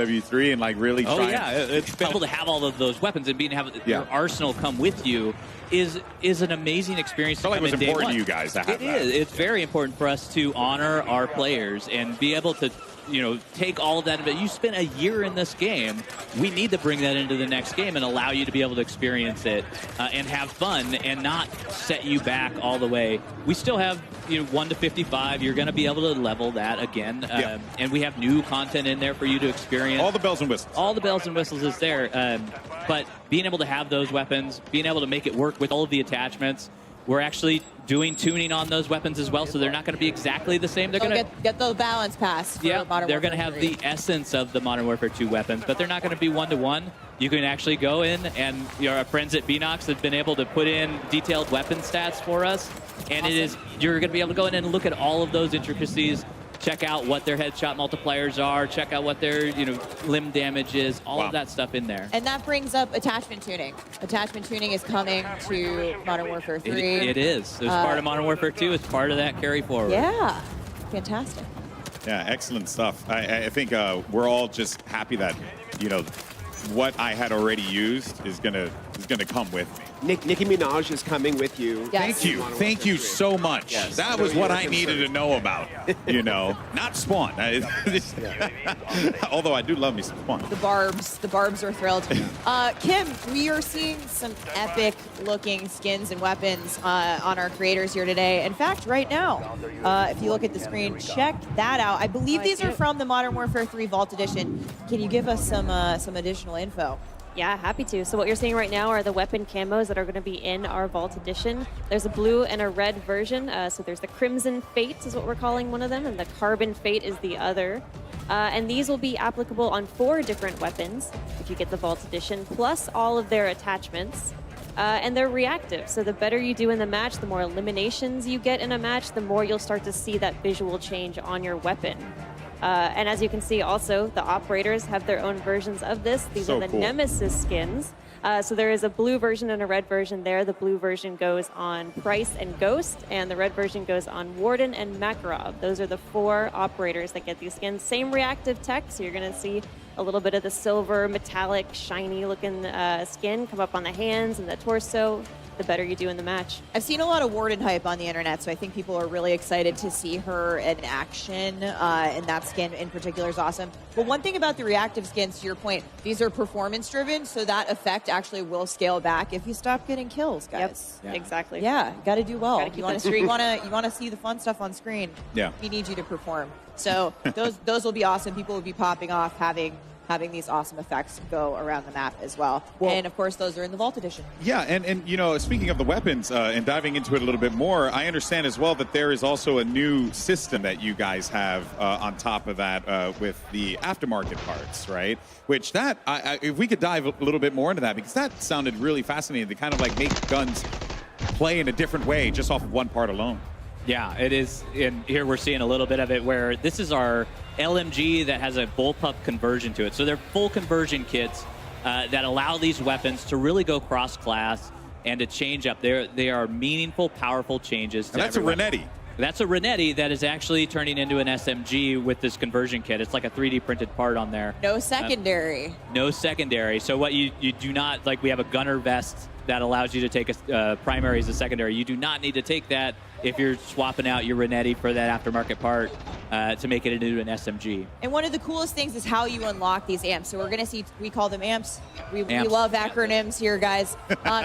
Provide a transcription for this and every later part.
MW3 and like really try. Oh yeah, it's cool to have all of those weapons and being have your arsenal come with you is an amazing experience. I feel like it was important to you guys to have that. It is. It's very important for us to honor our players and be able to, take all of that. But you spent a year in this game. We need to bring that into the next game and allow you to be able to experience it and have fun and not set you back all the way. We still have 1 to 55. You're going to be able to level that again, and we have new content in there for you to experience. All the bells and whistles. All the bells and whistles is there. But being able to have those weapons, being able to make it work with all of the attachments, we're actually doing tuning on those weapons as well, so they're not going to be exactly the same. They're going to get the balance pass. For Modern they're going to Warfare have 3. the essence of the Modern Warfare 2 weapons, but they're not going to be one-to-one. You can actually go in, and our friends at Binox have been able to put in detailed weapon stats for us, and you're going to be able to go in and look at all of those intricacies. Check out what their headshot multipliers are. Check out what their limb damage is. All of that stuff in there. And that brings up attachment tuning. Attachment tuning is coming to Modern Warfare 3. It is. It's part of Modern Warfare 2. It's part of that carry forward. Yeah, fantastic. Yeah, excellent stuff. I think we're all just happy that what I had already used is gonna come with me. Nicki Minaj is coming with you. Yes. Thank you so much. Yes. That was what I needed to know about. Not Spawn. Although I do love me some Spawn. The Barbs are thrilled. Kim, we are seeing some epic looking skins and weapons on our creators here today. In fact, right now, if you look at the screen, check that out. I believe these are from the Modern Warfare 3 Vault Edition. Can you give us some additional info? Yeah, happy to. So what you're seeing right now are the weapon camos that are going to be in our Vault Edition. There's a blue and a red version. So there's the Crimson Fate is what we're calling one of them, and the Carbon Fate is the other. And these will be applicable on 4 different weapons if you get the Vault Edition, plus all of their attachments. And they're reactive, so the better you do in the match, the more eliminations you get in a match, the more you'll start to see that visual change on your weapon. And as you can see also, the operators have their own versions of this. These are the cool Nemesis skins. So there is a blue version and a red version there. The blue version goes on Price and Ghost, and the red version goes on Warden and Makarov. Those are the 4 operators that get these skins. Same reactive tech, so you're going to see a little bit of the silver, metallic, shiny looking skin come up on the hands and the torso. The better you do in the match. I've seen a lot of Warden hype on the internet, so I think people are really excited to see her in action, and that skin in particular is awesome. But one thing about the reactive skins, to your point, these are performance-driven, so that effect actually will scale back if you stop getting kills, guys. Yep, exactly. Yeah, got to do well. Gotta keep You want to see the fun stuff on screen. Yeah. We need you to perform. So those will be awesome. People will be popping off, having these awesome effects go around the map as well. And of course, those are in the Vault Edition. Yeah, and speaking of the weapons and diving into it a little bit more, I understand as well that there is also a new system that you guys have on top of that with the aftermarket parts, right? Which if we could dive a little bit more into that, because that sounded really fascinating to kind of like make guns play in a different way just off of one part alone. Yeah, it is. And here we're seeing a little bit of it where this is our LMG that has a bullpup conversion to it. So they're full conversion kits that allow these weapons to really go cross-class and to change up. They are meaningful, powerful changes. And that's a Renetti. That's a Renetti that is actually turning into an SMG with this conversion kit. It's like a 3D printed part on there. No secondary. No secondary. So what you do not, like we have a gunner vest that allows you to take a primary as a secondary. You do not need to take that if you're swapping out your Renetti for that aftermarket part to make it into an SMG. And one of the coolest things is how you unlock these amps. So we're going to see, we call them amps. We love acronyms here, guys.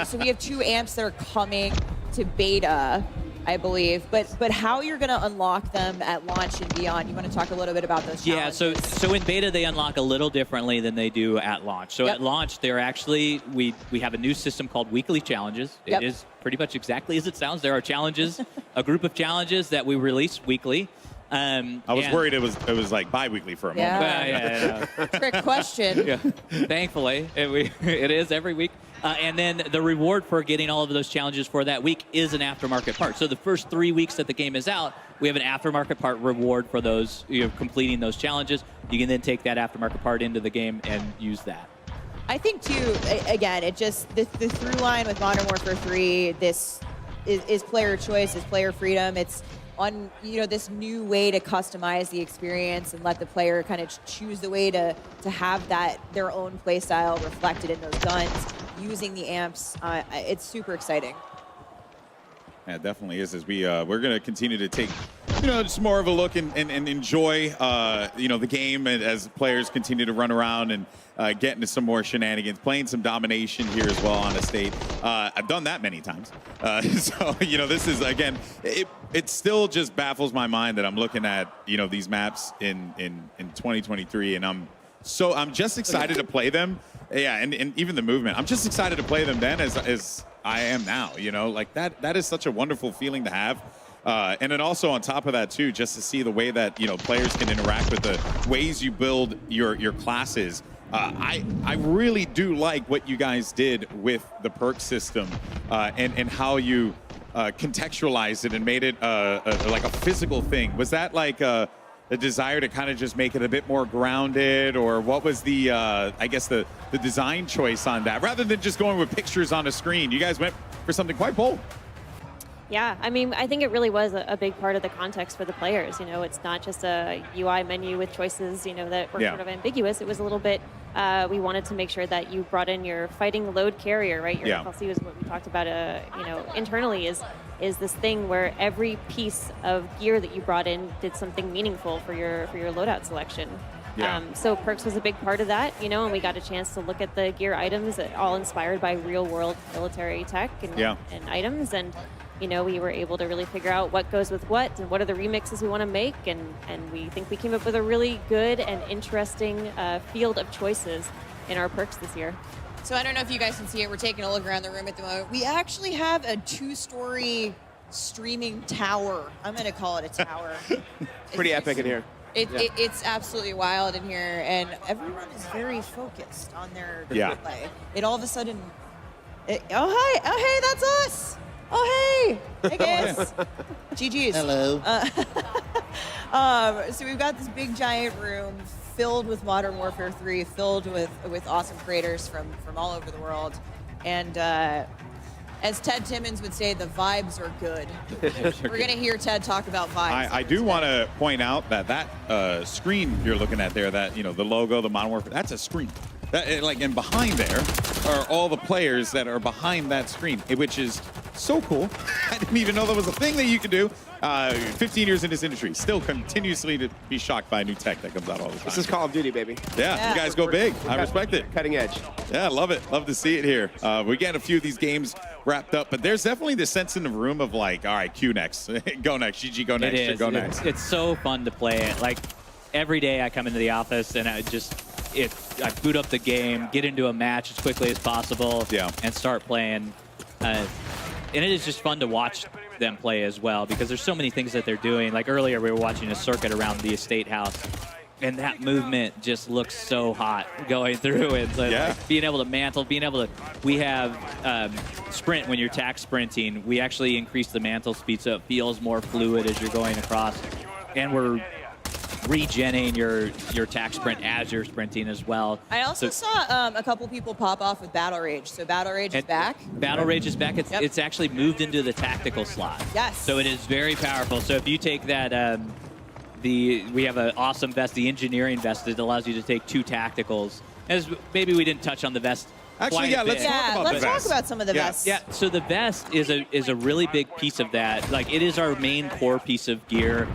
So we have 2 amps that are coming to beta, I believe. But how you're going to unlock them at launch and beyond, you want to talk a little bit about those challenges? Yeah, so in beta, they unlock a little differently than they do at launch. So at launch, they're actually, we have a new system called Weekly Challenges. It is pretty much exactly as it sounds. There are challenges, a group of challenges that we release weekly. I was worried it was like bi-weekly for a moment. Yeah. Trick question. Yeah. Thankfully, it is every week. And then the reward for getting all of those challenges for that week is an aftermarket part. So the first 3 weeks that the game is out, we have an aftermarket part reward for those completing those challenges. You can then take that aftermarket part into the game and use that. I think too, again, it just the through line with Modern Warfare 3. This is player choice, is player freedom. It's on this new way to customize the experience and let the player kind of choose the way to have their own play style reflected in those guns using the amps. It's super exciting. Yeah, it definitely is. As we're going to continue to take, just more of a look and enjoy, the game as players continue to run around and get into some more shenanigans, playing some domination here as well on Estate. I've done that many times. So, this is, again, it still just baffles my mind that I'm looking at, these maps in 2023, and I'm just excited to play them. Yeah, and even the movement. I'm just excited to play them then as I am now, like that is such a wonderful feeling to have. And then also on top of that too, just to see the way that, players can interact with the ways you build your classes. I really do like what you guys did with the perk system and how you contextualized it and made it like a physical thing. Was that like a desire to kind of just make it a bit more grounded, or what was the, I guess, the design choice on that? Rather than just going with pictures on a screen, you guys went for something quite bold. Yeah, I mean, I think it really was a big part of the context for the players. It's not just a UI menu with choices, that were sort of ambiguous. It was a little bit, we wanted to make sure that you brought in your fighting load carrier, right? Your FLC was what we talked about, internally is this thing where every piece of gear that you brought in did something meaningful for your loadout selection. Yeah. So perks was a big part of that, and we got a chance to look at the gear items, all inspired by real-world military tech and items, and we were able to really figure out what goes with what and what are the remixes we want to make, and we think we came up with a really good and interesting field of choices in our perks this year. So I don't know if you guys can see it. We're taking a look around the room at the moment. We actually have a 2-story streaming tower. I'm going to call it a tower. Pretty epic in here. It's absolutely wild in here, and everyone is very focused on their play. It all of a sudden, oh hey, that's us. Oh hey guys. GG's. Hello. So we've got this big giant room filled with Modern Warfare 3, filled with awesome creators from all over the world, and as Ted Timmons would say, the vibes are good. We're going to hear Ted talk about vibes. I do want to point out that screen you're looking at there, that, the logo, the Modern Warfare, that's a screen. And behind there are all the players that are behind that screen, which is so cool. I didn't even know that was a thing that you could do. 15 years in this industry, still continuously to be shocked by new tech that comes out all the time. This is Call of Duty, baby. Yeah, you guys go big. I respect it. Cutting edge. Yeah, love it. Love to see it here. We're getting a few of these games wrapped up, but there's definitely this sense in the room of like, all right, Q next. Go next. GG, go next. Go next. It's so fun to play it. Like, every day I come into the office and I boot up the game, get into a match as quickly as possible, and start playing. And it is just fun to watch them play as well, because there's so many things that they're doing. Like earlier, we were watching a circuit around the estate house, and that movement just looks so hot going through it. Like being able to mantle, we have sprint when you're tack sprinting. We actually increase the mantle speed so it feels more fluid as you're going across, and we're regenning your tack sprint as you're sprinting as well. I also saw a couple people pop off with Battle Rage. So Battle Rage is back. Battle Rage is back. It's actually moved into the tactical slot. Yes. So it is very powerful. So if you take that, we have an awesome vest, the engineering vest, that allows you to take 2 tacticals. As maybe we didn't touch on the vest. Actually, let's talk about some of the vests. Yeah, so the vest is a really big piece of that. Like, it is our main core piece of gear.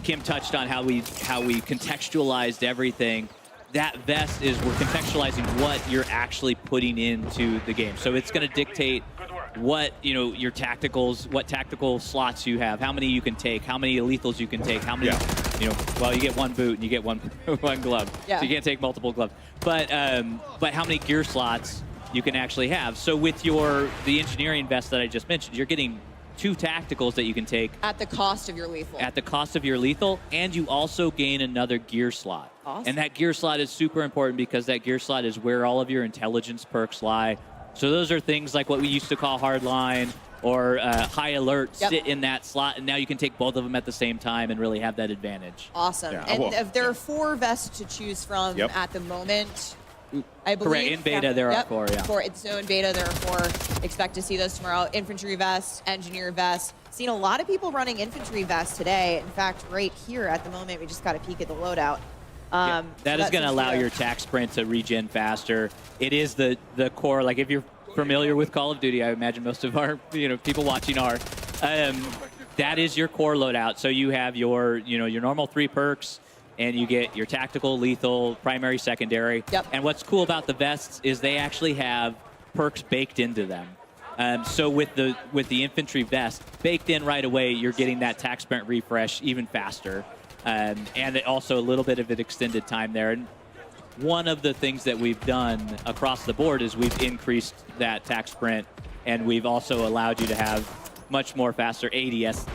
Kim touched on how we contextualized everything. That vest is, we're contextualizing what you're actually putting into the game. So it's going to dictate what, your tacticals, what tactical slots you have, how many you can take, how many lethals you can take, how many, well, you get 1 boot and you get one glove. Yeah. So you can't take multiple gloves. But how many gear slots you can actually have. So with the engineering vest that I just mentioned, you're getting 2 tacticals that you can take. At the cost of your lethal. At the cost of your lethal, and you also gain another gear slot. Awesome. And that gear slot is super important, because that gear slot is where all of your intelligence perks lie. So those are things like what we used to call hardline or high alert sit in that slot, and now you can take both of them at the same time and really have that advantage. Awesome. Yeah, and if there are 4 vests to choose from at the moment, I believe. Correct. In beta, there are 4, yeah. So in beta, there are 4. Expect to see those tomorrow. Infantry vest, engineer vest. Seen a lot of people running infantry vest today. In fact, right here at the moment, we just got a peek at the loadout. That is going to allow your attack sprint to regen faster. It is the core. Like if you're familiar with Call of Duty, I imagine most of our people watching are. That is your core loadout. So you have your your normal 3 perks, and you get your tactical, lethal, primary, secondary. Yep. And what's cool about the vests is they actually have perks baked into them. So with the infantry vest baked in right away, you're getting that attack sprint refresh even faster. And also a little bit of an extended time there. And one of the things that we've done across the board is we've increased that attack sprint, and we've also allowed you to have much more faster ADS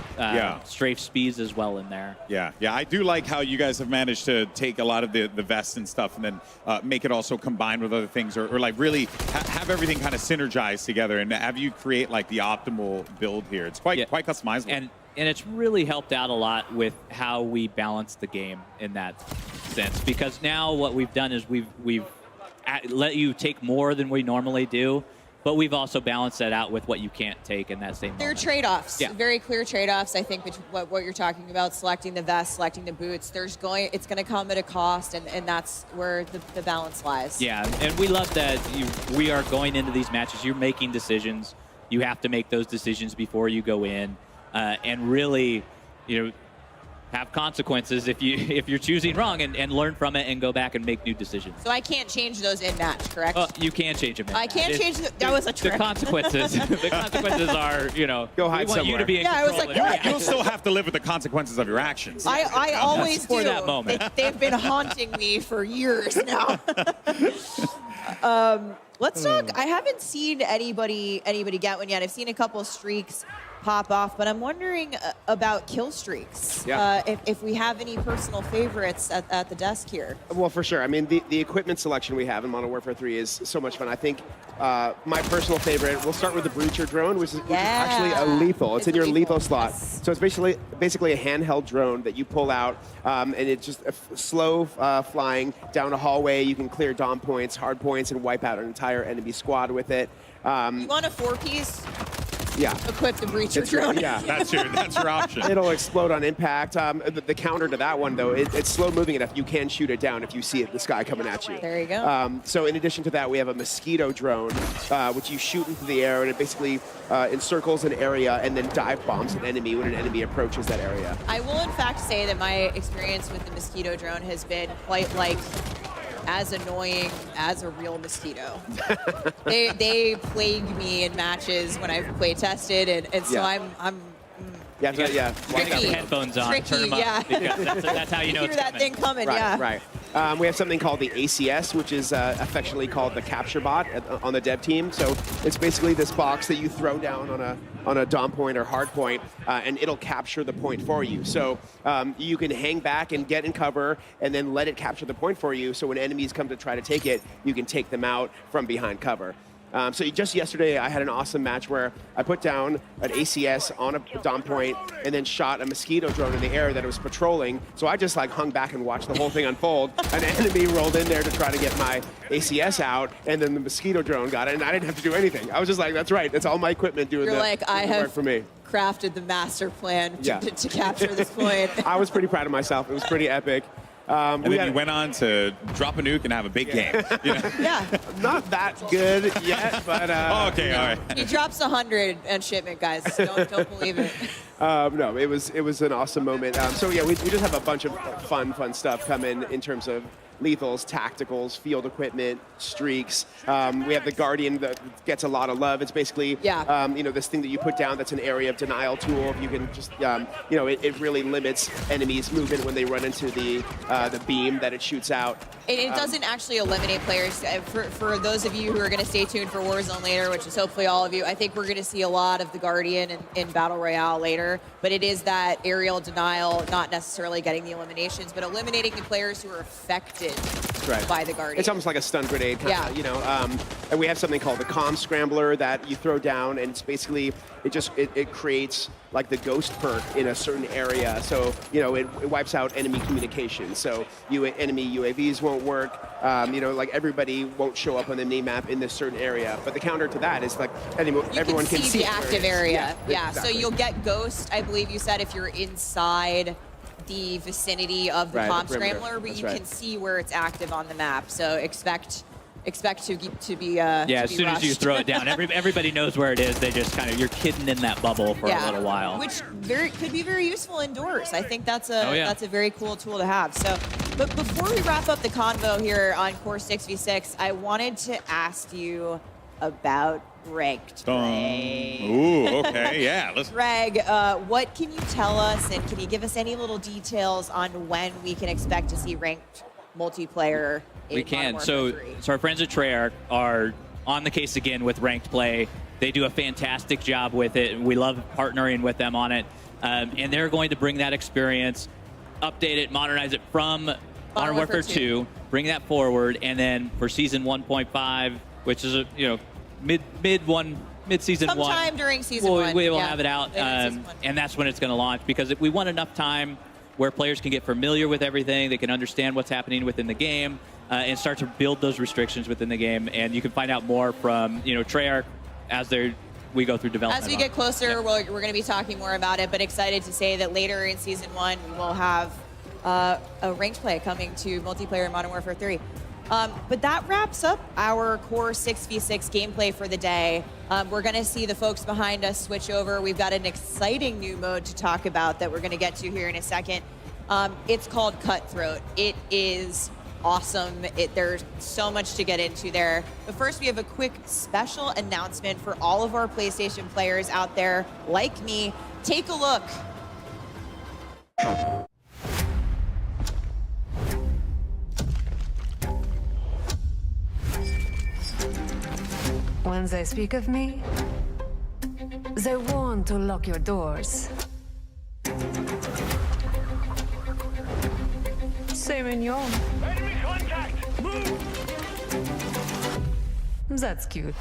strafe speeds as well in there. Yeah, I do like how you guys have managed to take a lot of the vests and stuff and then make it also combined with other things, or like really have everything kind of synergized together and have you create like the optimal build here. It's quite customizable. And it's really helped out a lot with how we balance the game in that sense. Because now what we've done is we've let you take more than we normally do, but we've also balanced that out with what you can't take in that same moment. There are trade-offs, Yeah. very clear trade-offs. I think what you're talking about, selecting the vest, selecting the boots, it's going to come at a cost, and that's where the balance lies. Yeah, and we love that we are going into these matches. You're making decisions. You have to make those decisions before you go in. And really, have consequences if you're choosing wrong, and learn from it and go back and make new decisions. So I can't change those in match, correct? You can change them. I can't change that was a trick. The consequences. The consequences are, Go hide we want you to somewhere. be in Yeah, I was control. like, what? You'll still have to live with the consequences of your actions. I always For do. that moment. They've been haunting me for years now. Let's talk. I haven't seen anybody get one yet. I've seen a couple streaks pop off, but I'm wondering about kill streaks. Yeah. If we have any personal favorites at the desk here. Well, for sure. I mean, the equipment selection we have in Modern Warfare 3 is so much fun. I think my personal favorite, we'll start with the Breacher drone, which is actually a lethal. It's in your lethal slot. Yes. So it's basically a handheld drone that you pull out, and it's just slow flying down a hallway. You can clear dom points, hard points, and wipe out an entire enemy squad with it. You want a 4-piece? Yeah. Equip the Breacher drone. Yeah. That's your option. It'll explode on impact. The counter to that one, though, it's slow moving enough. You can shoot it down if you see it, the sky coming at you. There you go. So in addition to that, we have a mosquito drone, which you shoot into the air, and it basically encircles an area and then dive bombs an enemy when an enemy approaches that area. I will, in fact, say that my experience with the mosquito drone has been quite as annoying as a real mosquito. they plague me in matches when I've play tested, and so Yeah. I'm Yeah, You got Tricky. headphones on. Tricky, turn them up. yeah. Because that's how you know hear it's that coming. thing coming. Right, Yeah. right. We have something called the ACS, which is affectionately called the capture bot on the dev team. So it's basically this box that you throw down on a dom point or hard point, and it'll capture the point for you. So you can hang back and get in cover, and then let it capture the point for you. So when enemies come to try to take it, you can take them out from behind cover. So just yesterday, I had an awesome match where I put down an ACS on a dom point and then shot a mosquito drone in the air that it was patrolling. So I just hung back and watched the whole thing unfold. An enemy rolled in there to try to get my ACS out, and then the mosquito drone got it, and I didn't have to do anything. I was just like, that's right. That's all my equipment doing You're the like, I work have for me. crafted the master plan Yeah. to capture this point. I was pretty proud of myself. It was pretty epic. And then you went on to drop a nuke and have a big game. Yeah. Not that good yet, but... Okay, all right. He drops 100 on shipment, guys. Don't believe it. No, it was an awesome moment. So yeah, we just have a bunch of fun stuff coming in terms of lethals, tacticals, field equipment, streaks. We have the Guardian that gets a lot of love. It's basically, this thing that you put down that's an area of denial tool. You can just, it really limits enemies' movement when they run into the beam that it shoots out. It doesn't actually eliminate players. For those of you who are going to stay tuned for Warzone later, which is hopefully all of you, I think we're going to see a lot of the Guardian in Battle Royale later. But it is that aerial denial, not necessarily getting the eliminations, but eliminating the players who are affected by the Guardian. It's almost like a stun grenade, kinda, you know. And we have something called the comm scrambler that you throw down, and it's basically it creates like the ghost perk in a certain area. So you know it wipes out enemy communication. So enemy UAVs won't work. You know, like everybody won't show up on the map in this certain area. But the counter to that is like everyone can see the active area. Yeah. Exactly. So you'll get ghost, I believe you said, if you're inside the vicinity of the comm scrambler, but you can see where it's active on the map. So expect to be as soon as you throw it down, everybody knows where it is. They just kind of, you're hidden in that bubble for a little while, which could be very useful indoors. I think that's a very cool tool to have. So, but before we wrap up the convo here on Core 6v6, I wanted to ask you about ranked play. Ooh, okay, yeah. Greg, what can you tell us, and can you give us any little details on when we can expect to see ranked multiplayer? We can. So our friends at Treyarch are on the case again with ranked play. They do a fantastic job with it. We love partnering with them on it. And they're going to bring that experience, update it, modernize it from Modern Warfare 2, bring that forward, and then for Season 1.5, which is mid-season one. Sometime during Season 1. We will have it out, and that's when it's going to launch, because we want enough time where players can get familiar with everything, they can understand what's happening within the game, and start to build those restrictions within the game. And you can find out more from Treyarch as we go through development. As we get closer, we're going to be talking more about it, but excited to say that later in Season 1, we will have a ranked play coming to multiplayer in Modern Warfare 3. But that wraps up our Core 6v6 gameplay for the day. We're going to see the folks behind us switch over. We've got an exciting new mode to talk about that we're going to get to here in a second. It's called Cutthroat. It is awesome. There's so much to get into there. But first, we have a quick special announcement for all of our PlayStation players out there like me. Take a look. When they speak of me, they want to lock your doors. C'est mignon. Enemy contact! Move! That's cute.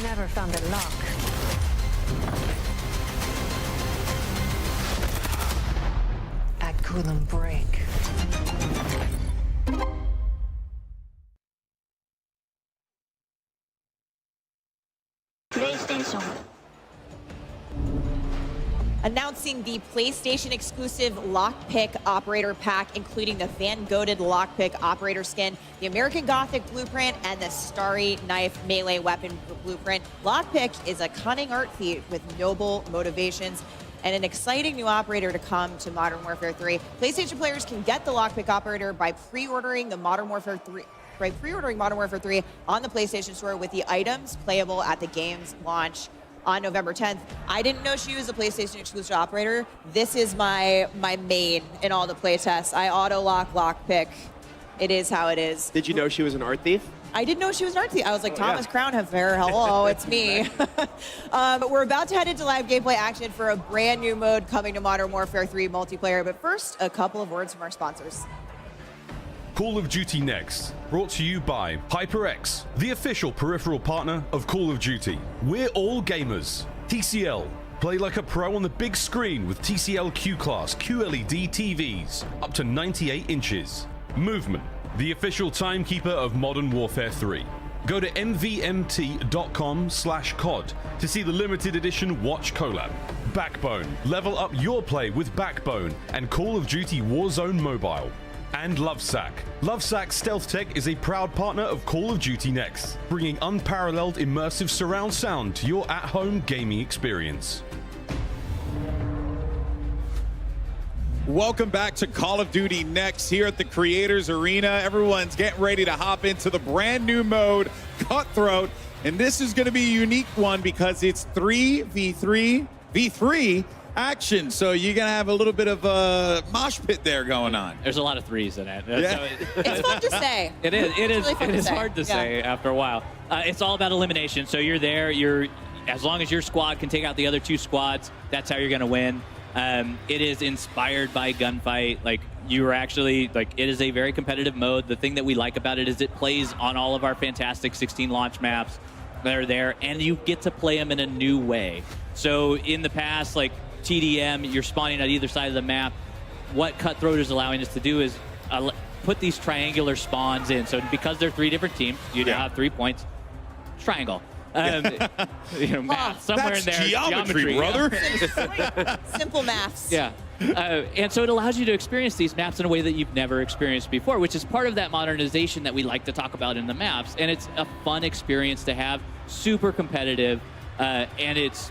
Never found a lock. I couldn't break. PlayStation. Announcing the PlayStation exclusive Lockpick Operator Pack, including the fan-goated Lockpick Operator skin, the American Gothic Blueprint, and the Starry Knife Melee Weapon Blueprint. Lockpick is a cunning art feat with noble motivations and an exciting new operator to come to Modern Warfare 3. PlayStation players can get the Lockpick Operator by pre-ordering Modern Warfare 3 on the PlayStation Store, with the items playable at the game's launch on November 10th. I didn't know she was a PlayStation exclusive operator. This is my main in all the playtests. I auto-lock Lockpick. It is how it is. Did you know she was an art thief? I didn't know she was an art thief. I was like, Thomas Crownheffer, hello, it's me. But we're about to head into live gameplay action for a brand new mode coming to Modern Warfare 3 multiplayer. But first, a couple of words from our sponsors. Call of Duty Next, brought to you by HyperX, the official peripheral partner of Call of Duty. We're all gamers. TCL, play like a pro on the big screen with TCL Q-Class QLED TVs, up to 98 inches. Movement, the official timekeeper of Modern Warfare 3. Go to mvmt.com/COD to see the limited edition Watch collab. Backbone, level up your play with Backbone and Call of Duty Warzone Mobile. And Lovesack. Lovesack Stealth Tech is a proud partner of Call of Duty Next, bringing unparalleled immersive surround sound to your at-home gaming experience. Welcome back to Call of Duty Next here at the Creators Arena. Everyone's getting ready to hop into the brand new mode, Cutthroat. And this is going to be a unique one because it's 3v3v3 action. So you're going to have a little bit of a mosh pit there going on. There's a lot of threes in it. Yeah. So It's fun to say. It is. It is. really fun It to is say. hard to Yeah. say after a while. It's all about elimination. So you're there. As long as your squad can take out the other two squads, that's how you're going to win. It is inspired by Gunfight. Like, you are actually, like, it is a very competitive mode. The thing that we like about it is it plays on all of our fantastic 16 launch maps that are there, and you get to play them in a new way. So in the past, like TDM, you're spawning at either side of the map. What Cutthroat is allowing us to do is put these triangular spawns in. So because they're 3 different teams, you now have 3 points. Triangle. Math somewhere That's in there. geometry, brother. Simple maths. Yeah. And so it allows you to experience these maps in a way that you've never experienced before, which is part of that modernization that we like to talk about in the maps. And it's a fun experience to have, super competitive, and it's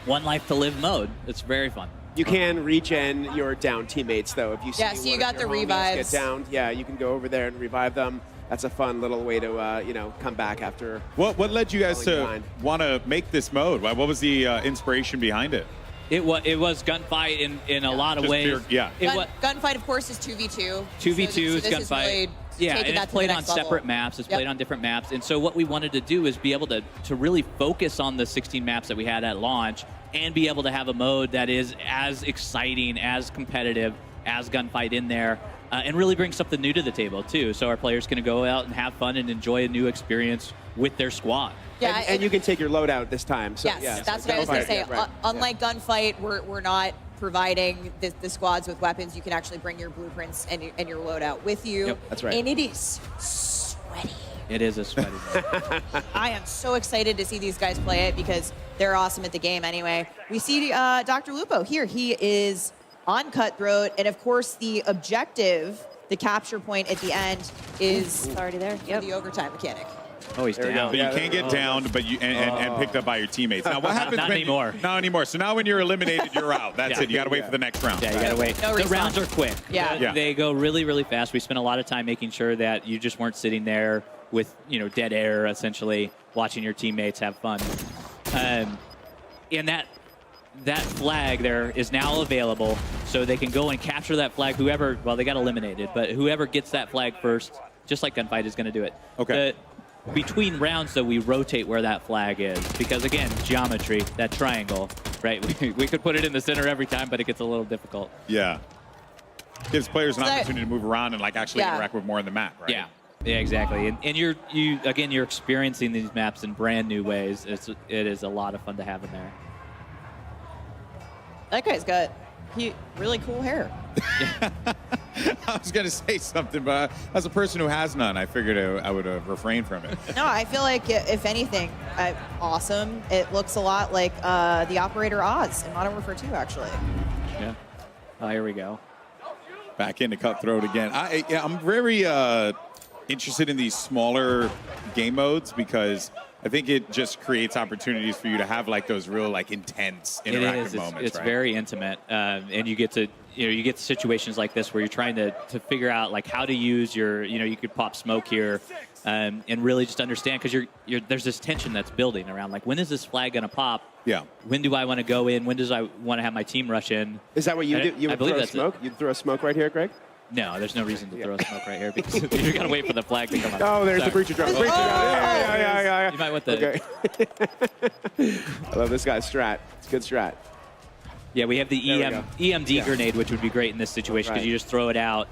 one life to live mode. It's very fun. You can regen your down teammates, though. If you see Yeah, so you one got of your the homies revives. get downed, yeah, you can go over there and revive them. That's a fun little way to, come back after. What led you guys falling to behind. want to make this mode? What was the inspiration behind it? It was Gunfight in a lot of Just ways. pure- yeah. Gunfight, of course, is 2v2. 2v2 is this Gunfight. really Yeah, taking and that it's to the played on next level. separate maps. It's Yep. played on different maps. And so what we wanted to do is be able to really focus on the 16 maps that we had at launch and be able to have a mode that is as exciting, as competitive as Gunfight in there, and really bring something new to the table, too. So our players can go out and have fun and enjoy a new experience with their squad. Yeah, and you can take your loadout this time. So, Yes, yeah, that's so what I was going to say. Gunfight, yeah, right, Unlike Gunfight, we're not providing the squads with weapons. You can actually bring your blueprints and your loadout with you. Yep, that's right. And it is sweaty. It is a sweaty mode. I am so excited to see these guys play it because they're awesome at the game anyway. We see Dr. Lupo here. He is on Cutthroat, and of course the objective, the capture point at the end, is It's already there. Yep. the overtime mechanic. Oh, he's There we down. go. You Yeah, can't get downed, but and picked up by your teammates. Now, what happens Not when anymore. Not anymore. So now when you're eliminated, you're out. That's Yeah. it. You got to wait for the next round. Yeah, you gotta wait. No the respawn. rounds are quick. Yeah. Yeah. They go really, really fast. We spent a lot of time making sure that you just weren't sitting there with, dead air, essentially, watching your teammates have fun. And that flag there is now available, so they can go and capture that flag. Whoever, well, they got eliminated, but whoever gets that flag first, just like Gunfight, is going to do it. Okay. Between rounds, though, we rotate where that flag is because, again, geometry, that triangle, right? We could put it in the center every time, but it gets a little difficult. Yeah. Gives players an So that- opportunity to move around and actually Yeah. interact with more on the map, right? Yeah, exactly. And you're experiencing these maps in brand new ways. It is a lot of fun to have in there. That guy's got really cool hair. I was going to say something, but as a person who has none, I figured I would refrain from it. No, I feel like, if anything, awesome. It looks a lot like the Operator Oz in Modern Warfare 2, actually. Yeah. Oh, here we go. Back into Cutthroat again. I'm very interested in these smaller game modes because I think it just creates opportunities for you to have those real intense interactive moments. It's right? very intimate, and you get to situations like this where you're trying to figure out how to use your you could pop smoke here, and really just understand because there's this tension that's building around when is this flag gonna pop? Yeah. When do I want to go in? When does I want to have my team rush in? Is that what you do? You I would believe throw that's smoke? You'd throw smoke right here, Greg? No, there's no reason to throw smoke right here because you got to wait for the flag to come up. Oh, there's the Sorry. breacher drone. Breacher drone. Yeah. You might want the. Okay. I love this guy's strat. It's a good strat. Yeah, we have the There we go. EMD grenade, which would be great in this situation because Right. you just throw it out,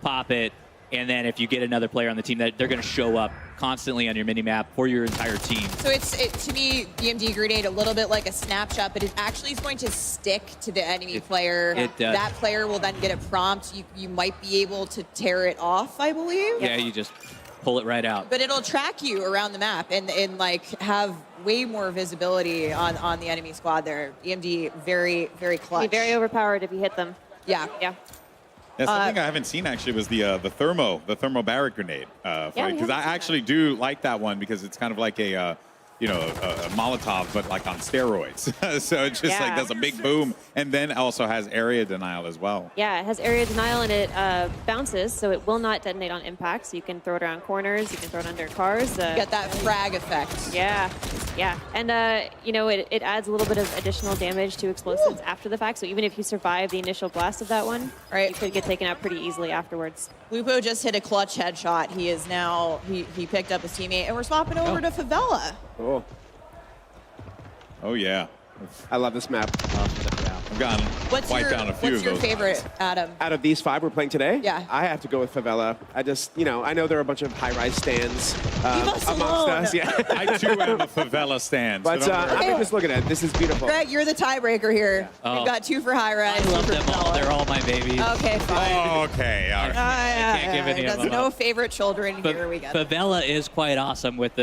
pop it, and then if you get another player on the team, they're going to show up constantly on your minimap for your entire team. So to me, the EMD grenade, a little bit like a snapshot, but it actually is going to stick to the enemy player. it does. That player will then get a prompt. You might be able to tear it off, I believe. Yeah, you just pull it right out. But it'll track you around the map and have way more visibility on the enemy squad there. EMD, very, very Be clutch. very overpowered if you hit them. Yeah. Yeah. Yeah, something I haven't seen actually was the thermo barrack grenade. we Because haven't I seen actually do like that one because it's kind of like a you know, a Molotov, but like on steroids. So it just like does a big boom, and then also has area denial as well. Yeah, it has area denial and it bounces, so it will not detonate on impact. So you can throw it around corners, you can throw it under cars. Get that frag effect. Yeah, yeah, and you know, it adds a little bit of additional damage to explosives after the fact. So even if you survive the initial blast of that one, you could get taken out pretty easily afterwards. Lupo just hit a clutch headshot. He is now he picked up his teammate, and we're swapping over to Favela. Cool. Oh yeah. I love this map. I've gotten wiped down a few of those. What's your favorite, Adam? Out of these 5 we're playing today, Yeah. I have to go with Favela. I just, you know, I know there are a bunch of high-rise stands us amongst alone. us. Yeah. I too am a Favela stand. But I mean, just look at it. This is beautiful. Greg, you're the tiebreaker here. Oh. We've got 2 for high rise. I love 2 for them all. Favela. They're all my babies. Okay, fine. Okay, all right. I can't give any of There's them no up. favorite children here. We got Favela is quite awesome with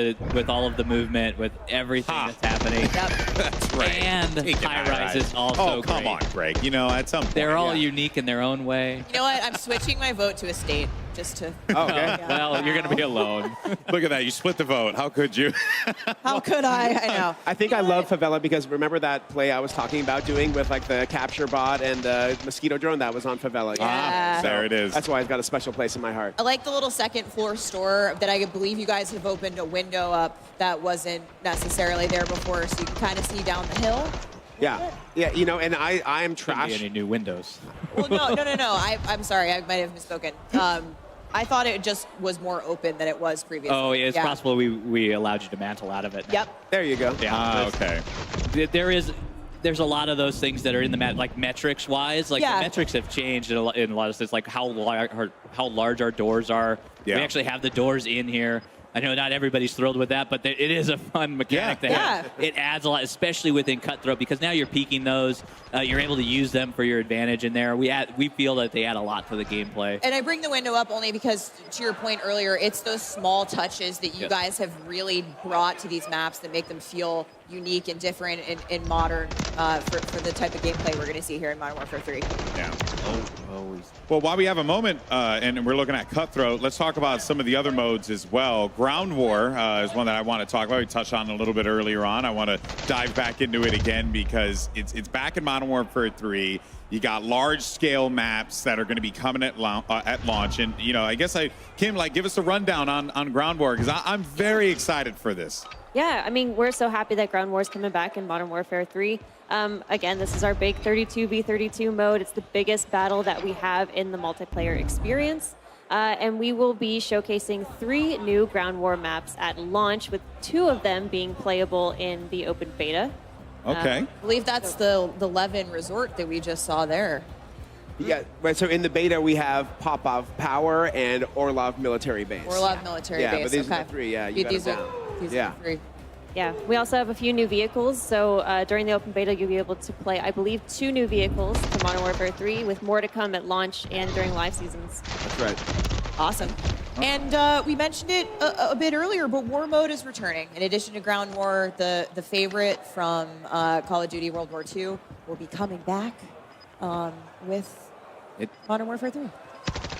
all of the movement, with everything that's happening. Yep. That's right. And Take it, high rise is also Oh, come great. on, Greg. You know, at some point. They're all yeah. unique in their own way. You know what? I'm switching my vote to estate just to. Oh, okay. Well, you're going to be alone. Look at that. You split the vote. How could you? How could I? I know. I think I love Favela because remember that play I was talking about doing with like the capture bot and the mosquito drone? That was on Favela. Yeah. There it is. That's why it's got a special place in my heart. I like the little second floor store that I believe you guys have opened a window up that wasn't necessarily there before, so you can kind of see down the hill. Yeah, yeah, you know, and I am Couldn't trash. be any new windows. Well, no. I'm sorry. I might have misspoken. I thought it just was more open than it was previously. Oh, yeah, it's possible we allowed you to mantle out of it. Yep. There you go. Yeah. Okay. There's a lot of those things that are in the like metrics wise. Like Yeah. the metrics have changed in a lot of things, like how large our doors are. Yeah. We actually have the doors in here. I know not everybody's thrilled with that, but it is a fun mechanic to have. It adds a lot, especially within Cutthroat, because now you're peeking those. You're able to use them for your advantage in there. We feel that they add a lot to the gameplay. And I bring the window up only because, to your point earlier, it's those small touches that you guys have really brought to these maps that make them feel unique and different in modern for the type of gameplay we're going to see here in Modern Warfare 3. Yeah. Always. Well, while we have a moment and we're looking at Cutthroat, let's talk about some of the other modes as well. Ground War is one that I want to talk about. We touched on a little bit earlier on. I want to dive back into it again because it's back in Modern Warfare 3. You got large-scale maps that are going to be coming at launch. And, you know, I guess, Kim, like, give us a rundown on Ground War because I'm very excited for this. Yeah, I mean, we're so happy that Ground War is coming back in Modern Warfare 3. Again, this is our big 32v32 mode. It's the biggest battle that we have in the multiplayer experience. And we will be showcasing 3 new Ground War maps at launch, with 2 of them being playable in the open beta. Okay. I believe that's the Levin Resort that we just saw there. Yeah, right. So in the beta we have Popov Power and Orlov Military Base. Orlov Military Yeah, Base. but these okay. are the 3. Yeah, you got it down. These Yeah. are the 3. Yeah, we also have a few new vehicles. So during the open beta, you'll be able to play, I believe, 2 new vehicles for Modern Warfare 3, with more to come at launch and during live seasons. That's right. Awesome. And we mentioned it a bit earlier, but War Mode is returning. In addition to Ground War, the favorite from Call of Duty World War II will be coming back with Modern Warfare 3.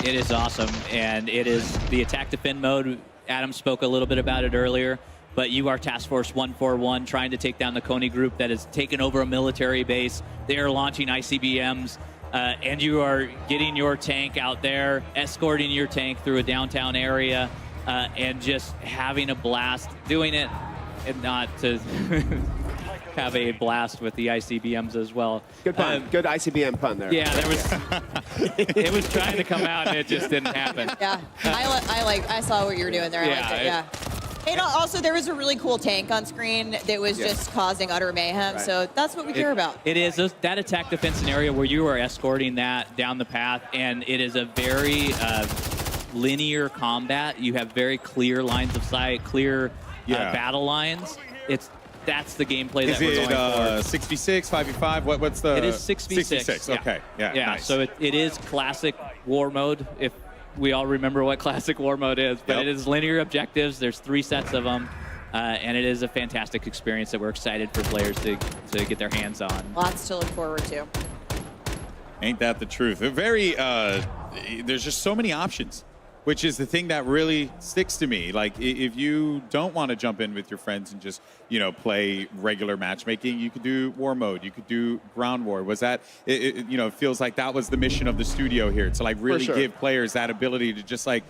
It is awesome, and it is the attack defend mode. Adam spoke a little bit about it earlier, but you are Task Force 141 trying to take down the Coney group that has taken over a military base. They are launching ICBMs, and you are getting your tank out there, escorting your tank through a downtown area, and just having a blast doing it, and not to have a blast with the ICBMs as well. Good pun. Good ICBM pun there. Yeah, there was. It was trying to come out, and it just didn't happen. Yeah, I saw what you were doing there. I liked it. Yeah. And also, there was a really cool tank on screen that was just causing utter mayhem. Right. So that's what we care about. It is that attack defense scenario where you are escorting that down the path, and it is a very linear combat. You have very clear lines of sight, clear battle lines. That's the gameplay that we're going for. 66, 5v5? What's the... It is 6v6. 66, okay. Yeah, nice. So it is classic war mode, if we all remember what classic war mode is. But it is linear objectives. There's 3 sets of them. And it is a fantastic experience that we're excited for players to get their hands on. Lots to look forward to. Ain't that the truth? There's just so many options. which is the thing that really sticks to me. Like, if you don't want to jump in with your friends and just, you know, play regular matchmaking, you could do war mode, you could do ground war. Was that, you know, it feels like that was the mission of the studio here, to like really give players that ability to just like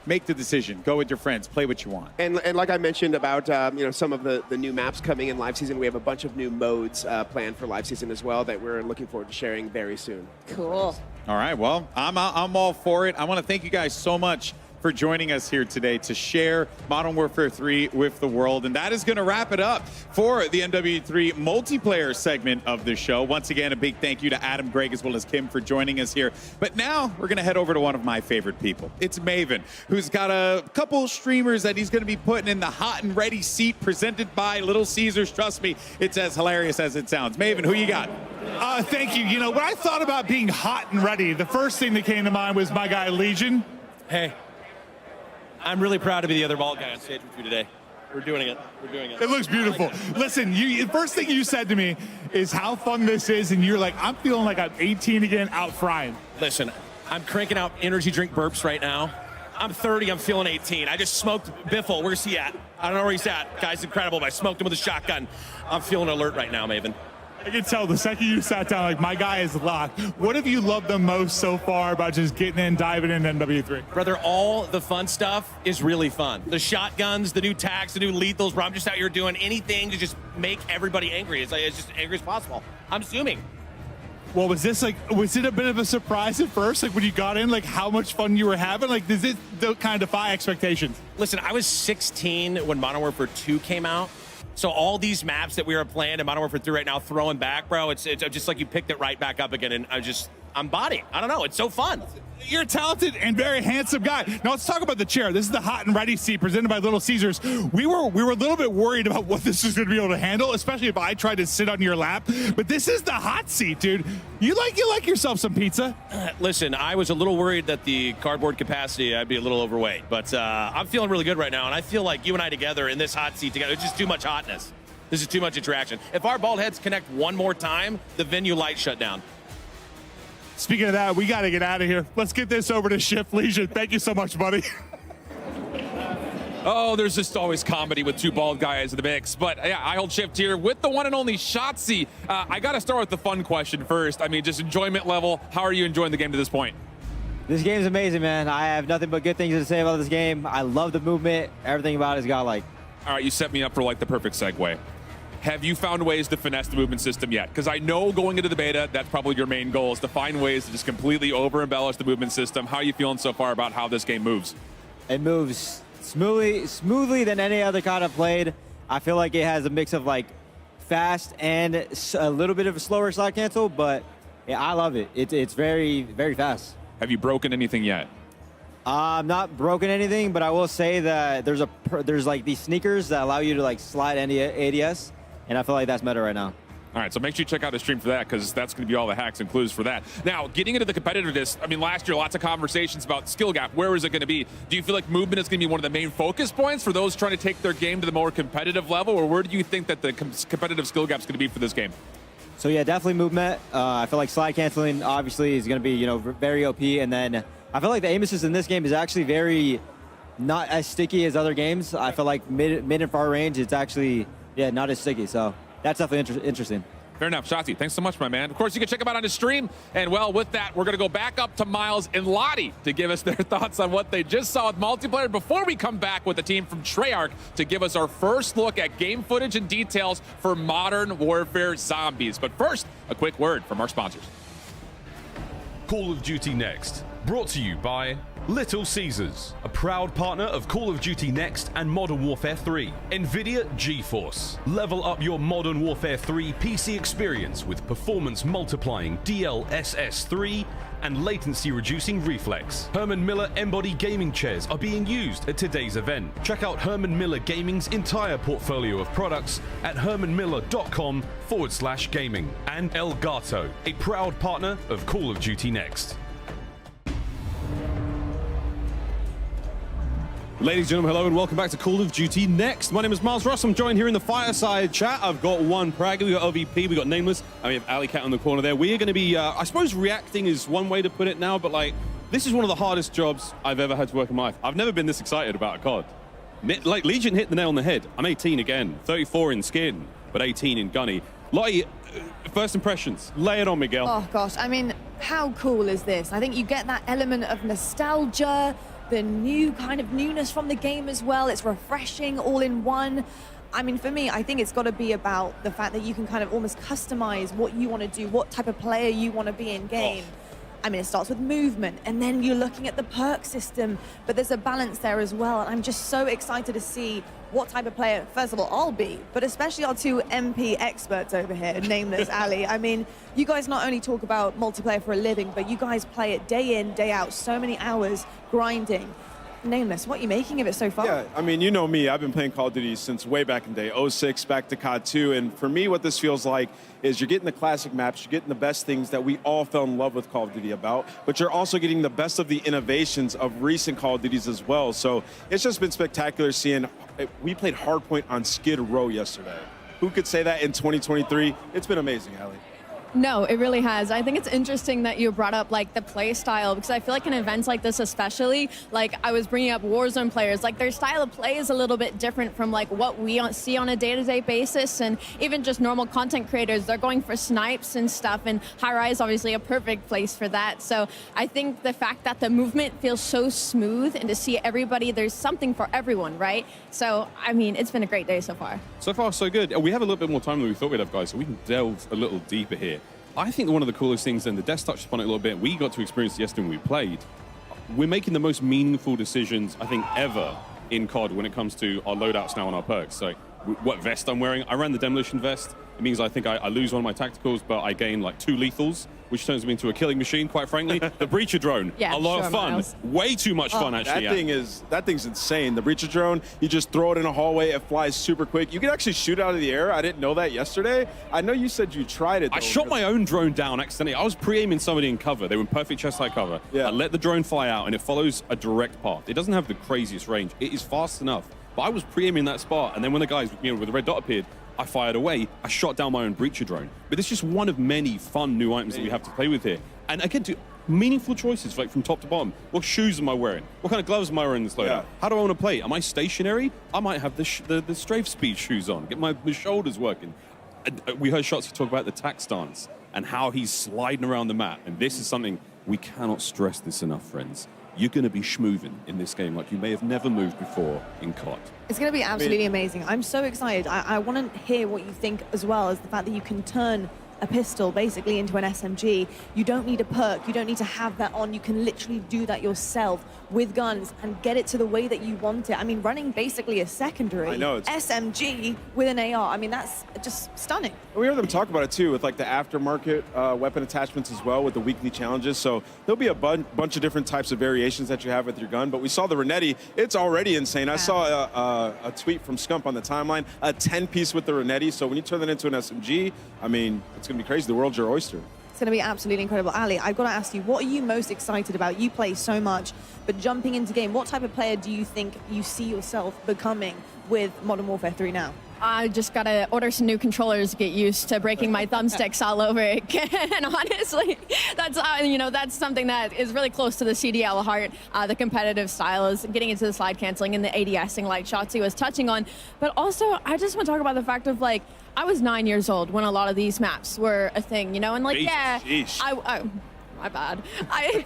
make the decision, go with your friends, play what you want. And like I mentioned about you know, some of the new maps coming in live season, we have a bunch of new modes planned for live season as well that we're looking forward to sharing very soon. Cool. All right, well, I'm all for it. I want to thank you guys so much for joining us here today to share Modern Warfare 3 with the world. And that is going to wrap it up for the MW3 multiplayer segment of the show. Once again, a big thank you to Adam, Greg, as well as Kim for joining us here. But now we're going to head over to one of my favorite people. It's Maven, who's got a couple streamers that he's going to be putting in the hot and ready seat presented by Little Caesars. Trust me, it's as hilarious as it sounds. Maven, who you got? Thank you. You know, when I thought about being hot and ready, the first thing that came to mind was my guy, Legion. Hey. I'm really proud to be the other bald guy on stage with you today. We're doing it. We're doing it. It looks beautiful. Listen, the first thing you said to me is how fun this is, and you're like, I'm feeling like I'm 18 again, out frying. Listen, I'm cranking out energy drink burps right now. I'm 30, I'm feeling 18. I just smoked Biffle. Where's he at? I don't know where he's at. Guy's incredible, but I smoked him with a shotgun. I'm feeling alert right now, Maven. I can tell the second you sat down, like, my guy is locked. What have you loved the most so far about just getting in, diving into MW3? Brother, all the fun stuff is really fun. The shotguns, the new tags, the new lethals, bro. I'm just out here doing anything to just make everybody angry. It's just angry as possible. I'm assuming. Well, was it a bit of a surprise at first? Like, when you got in, like, how much fun you were having? Like, does it kind of defy expectations? Listen, I was 16 when Modern Warfare 2 came out. So all these maps that we were playing in Modern Warfare 3 right now, throwing back, bro, it's just like you picked it right back up again, and I'm bodying. I don't know, it's so fun. You're a talented and very handsome guy. Now let's talk about the chair. This is the hot and ready seat presented by Little Caesars. We were a little bit worried about what this was going to be able to handle, especially if I tried to sit on your lap. But this is the hot seat, dude. You like yourself some pizza. Listen, I was a little worried that the cardboard capacity, I'd be a little overweight. But I'm feeling really good right now, and I feel like you and I together in this hot seat together, it's just too much hotness. This is too much interaction. If our bald heads connect one more time, the venue lights shut down. Speaking of that, we got to get out of here. Let's get this over to Shift Legion. Thank you so much, buddy. Oh, there's just always comedy with two bald guys in the mix. But yeah, I hold Shift here with the one and only Shotzi. I got to start with the fun question first. I mean, just enjoyment level. How are you enjoying the game to this point? This game's amazing, man. I have nothing but good things to say about this game. I love the movement. Everything about it's got like. All right, you set me up for like the perfect segue. Have you found ways to finesse the movement system yet? Because I know going into the beta, that's probably your main goal, is to find ways to just completely over-embellish the movement system. How are you feeling so far about how this game moves? It moves smoothly than any other COD I've played. I feel like it has a mix of like fast and a little bit of a slower slide cancel, but yeah, I love it. It's very, very fast. Have you broken anything yet? Not broken anything, but I will say that there's like these sneakers that allow you to like slide any ADS. And I feel like that's meta right now. All right, so make sure you check out the stream for that, because that's going to be all the hacks and clues for that. Now, getting into the competitiveness, I mean, last year, lots of conversations about skill gap. Where is it going to be? Do you feel like movement is going to be one of the main focus points for those trying to take their game to the more competitive level? Or where do you think that the competitive skill gap is going to be for this game? So, yeah, definitely movement. I feel like slide canceling, obviously, is going to be, you know, very OP. And then I feel like the aim assist in this game is actually very not as sticky as other games. I feel like mid and far range, it's actually... yeah, not as sticky, so that's definitely interesting. Fair enough. Shotzi, thanks so much, my man. Of course, you can check him out on his stream. And, well, with that, we're going to go back up to Miles and Lottie to give us their thoughts on what they just saw with multiplayer before we come back with the team from Treyarch to give us our first look at game footage and details for Modern Warfare Zombies. But first, a quick word from our sponsors. Call of Duty Next, brought to you by Little Caesars, a proud partner of Call of Duty Next and Modern Warfare 3. NVIDIA GeForce. Level up your Modern Warfare 3 PC experience with performance multiplying DLSS 3 and latency reducing reflex. Herman Miller Embody gaming chairs are being used at today's event. Check out Herman Miller Gaming's entire portfolio of products at hermanmiller.com/gaming. And Elgato, a proud partner of Call of Duty Next. Ladies and gentlemen, hello and welcome back to Call of Duty Next. My name is Miles Ross. I'm joined here in the fireside chat. I've got one Prague, we've got OVP, we've got Nameless, and we have Alley Cat on the corner there. We are going to be, I suppose reacting is one way to put it now, but like This is one of the hardest jobs I've ever had to work in my life. I've never been this excited about a COD. Like, Legion hit the nail on the head. I'm 18 again, 34 in skin, but 18 in gunny. Lottie, first impressions, lay it on, Miguel. Oh gosh, I mean, how cool is this? I think you get that element of nostalgia, the new kind of newness from the game as well. It's refreshing all in one. I mean, for me, I think it's got to be about the fact that you can kind of almost customize what you want to do, what type of player you want to be in game. I mean, it starts with movement, and then you're looking at the perk system, but there's a balance there as well. And I'm just so excited to see what type of player, first of all, I'll be, but especially our two MP experts over here, Nameless, Ali. I mean, you guys not only talk about multiplayer for a living, but you guys play it day in, day out, so many hours grinding. Nameless, what are you making of it so far? Yeah, I mean, you know me. I've been playing Call of Duty since way back in the day, 06 back to COD 2. And for me, what this feels like is you're getting the classic maps, you're getting the best things that we all fell in love with Call of Duty about, but you're also getting the best of the innovations of recent Call of Duties as well. So it's just been spectacular seeing, we played Hardpoint on Skid Row yesterday. Who could say that in 2023? It's been amazing, Ali. No, it really has. I think it's interesting that you brought up like the play style, because I feel like in events like this especially, like I was bringing up Warzone players, like their style of play is a little bit different from like what we see on a day-to-day basis, and even just normal content creators, they're going for snipes and stuff, and High Rise obviously a perfect place for that. So I think the fact that the movement feels so smooth, and to see everybody, there's something for everyone, right? So, I mean, it's been a great day so far. So far, so good. We have a little bit more time than we thought we'd have, guys, so we can delve a little deeper here. I think one of the coolest things, and the Death touched upon it a little bit, we got to experience yesterday when we played. We're making the most meaningful decisions, I think, ever in COD when it comes to our loadouts now on our perks. So what vest I'm wearing, I ran the Demolition vest. It means I think I lose one of my tacticals, but I gain like 2 lethals, which turns me into a killing machine, quite frankly. The Breacher drone, yeah, a lot of fun. Miles. Way too much fun, actually. That thing's insane. The Breacher drone, you just throw it in a hallway, it flies super quick. You can actually shoot out of the air. I didn't know that yesterday. I know you said you tried it, though. I shot my own drone down accidentally. I was pre-aiming somebody in cover. They were in perfect chest-high cover. Yeah. I let the drone fly out, and it follows a direct path. It doesn't have the craziest range. It is fast enough. But I was pre-aiming that spot, and then when the guys, with the red dot appeared, I fired away. I shot down my own Breacher drone. But it's just one of many fun new items that we have to play with here. And again, meaningful choices, like from top to bottom. What shoes am I wearing? What kind of gloves am I wearing in this loadout? Yeah. How do I want to play? Am I stationary? I might have the strafe speed shoes on, get my shoulders working. We heard Shotsy talk about the tack stance and how he's sliding around the map. And this is something we cannot stress this enough, friends. You're going to be schmooving in this game like you may have never moved before in COD. It's going to be absolutely amazing. I'm so excited. I want to hear what you think as well, as the fact that you can turn a pistol basically into an SMG. You don't need a perk. You don't need to have that on. You can literally do that yourself with guns and get it to the way that you want it. I mean, running basically a secondary SMG with an AR. I mean, that's just stunning. We heard them talk about it too, with like the aftermarket weapon attachments as well, with the weekly challenges. So there'll be a bunch of different types of variations that you have with your gun. But we saw the Renetti. It's already insane. I saw a tweet from Scump on the timeline, a 10-piece with the Renetti. So when you turn that into an SMG, I mean, it's going to be crazy. The world's your oyster. It's going to be absolutely incredible. Ali, I've got to ask you, what are you most excited about? You play so much, but jumping into game, what type of player do you think you see yourself becoming with Modern Warfare 3 now? I just got to order some new controllers to get used to breaking my thumbsticks all over again. Honestly, that's that's something that is really close to the CDL heart. The competitive style is getting into the slide canceling and the ADSing, like Shotsy was touching on. But also, I just want to talk about the fact of like, I was 9 years old when a lot of these maps were a thing, and like, my bad.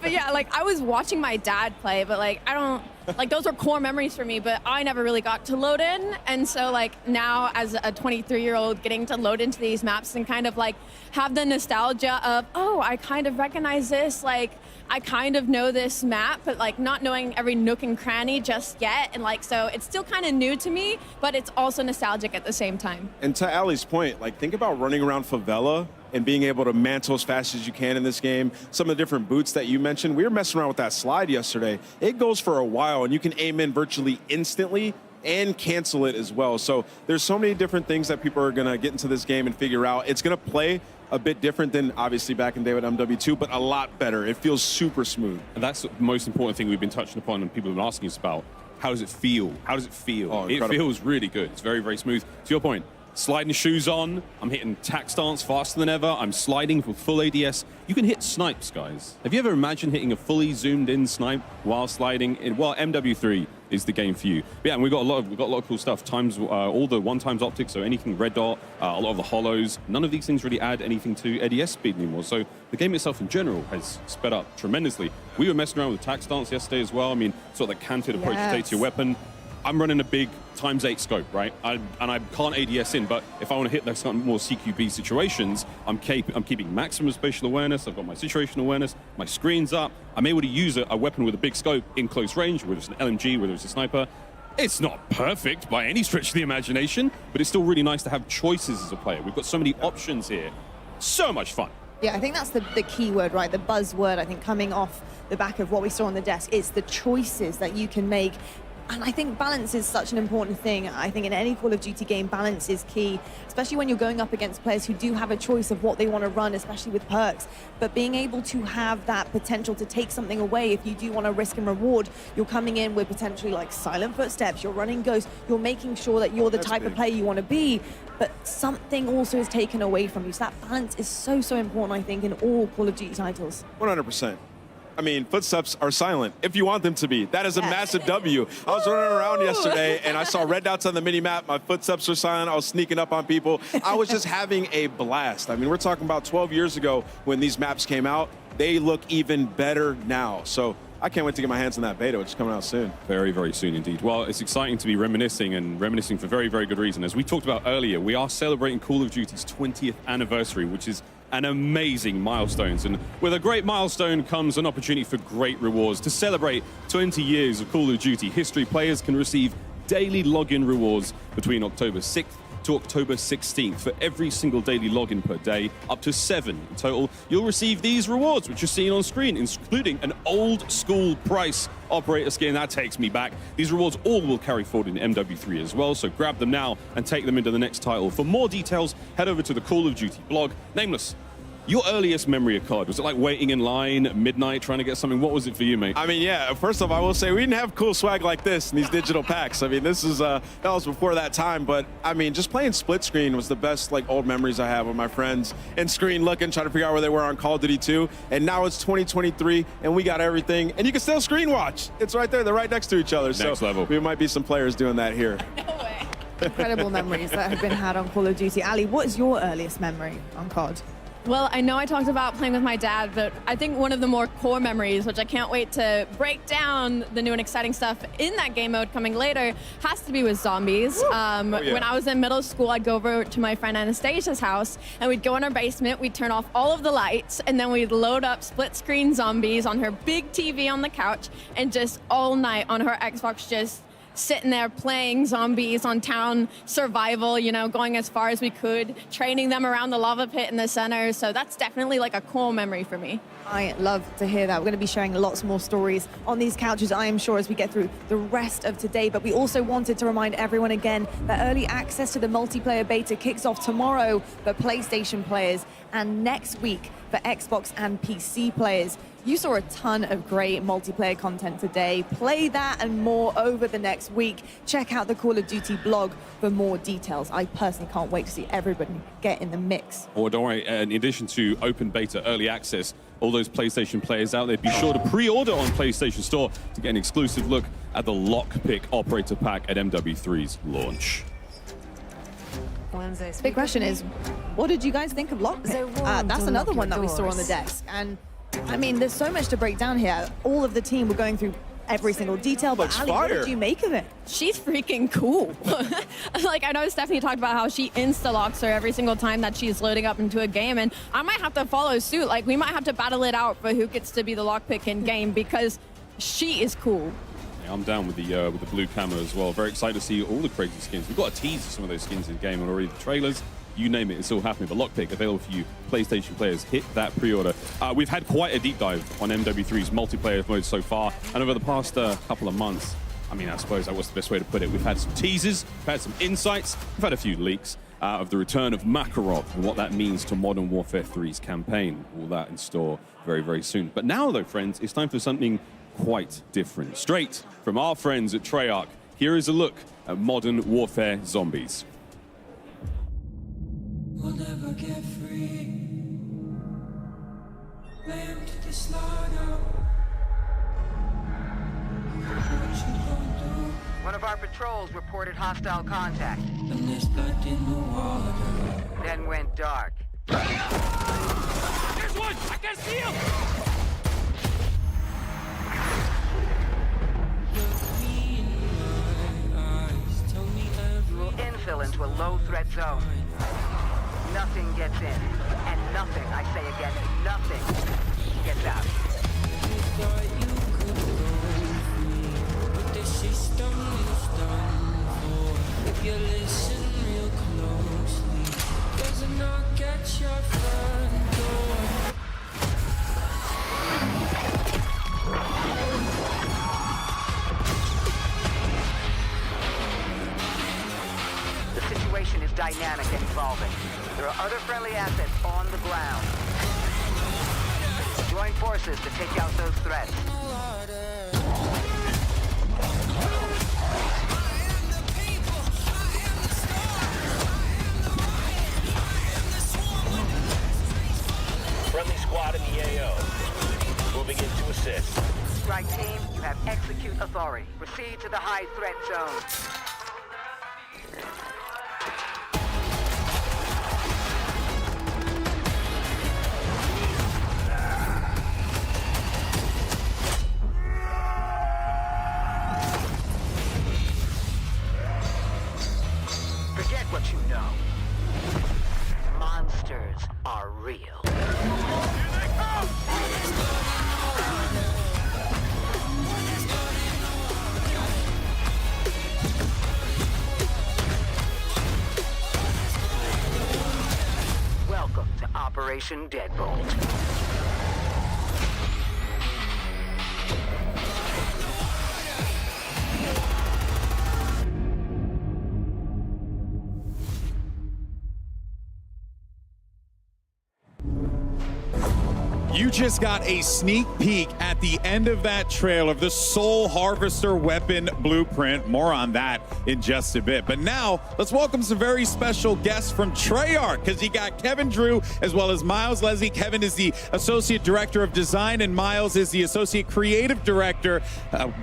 But yeah, like I was watching my dad play, but like I don't, like those were core memories for me, but I never really got to load in. And so like now as a 23-year-old getting to load into these maps and kind of like have the nostalgia of, oh, I kind of recognize this, like I kind of know this map, but like not knowing every nook and cranny just yet. And like, so it's still kind of new to me, but it's also nostalgic at the same time. And to Ali's point, like think about running around favela and being able to mantle as fast as you can in this game. Some of the different boots that you mentioned, we were messing around with that slide yesterday. It goes for a while and you can aim in virtually instantly and cancel it as well. So there's so many different things that people are gonna get into this game and figure out. It's gonna play a bit different than obviously back in day with MW2, but a lot better. It feels super smooth. And that's the most important thing we've been touching upon and people have been asking us about. How does it feel? How does it feel? Oh, it feels really good. It's very, very smooth. To your point, sliding shoes on. I'm hitting tack stance faster than ever. I'm sliding with full ADS. You can hit snipes, guys. Have you ever imagined hitting a fully zoomed in snipe while sliding? Well, MW3 is the game for you. But yeah, and we've got a lot of cool stuff. All the 1x optics, so anything red dot, a lot of the hollows. None of these things really add anything to ADS speed anymore. So the game itself in general has sped up tremendously. We were messing around with tack stance yesterday as well. I mean, sort of the canted approach to take to your weapon. I'm running a big ×8 scope, right? And I can't ADS in, but if I want to hit those kind of more CQB situations, I'm keeping maximum spatial awareness. I've got my situational awareness, my screen's up. I'm able to use a weapon with a big scope in close range, whether it's an LMG, whether it's a sniper. It's not perfect by any stretch of the imagination, but it's still really nice to have choices as a player. We've got so many options here. So much fun. Yeah, I think that's the key word, right? The buzzword, I think, coming off the back of what we saw on the desk. It's the choices that you can make. And I think balance is such an important thing. I think in any Call of Duty game, balance is key, especially when you're going up against players who do have a choice of what they want to run, especially with perks. But being able to have that potential to take something away, if you do want to risk and reward, you're coming in with potentially like silent footsteps, you're running ghosts, you're making sure that you're the type of player you want to be, but something also is taken away from you. So that balance is so, so important, I think, in all Call of Duty titles. 100%. I mean, footsteps are silent if you want them to be. That is a massive W. I was running around yesterday and I saw red dots on the mini-map. My footsteps were silent. I was sneaking up on people. I was just having a blast. I mean, we're talking about 12 years ago when these maps came out. They look even better now. So I can't wait to get my hands on that beta, which is coming out soon. Very, very soon indeed. Well, it's exciting to be reminiscing for very, very good reason. As we talked about earlier, we are celebrating Call of Duty's 20th anniversary, which is an amazing milestone. And with a great milestone comes an opportunity for great rewards. To celebrate 20 years of Call of Duty history, players can receive daily login rewards between October 6th to October 16th for every single daily login per day, up to 7 in total. You'll receive these rewards, which you're seeing on screen, including an old school price operator skin. That takes me back. These rewards all will carry forward in MW3 as well, so grab them now and take them into the next title. For more details, head over to the Call of Duty blog. Nameless, your earliest memory of COD, was it like waiting in line at midnight trying to get something? What was it for you, mate? I mean, yeah, first off, I will say we didn't have cool swag like this in these digital packs. I mean, this is that was before that time, but I mean, just playing split screen was the best like old memories I have with my friends and screen looking, trying to figure out where they were on Call of Duty 2. And now it's 2023 and we got everything, and you can still screen watch. It's right there, they're right next to each other. Next level. We might be some players doing that here. No way. Incredible memories that have been had on Call of Duty. Ali, what is your earliest memory on COD? Well, I know I talked about playing with my dad, but I think one of the more core memories, which I can't wait to break down the new and exciting stuff in that game mode coming later, has to be with zombies. When I was in middle school, I'd go over to my friend Anastasia's house, and we'd go in her basement, we'd turn off all of the lights, and then we'd load up split-screen zombies on her big TV on the couch, and just all night on her Xbox just sitting there playing zombies on town survival, you know, going as far as we could, training them around the lava pit in the center. So that's definitely like a core memory for me. I love to hear that. We're going to be sharing lots more stories on these couches, I am sure, as we get through the rest of today. But we also wanted to remind everyone again that early access to the multiplayer beta kicks off tomorrow for PlayStation players and next week for Xbox and PC players. You saw a ton of great multiplayer content today. Play that and more over the next week. Check out the Call of Duty blog for more details. I personally can't wait to see everybody get in the mix. Or don't worry, in addition to open beta early access, all those PlayStation players out there, be sure to pre-order on PlayStation Store to get an exclusive look at the Lockpick Operator Pack at MW3's launch. Big question is, what did you guys think of Lockpick? That's another one that we saw on the desk. And I mean, there's so much to break down here. All of the team were going through every single detail, but Ali, what did you make of it? She's freaking cool. Like, I know Stephanie talked about how she insta-locks her every single time that she's loading up into a game, and I might have to follow suit. Like, we might have to battle it out for who gets to be the lockpick in game, because she is cool. Yeah, I'm down with the blue camo as well. Very excited to see all the crazy skins. We've got a tease of some of those skins in the game already. The trailers, you name it, it's all happening. But Lockpick available for you PlayStation players. Hit that pre-order. We've had quite a deep dive on MW3's multiplayer mode so far, and over the past couple of months, I mean, I suppose that was the best way to put it. We've had some teasers, we've had some insights, we've had a few leaks of the return of Makarov and what that means to Modern Warfare 3's campaign. All that in store very, very soon. But now, though, friends, it's time for something quite different. Straight from our friends at Treyarch, here is a look at Modern Warfare Zombies. get free. Lay him to the slaughter. One of our patrols reported hostile contact. And there's blood in the water. Then went dark. There's one! I can see him! We'll infill into a low-threat zone. Nothing gets in. And nothing, I say again, nothing gets out. You thought you could go free, but the system is done for. If you listen real closely, there's a knock at your front door. The situation is dynamic and evolving. There are other friendly assets on the ground. Join forces to take out those threats. Friendly squad in the AO. Moving in to assist. Strike team, you have execute authority. Proceed to the high threat zone. Forget what you know. Monsters are real. Welcome to Operation Deadbolt. You just got a sneak peek at the end of that trail of the Soul Harvester weapon blueprint. More on that in just a bit. But now, let's welcome some very special guests from Treyarch, because you got Kevin Drew as well as Miles Leslie. Kevin is the Associate Director of Design and Miles is the Associate Creative Director.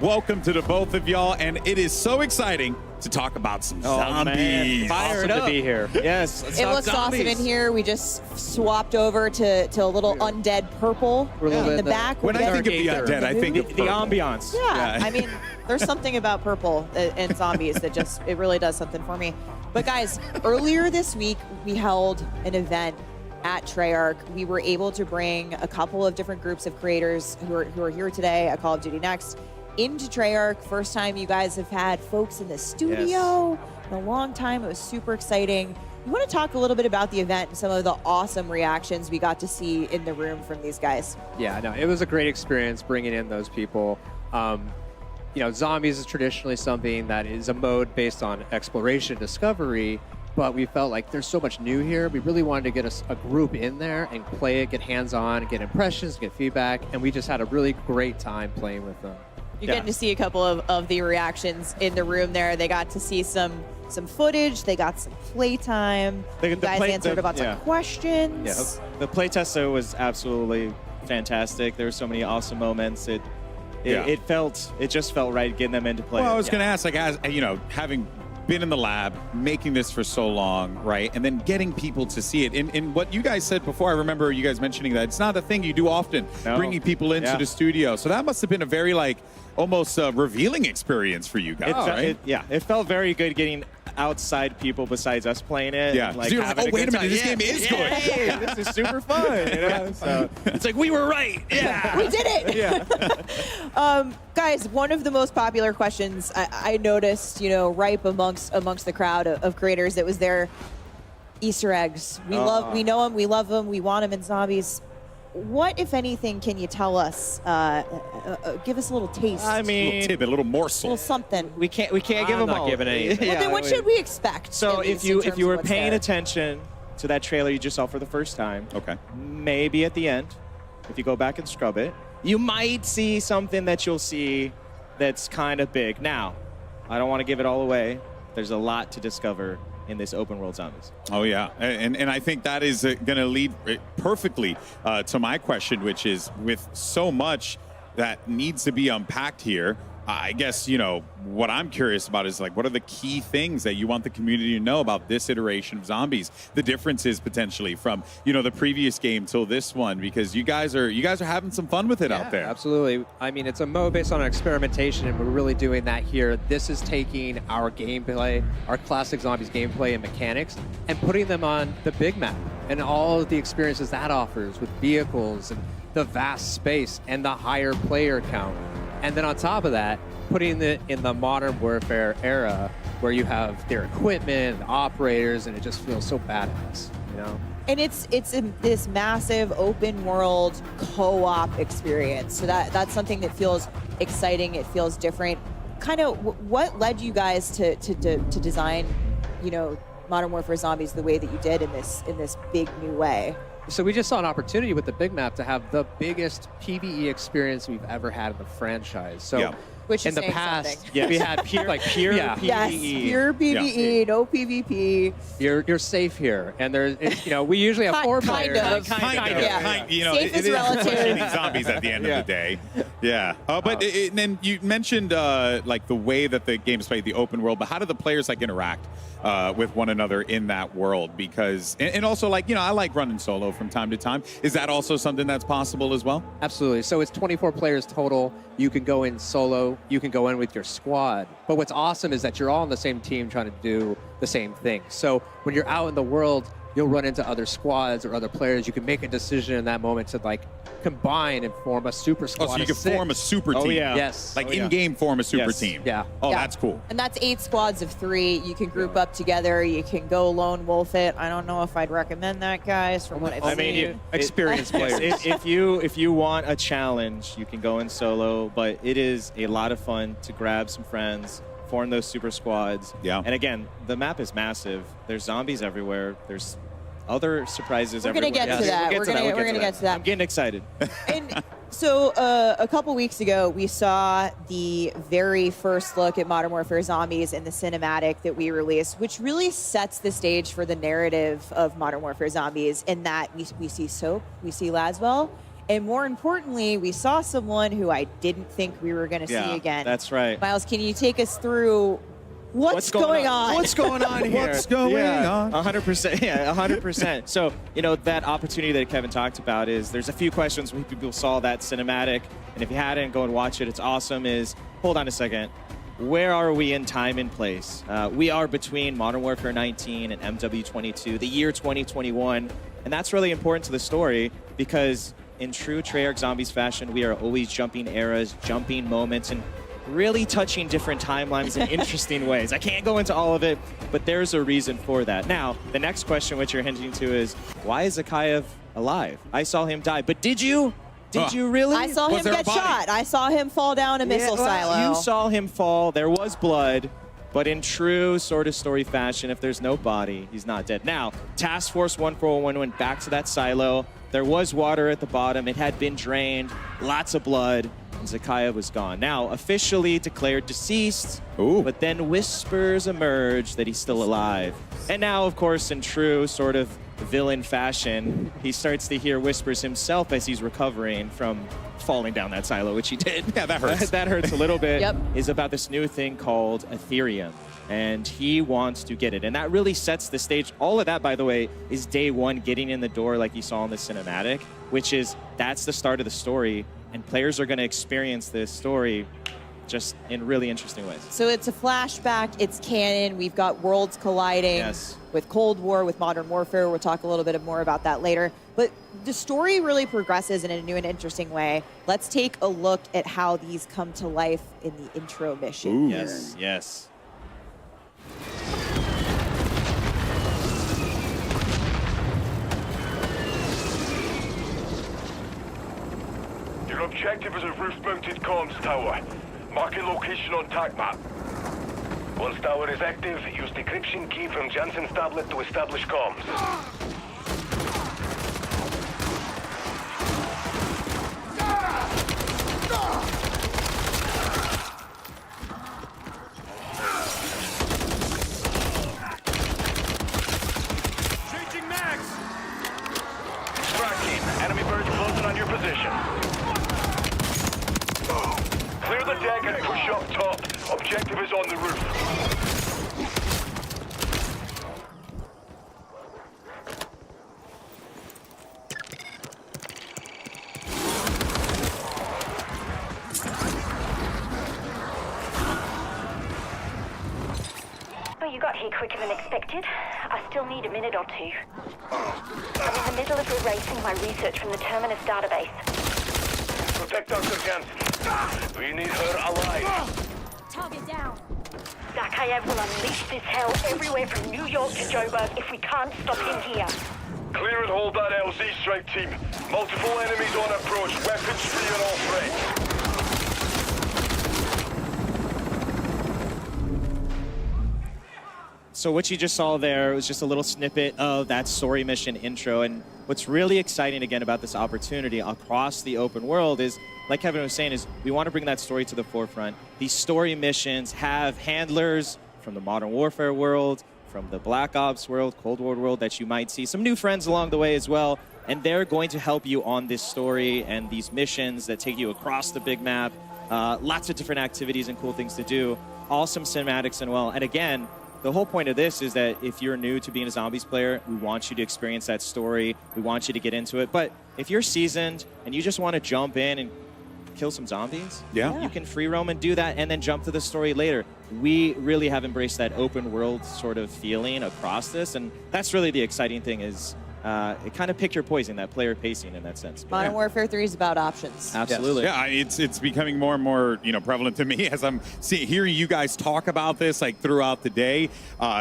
Welcome to the both of y'all, and it is so exciting to talk about some zombies. Man. Fired awesome to be here. Yes, let's It talk looks zombies. awesome in here. We just swapped over to a little undead purple in the back. When I think of the undead, I think of the purple. ambiance. Yeah, I mean, there's something about purple and zombies that just, it really does something for me. But guys, earlier this week, we held an event at Treyarch. We were able to bring a couple of different groups of creators who are here today at Call of Duty Next into Treyarch. First time you guys have had folks in the studio in a long time. It was super exciting. You want to talk a little bit about the event and some of the awesome reactions we got to see in the room from these guys? Yeah, no, it was a great experience bringing in those people. You know, zombies is traditionally something that is a mode based on exploration, discovery, but we felt like there's so much new here. We really wanted to get a group in there and play it, get hands-on, get impressions, get feedback, and we just had a really great time playing with them. You're getting to see a couple of the reactions in the room there. They got to see some footage. They got some playtime. You guys answered about some questions. Yeah, the playtest was absolutely fantastic. There were so many awesome moments. It just felt right getting them into play. Well, I was going to ask, like, as you know, having been in the lab, making this for so long, right? And then getting people to see it. And what you guys said before, I remember you guys mentioning that it's not a thing you do often, bringing people into the studio. So that must have been a very, like, almost revealing experience for you guys, right? It felt very good getting outside people besides us playing it. Yeah. Like, so you're like, oh, wait a minute, this game is good. Hey, this is super fun. You know? So it's like, we were right. Yeah. We did it. Yeah. Guys, one of the most popular questions I noticed, you know, ripe amongst the crowd of creators that was there, Easter eggs. We know them, we love them, we want them in zombies. What, if anything, can you tell us? Give us a little taste. I mean, a little tidbit, a little morsel. A little something. We can't give them all. Giving anything. Well, then what should we expect? So at if least you were what's paying there? attention to that trailer you just saw for the first time, okay, maybe at the end, if you go back and scrub it, you might see something that you'll see that's kind of big. Now, I don't want to give it all away. There's a lot to discover in this open world zombies. Oh, yeah. And I think that is going to lead perfectly to my question, which is with so much that needs to be unpacked here, I guess, you know, what I'm curious about is like, what are the key things that you want the community to know about this iteration of zombies? The differences potentially from, you know, the previous game till this one, because you guys are having some fun with it out there. Absolutely. I mean, it's a mode based on experimentation, and we're really doing that here. This is taking our gameplay, our classic zombies gameplay and mechanics, and putting them on the big map and all of the experiences that offers with vehicles and the vast space and the higher player count. And then on top of that, putting it in the modern warfare era where you have their equipment, the operators, and it just feels so badass, you know? And it's in this massive open world co-op experience. So that's something that feels exciting. It feels different. Kind of what led you guys to design, you know, Modern Warfare Zombies the way that you did in this big new way? So we just saw an opportunity with the big map to have the biggest PvE experience we've ever had in the franchise. So Which in is the past, we had pure PvE. Yes, pure PvE, no PvP. You're safe here, and there's you know, we usually have 4 players. Kind of. You know, Safe it is relative. is zombies at the end of the day. Yeah. But then you mentioned like the way that the game is played, the open world. But how do the players like interact with one another in that world? Because and also like, you know, I like running solo from time to time. Is that also something that's possible as well? Absolutely. So it's 24 players total. You can go in solo. You can go in with your squad. But what's awesome is that you're all on the same team trying to do the same thing. So when you're out in the world, you'll run into other squads or other players. You can make a decision in that moment to like combine and form a super squad. Oh, so you can form a super team. Oh, yeah. Yes. Like in-game form a super team. Yeah. Oh, Yeah. that's cool. And that's 8 squads of 3. You can group up together. You can go lone wolf it. I don't know if I'd recommend that, guys, from what I've seen. I mean, experienced players. If you want a challenge, you can go in solo, but it is a lot of fun to grab some friends, form those super squads. Yeah. And again, the map is massive. There's zombies everywhere. There's other surprises We're going to everywhere. get to that. We'll We're going to get to that. I'm getting excited. And so a couple weeks ago, we saw the very first look at Modern Warfare Zombies in the cinematic that we released, which really sets the stage for the narrative of Modern Warfare Zombies in that we see Soap, we see Laswell, and more importantly, we saw someone who I didn't think we were going to see again. That's right. Miles, can you take us through what's going on? What's going on here? What's going on? 100%. Yeah, 100%. So, you know, that opportunity that Kevin talked about is there's a few questions when people saw that cinematic. And if you hadn't, go and watch it. It's awesome. Hold on a second. Where are we in time and place? We are between Modern Warfare 19 and MW22, the year 2021. And that's really important to the story because in true Treyarch Zombies fashion, we are always jumping eras, jumping moments, and really touching different timelines in interesting ways. I can't go into all of it, but there's a reason for that. Now, the next question which you're hinting to is, why is Zakayev alive? I saw him die, but did you? Did you really? I saw him get shot. I saw him fall down a missile silo. You saw him fall. There was blood. But in true sort of story fashion, if there's no body, he's not dead. Now, Task Force 141 went back to that silo. There was water at the bottom. It had been drained. Lots of blood. And Zakayev was gone. Now, officially declared deceased. But then whispers emerged that he's still alive. And now, of course, in true sort of villain fashion, he starts to hear whispers himself as he's recovering from falling down that silo, which he did. Yeah, that hurts. That hurts a little bit. Yep. Is about this new thing called Ethereum. And he wants to get it. And that really sets the stage. All of that, by the way, is day one getting in the door like you saw in the cinematic, which is that's the start of the story. And players are going to experience this story just in really interesting ways. So it's a flashback, it's canon, we've got worlds colliding with Cold War, with Modern Warfare. We'll talk a little bit more about that later. But the story really progresses in a new and interesting way. Let's take a look at how these come to life in the intro mission. Ooh. Yes. Your objective is a roof-mounted comms tower. Marking location on TAC map. Once tower is active, use decryption key from Jansen's tablet to establish comms. Second push up top. Objective is on the roof. Well, you got here quicker than expected. I still need a minute or two. I'm in the middle of erasing my research from the Terminus database. Protect Dr. Jansen. We need her alive. Target down. Zakayev will unleash this hell everywhere from New York to Joburg if we can't stop him here. Clear and hold that LZ strike team. Multiple enemies on approach. Weapons free on all threats. So what you just saw there was just a little snippet of that story mission intro. And what's really exciting again about this opportunity across the open world is, like Kevin was saying, is we want to bring that story to the forefront. These story missions have handlers from the Modern Warfare world, from the Black Ops world, Cold War world that you might see. Some new friends along the way as well. And they're going to help you on this story and these missions that take you across the big map. Lots of different activities and cool things to do. Awesome cinematics and well. And again, the whole point of this is that if you're new to being a Zombies player, we want you to experience that story. We want you to get into it. But if you're seasoned and you just want to jump in and kill some zombies, you can free roam and do that and then jump to the story later. We really have embraced that open world sort of feeling across this. And that's really the exciting thing is it kind of pick your poison, that player pacing in that sense. Modern Warfare 3 is about options. Absolutely. Yeah, it's becoming more and more prevalent to me as I'm hearing you guys talk about this like throughout the day.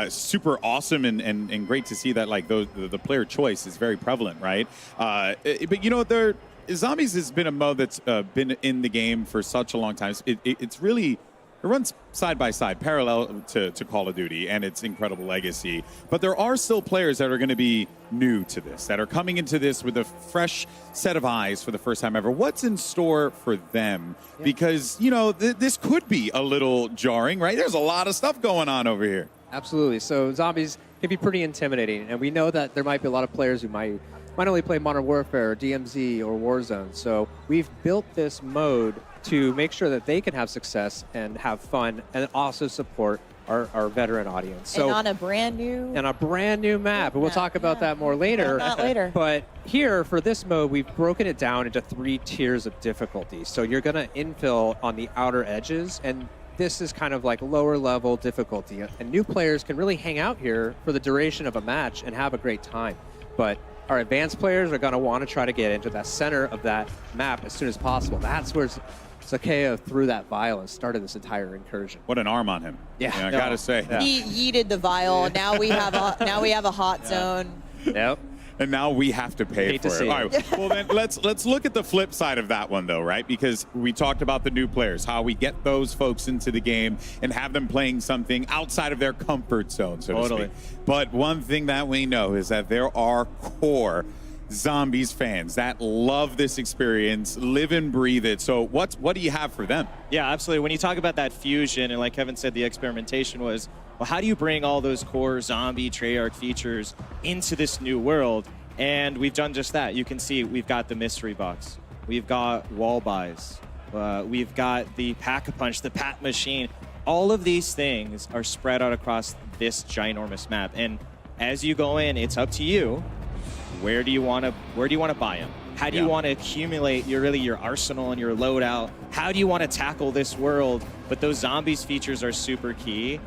Super awesome and great to see that like the player choice is very prevalent, right? But you know what, Zombies has been a mode that's been in the game for such a long time. It's really. It runs side by side, parallel to Call of Duty and its incredible legacy. But there are still players that are going to be new to this, that are coming into this with a fresh set of eyes for the first time ever. What's in store for them? Yeah. Because, this could be a little jarring, right? There's a lot of stuff going on over here. Absolutely. So Zombies can be pretty intimidating. And we know that there might be a lot of players who might only play Modern Warfare, or DMZ, or Warzone. So we've built this mode to make sure that they can have success and have fun and also support our veteran audience. So, and on a brand new map. And we'll talk about that more later. Not later. But here, for this mode, we've broken it down into 3 tiers of difficulty. So you're going to infill on the outer edges, and this is kind of like lower level difficulty. And new players can really hang out here for the duration of a match and have a great time. But our advanced players are going to want to try to get into that center of that map as soon as possible. That's where Zakayev threw that vial and started this entire incursion. What an arm on him! Yeah, I gotta say. Yeah. He yeeted the vial. Now we have a hot zone. Yep. And now we have to pay for it. All right. Well, then let's look at the flip side of that one, though, right? Because we talked about the new players, how we get those folks into the game and have them playing something outside of their comfort zone, so to speak. But one thing that we know is that there are core Zombies fans that love this experience, live and breathe it. So what do you have for them? Yeah, absolutely. When you talk about that fusion, and like Kevin said, the experimentation was, well, how do you bring all those core zombie Treyarch features into this new world? And we've done just that. You can see we've got the mystery box. We've got wall buys. We've got the pack-a-punch, the pat machine. All of these things are spread out across this ginormous map. And as you go in, it's up to you. Where do you want to buy them? How do you want to accumulate your arsenal and your loadout? How do you want to tackle this world? But those Zombies features are super key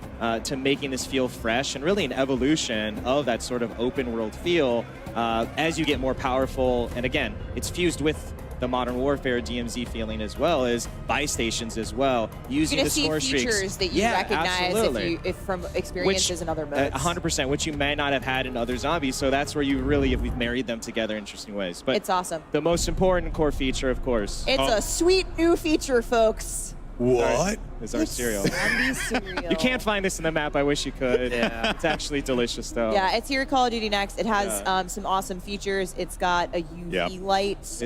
to making this feel fresh and really an evolution of that sort of open world feel as you get more powerful. And again, it's fused with the Modern Warfare DMZ feeling as well as buy stations as well, using the score streaks. You're going to see features that you recognize if from experiences in other modes. 100%, which you may not have had in other Zombies. So that's where we've married them together in interesting ways. But it's awesome. The most important core feature, of course. It's a sweet new feature, folks. What? is our cereal. Zombie cereal. You can't find this in the map. I wish you could. Yeah. It's actually delicious, though. Yeah, it's here at Call of Duty Next. It has some awesome features. It's got a UV light. It's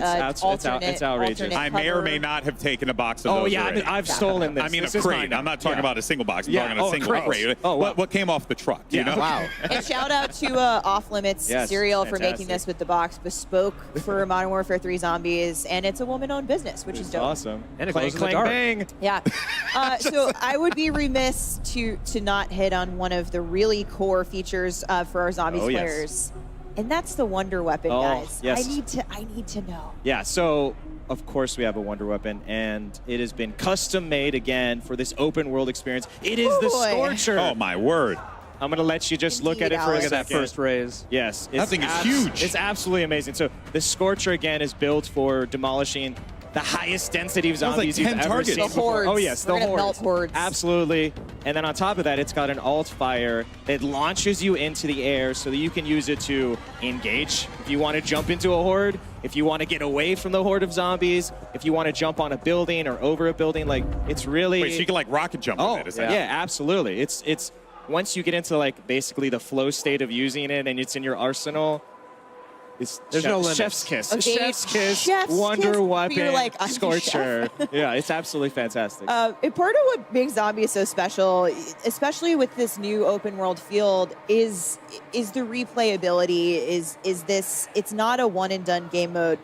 outrageous. I may or may not have taken a box of those already. I've stolen this. I mean, This a is crate. mine. I'm not talking about a single box. I'm Yeah. talking a single crate. Oh, wow. What came off the truck, you know? Wow. And shout out to Off Limits Yes, Cereal for fantastic. making this with the box bespoke for Modern Warfare 3 Zombies, and it's a woman-owned business, which is dope. Awesome. And it Clang, goes in the clang, dark. bang. Yeah. So I would be remiss to not hit on one of the really core features for our Zombies Oh, yes. players, and that's the Wonder Weapon, Oh, guys. yes. I need to know. Yeah, so of course we have a Wonder Weapon, and it has been custom made again for this open world experience. It is the boy. Scorcher. Oh, my word. I'm going to let you just look at it for a Alex. second. Look at that first raise. Yes. That thing is huge. It's absolutely amazing. So the Scorcher, again, is built for demolishing the highest density of Sounds like zombies you've 10 ever targets. seen The before. hordes. Oh, yes, We're the gonna melt hordes. hordes. Absolutely. And then on top of that, it's got an alt fire that launches you into the air so that you can use it to engage. If you want to jump into a horde, if you want to get away from the horde of zombies, if you want to jump on a building or over a building, like, it's really... Wait, so you can, like, rocket jump with it, is that? Yeah, absolutely. It's once you get into, like, basically the flow state of using it and it's in your arsenal, There's no limit. Chef's kiss. Okay, Chef's kiss, chef's Wonder kiss, Weapon, but you're like, I'm the Scorcher. Yeah, it's absolutely fantastic. And part of what makes Zombies so special, especially with this new open world field, is the replayability. Is this? It's not a one and done game mode.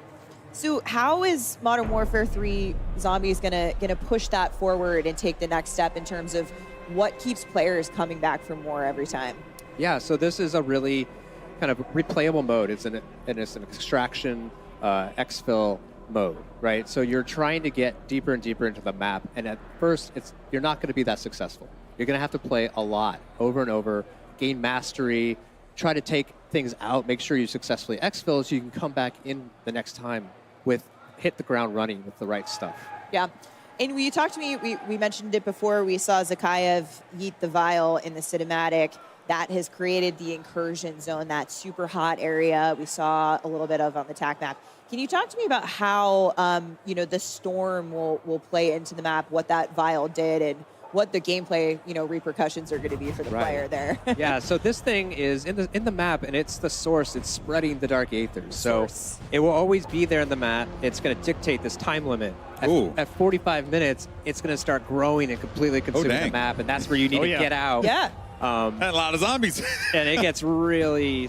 So how is Modern Warfare 3 Zombies gonna push that forward and take the next step in terms of what keeps players coming back for more every time? Yeah, so this is a really kind of replayable mode. It's an extraction exfil mode, right? So you're trying to get deeper and deeper into the map, and at first you're not going to be that successful. You're going to have to play a lot over and over, gain mastery, try to take things out, make sure you successfully exfil so you can come back in the next time hit the ground running with the right stuff. Yeah. And when you talked to me, we mentioned it before, we saw Zakayev yeet the vial in the cinematic. That has created the incursion zone, that super hot area we saw a little bit of on the TAC map. Can you talk to me about how the storm will play into the map, what that vial did, and what the gameplay repercussions are going to be for the player there? Yeah, so this thing is in the map, and it's the source. It's spreading the dark aethers. So it will always be there in the map. It's going to dictate this time limit. At 45 minutes, it's going to start growing and completely consuming the map, and that's where you need to get out. Yeah. A lot of zombies. And it gets really,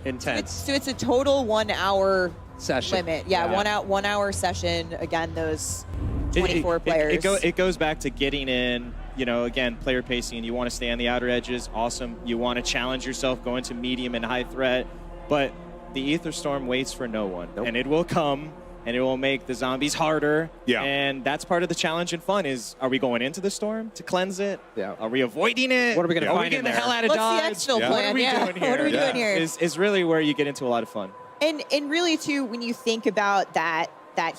intense. So it's a total 1 hour session limit. Yeah, 1 hour session. Again, those 24 players. It goes back to getting in, again, player pacing. You want to stay on the outer edges, awesome. You want to challenge yourself, go into medium and high threat. But the Ether Storm waits for no one. And it will come, and it will make the zombies harder. Yeah. And that's part of the challenge and fun is, are we going into the storm to cleanse it? Yeah. Are we avoiding it? What are we going to Are we find in getting the there? hell out of What's Dodge? the exfil plan? What are we doing here? What are we doing here? Is really where you get into a lot of fun. And really, too, when you think about that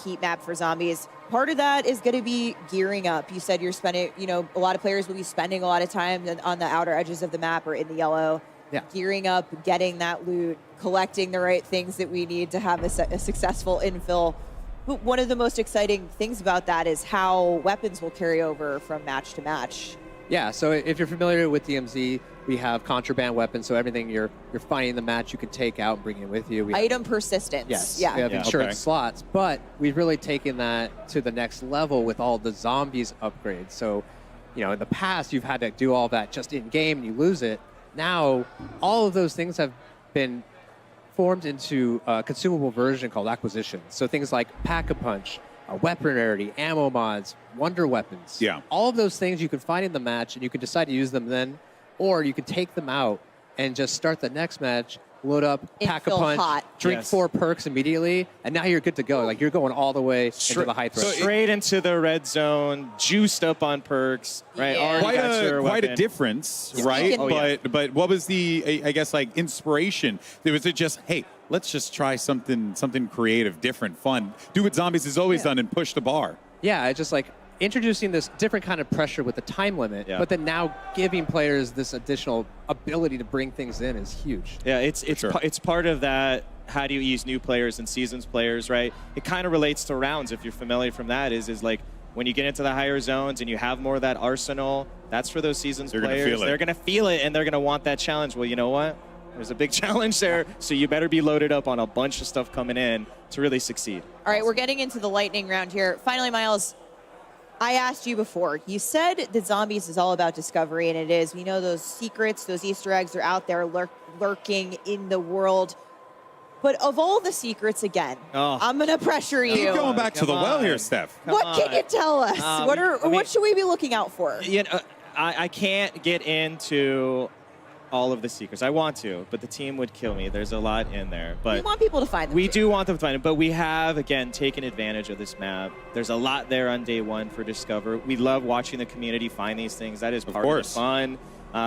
heat map for zombies, part of that is going to be gearing up. You said you're spending, a lot of players will be spending a lot of time on the outer edges of the map or in the yellow. Yeah. Gearing up, getting that loot, collecting the right things that we need to have a successful infill. But one of the most exciting things about that is how weapons will carry over from match to match. Yeah, so if you're familiar with DMZ, we have contraband weapons, so everything you're finding in the match you can take out and bring it with you. Item persistence. Yes, Yeah. we have insurance slots, but we've really taken that to the next level with all the zombies upgrades. So, in the past, you've had to do all that just in-game and you lose it. Now, all of those things have been formed into a consumable version called acquisitions. So things like Pack-a-Punch, weapon rarity, ammo mods, wonder weapons. Yeah. All of those things you can find in the match, and you can decide to use them then, or you can take them out and just start the next match, load up, Pack-a-Punch, drink 4 perks immediately, and now you're good to go. Like, you're going all the way into the high threat. Straight into the red zone, juiced up on perks, right? Yeah. Quite a difference, right? But what was the, I guess, like, inspiration? Was it just, hey, let's just try something creative, different, fun, do what Zombies has always done and push the bar? Yeah, it's just like introducing this different kind of pressure with the time limit, but then now giving players this additional ability to bring things in is huge. Yeah, it's part of that. How do you ease new players and seasons players, right? It kind of relates to rounds. If you're familiar from that, is like when you get into the higher zones and you have more of that arsenal, that's for those seasoned players. They're going to feel it, and they're going to want that challenge. Well, you know what? There's a big challenge there, so you better be loaded up on a bunch of stuff coming in to really succeed. All right, we're getting into the lightning round here. Finally, Miles, I asked you before. You said that Zombies is all about discovery, and it is. We know those secrets, those Easter eggs are out there lurking in the world. But of all the secrets, again, I'm going to pressure you. Keep going back to the well here, Steph. What can you tell us? What should we be looking out for? You know, I can't get into all of the secrets. I want to, but the team would kill me. There's a lot in there. But we want people to find them. We do want them to find them, but we have, again, taken advantage of this map. There's a lot there on day one for Discover. We love watching the community find these things. That is part of the fun.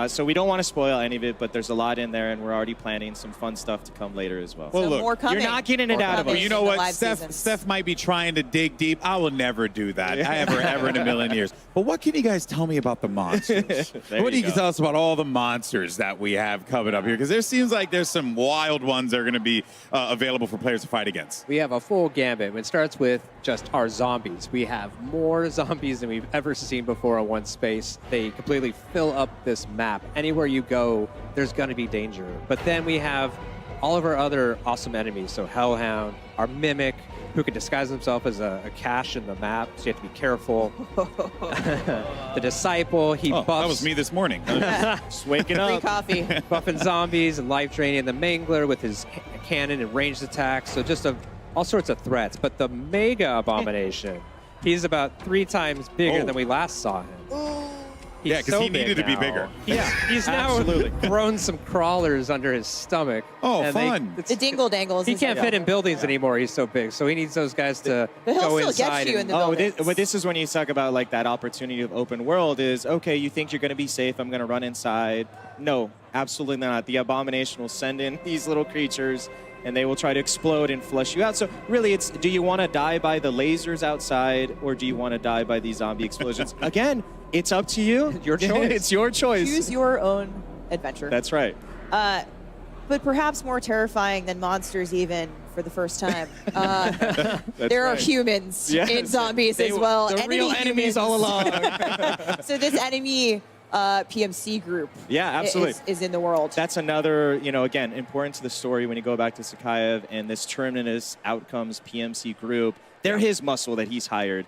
So we don't want to spoil any of it, but there's a lot in there, and we're already planning some fun stuff to come later as well. Well, look, more coming. You're not getting it out of us. Well, you know what? Steph might be trying to dig deep. I will never do that. Ever in a million years. But what can you guys tell me about the monsters? What do you tell us about all the monsters that we have coming up here? Because there seems like there's some wild ones that are going to be available for players to fight against. We have a full gambit. It starts with just our zombies. We have more zombies than we've ever seen before in one space. They completely fill up this map. Anywhere you go, there's going to be danger. But then we have all of our other awesome enemies. So Hellhound, our Mimic, who can disguise himself as a cache in the map, so you have to be careful. The Disciple, he buffs. That was me this morning. Just waking up. Free coffee. Buffing zombies and life draining the Mangler with his cannon and ranged attacks. So just all sorts of threats. But the Mega Abomination, he's about 3 times bigger than we last saw him. Yeah, because he needed to be bigger. He's now thrown some crawlers under his stomach. Oh, and fun. The dingle dangles. He can't fit in buildings anymore. He's so big. So he needs those guys to go inside. This is when you talk about like that opportunity of open world is, okay, you think you're going to be safe. I'm going to run inside. No, absolutely not. The Abomination will send in these little creatures, and they will try to explode and flush you out. So really, it's, do you want to die by the lasers outside, or do you want to die by these zombie explosions? Again, it's up to you. Your choice. It's your choice. Choose your own adventure. That's right. But perhaps more terrifying than monsters even for the first time. There are humans in Zombies as well. The real enemies all along. So this enemy PMC group is in the world. That's another, again, important to the story when you go back to Sakayev and this Terminus Outcomes PMC group. They're his muscle that he's hired.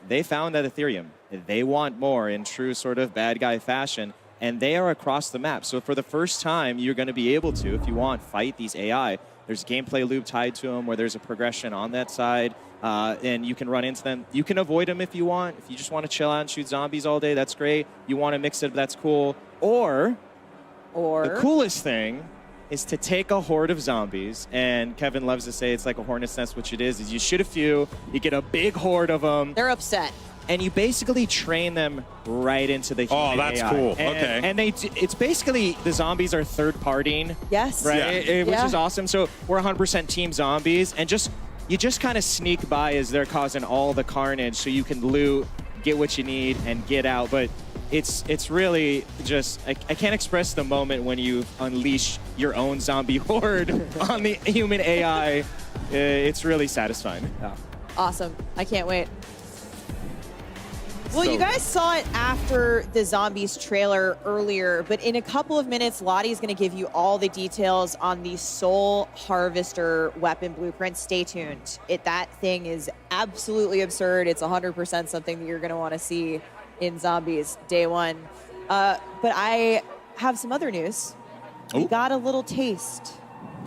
They found that Ethereum. They want more in true sort of bad guy fashion, and they are across the map. So for the first time, you're going to be able to, if you want, fight these AI. There's a gameplay loop tied to them where there's a progression on that side, and you can run into them. You can avoid them if you want. If you just want to chill out and shoot zombies all day, that's great. You want to mix it, that's cool. Or the coolest thing is to take a horde of zombies, and Kevin loves to say it's like a hornet's nest, which it is you shoot a few, you get a big horde of them. They're upset. And you basically train them right into the human AI. Oh, that's cool. Okay. And it's basically, the zombies are third-partying. Yes. Right? Yeah. Which is awesome. So we're 100% team zombies, and you just kind of sneak by as they're causing all the carnage so you can loot, get what you need, and get out. But it's really just, I can't express the moment when you unleash your own zombie horde on the human AI. It's really satisfying. Yeah. Awesome. I can't wait. Well, you guys saw it after the Zombies trailer earlier, but in a couple of minutes, Lottie's going to give you all the details on the Soul Harvester weapon blueprint. Stay tuned. That thing is absolutely absurd. It's 100% something that you're going to want to see in Zombies day one. But I have some other news. We got a little taste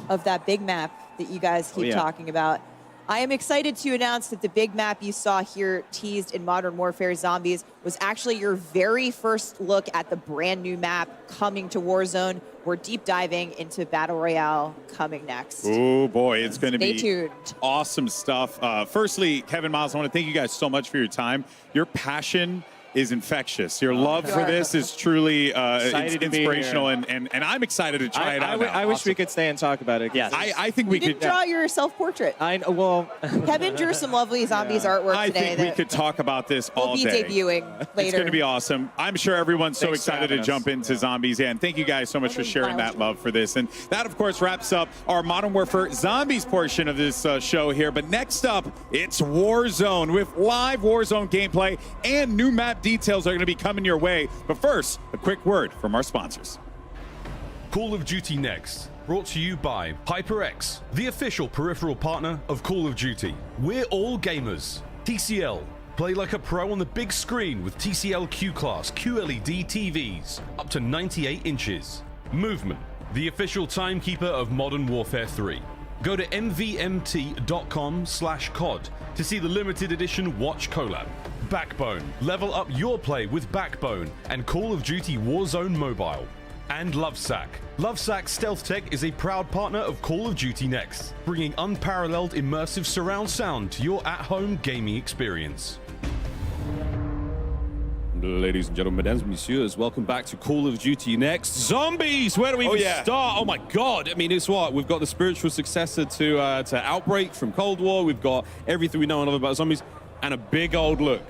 of that big map that you guys keep talking about. I am excited to announce that the big map you saw here teased in Modern Warfare Zombies was actually your very first look at the brand new map coming to Warzone. We're deep diving into Battle Royale coming next. Oh boy, it's going to be tuned. Awesome stuff. Firstly, Kevin, Miles, I want to thank you guys so much for your time. Your passion is infectious. Your love for this is truly inspirational, here. and I'm excited to try it out now. I wish we could stay and talk about it. Yes. I think we You could did draw your self-portrait. Well, Kevin drew some lovely Zombies artwork I today think we that could talk about this will all be day. debuting later. It's going to be awesome. I'm sure everyone's so Thanks for excited to having jump us. into Zombies. Yeah, and thank you guys so much for sharing that love for this. And that, of course, wraps up our Modern Warfare Zombies portion of this show here. But next up, it's Warzone with live Warzone gameplay and new map details are going to be coming your way. But first, a quick word from our sponsors. Call of Duty Next, brought to you by HyperX, the official peripheral partner of Call of Duty. We're all gamers. TCL, play like a pro on the big screen with TCL Q-Class QLED TVs, up to 98 inches. Movement, the official timekeeper of Modern Warfare 3. Go to mvmt.com/COD to see the limited edition Watch collab. Backbone, level up your play with Backbone and Call of Duty Warzone Mobile. And Lovesack. Lovesack Stealth Tech is a proud partner of Call of Duty Next, bringing unparalleled immersive surround sound to your at-home gaming experience. Ladies and gentlemen, mesdames, messieurs, welcome back to Call of Duty Next. Zombies! Where do we even start? Oh my God! I mean, it's what? We've got the spiritual successor to Outbreak from Cold War. We've got everything we know and love about zombies, and a big old look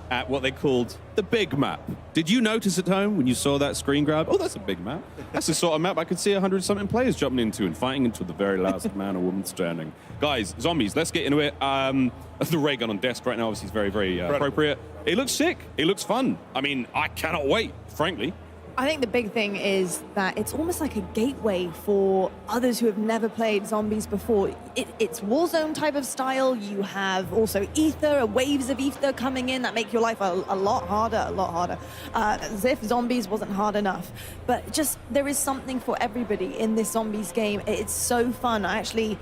at what they called the big map. Did you notice at home when you saw that screen grab? Oh, that's a big map. That's the sort of map I could see 100-something players jumping into and fighting until the very last man or woman standing. Guys, zombies, let's get into it. The ray gun on desk right now obviously is very, very appropriate. It looks sick. It looks fun. I mean, I cannot wait, frankly. I think the big thing is that it's almost like a gateway for others who have never played zombies before. It's Warzone type of style. You have also ether, waves of ether coming in that make your life a lot harder, as if zombies wasn't hard enough. But just there is something for everybody in this zombies game. It's so fun. I actually,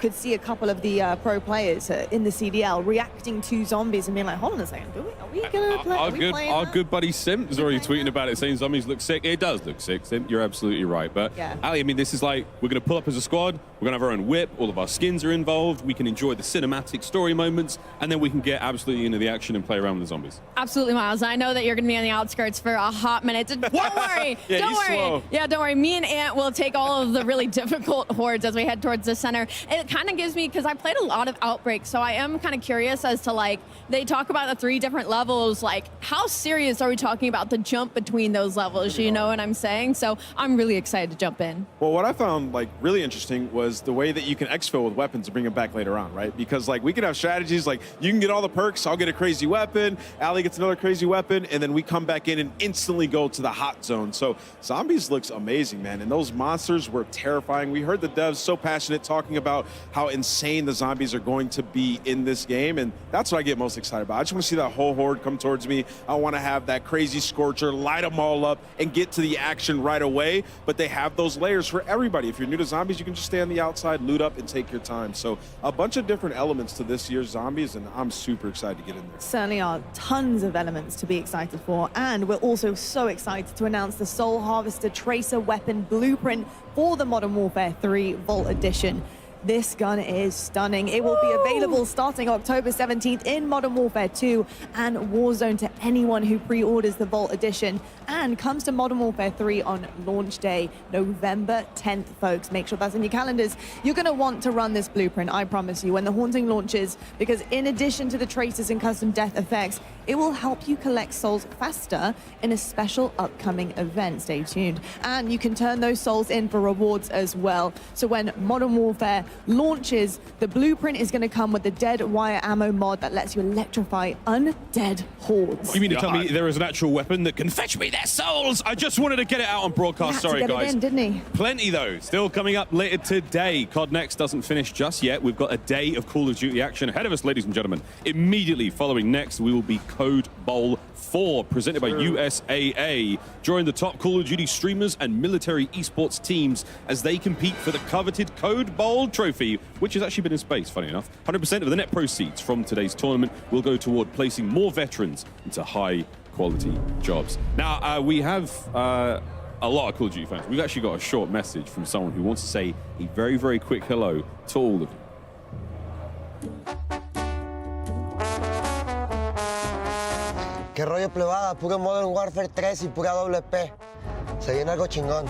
could see a couple of the pro players in the CDL reacting to zombies and being like, hold on a second, are we going to play? Our good buddy Sim is already tweeting about it, saying zombies look sick. It does look sick, Sim. You're absolutely right. But yeah. Ali, I mean, this is like, we're going to pull up as a squad. We're going to have our own whip. All of our skins are involved. We can enjoy the cinematic story moments, and then we can get absolutely into the action and play around with the zombies. Absolutely, Miles. I know that you're going to be on the outskirts for a hot minute. Don't worry. Yeah, don't he's worry. slow. Yeah, don't worry. Me and Ant will take all of the really difficult hordes as we head towards the center. And it kind of gives me, because I played a lot of Outbreak, so I am kind of curious as to, like, they talk about the 3 different levels. Like, how serious are we talking about the jump between those levels? You know what I'm saying? So I'm really excited to jump in. Well, what I found like really interesting was the way that you can exfil with weapons and bring them back later on, right? Because like we can have strategies like you can get all the perks, I'll get a crazy weapon, Ali gets another crazy weapon, and then we come back in and instantly go to the hot zone. So Zombies looks amazing, man. And those monsters were terrifying. We heard the devs so passionate talking about how insane the zombies are going to be in this game, and that's what I get most excited about. I just want to see that whole horde come towards me. I want to have that crazy Scorcher, light them all up, and get to the action right away. But they have those layers for everybody. If you're new to zombies, you can just stay on the outside, loot up, and take your time. So a bunch of different elements to this year's zombies, and I'm super excited to get in there. Certainly are tons of elements to be excited for, and we're also so excited to announce the Soul Harvester Tracer weapon blueprint for the Modern Warfare 3 Vault Edition. This gun is stunning. It will be available starting October 17th in Modern Warfare 2 and Warzone to anyone who pre-orders the Vault Edition, and comes to Modern Warfare 3 on launch day, November 10th, folks. Make sure that's in your calendars. You're going to want to run this blueprint, I promise you, when the Haunting launches, because in addition to the tracers and custom death effects, it will help you collect souls faster in a special upcoming event. Stay tuned. And you can turn those souls in for rewards as well. So when Modern Warfare launches, the blueprint is going to come with the dead wire ammo mod that lets you electrify undead hordes. You mean to tell me there is an actual weapon that can fetch me their souls? I just wanted to get it out on broadcast. Sorry, guys. It in, didn't he? Plenty, though. Still coming up later today. COD Next doesn't finish just yet. We've got a day of Call of Duty action ahead of us, ladies and gentlemen. Immediately following Next, we will be Code Bowl 4, presented by USAA. Join the top Call of Duty streamers and military esports teams as they compete for the coveted Code Bowl trophy, which has actually been in space, funny enough. 100% of the net proceeds from today's tournament will go toward placing more veterans into high-quality jobs. Now, we have a lot of Call of Duty fans. We've actually got a short message from someone who wants to say a very, very quick hello to all of you. ¿Qué rollo plebada? Puro Modern Warfare 3 y pura WP. Se viene algo chingón.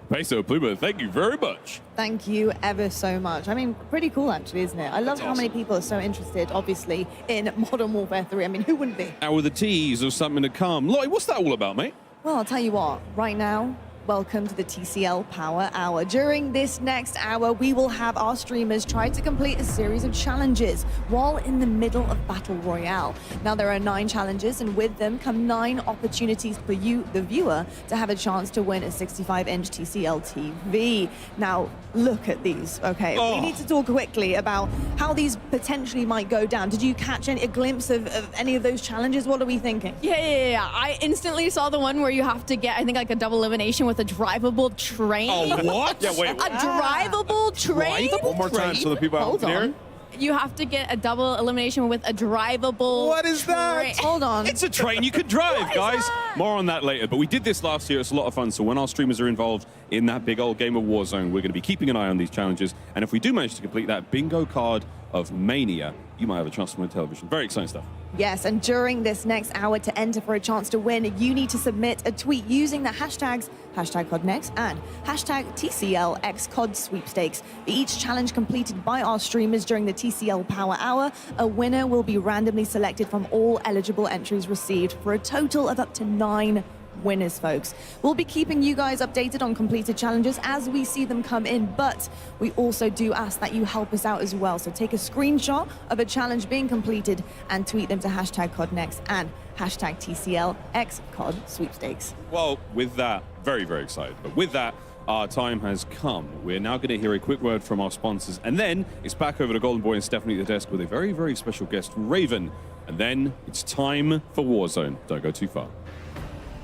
Peso Pluma, thank you very much. Thank you ever so much. I mean, pretty cool actually, isn't it? I love how many people are so interested, obviously, in Modern Warfare 3. I mean, who wouldn't be? Now with a tease of something to come. Lottie, what's that all about, mate? Well, I'll tell you what, right now, welcome to the TCL Power Hour. During this next hour, we will have our streamers try to complete a series of challenges while in the middle of Battle Royale. Now, there are 9 challenges, and with them come 9 opportunities for you, the viewer, to have a chance to win a 65-inch TCL TV. Now, look at these, okay? Oh. We need to talk quickly about how these potentially might go down. Did you catch a glimpse of any of those challenges? What are we thinking? Yeah. I instantly saw the one where you have to get, I think, like a double elimination with a drivable train. Oh, what? Yeah, wait. A drivable train? One more time so the people out there. You have to get a double elimination with a drivable What is that? Hold on. It's a train you can drive, guys. More on that later. But we did this last year. It's a lot of fun. So when our streamers are involved in that big old game of Warzone, we're going to be keeping an eye on these challenges. And if we do manage to complete that bingo card of Mania, you might have a chance to win television. Very exciting stuff. Yes, and during this next hour, to enter for a chance to win, you need to submit a tweet using the hashtags #CodNext and #TCLXCOD sweepstakes. For each challenge completed by our streamers during the TCL Power Hour, a winner will be randomly selected from all eligible entries received for a total of up to 9 winners, folks. We'll be keeping you guys updated on completed challenges as we see them come in, but we also do ask that you help us out as well. So take a screenshot of a challenge being completed and tweet them to #CodNext and #TCLXCOD sweepstakes. Well, with that, very, very excited. But with that, our time has come. We're now going to hear a quick word from our sponsors, and then it's back over to Golden Boy and Stephanie at the desk with a very, very special guest, Raven. And then it's time for Warzone. Don't go too far.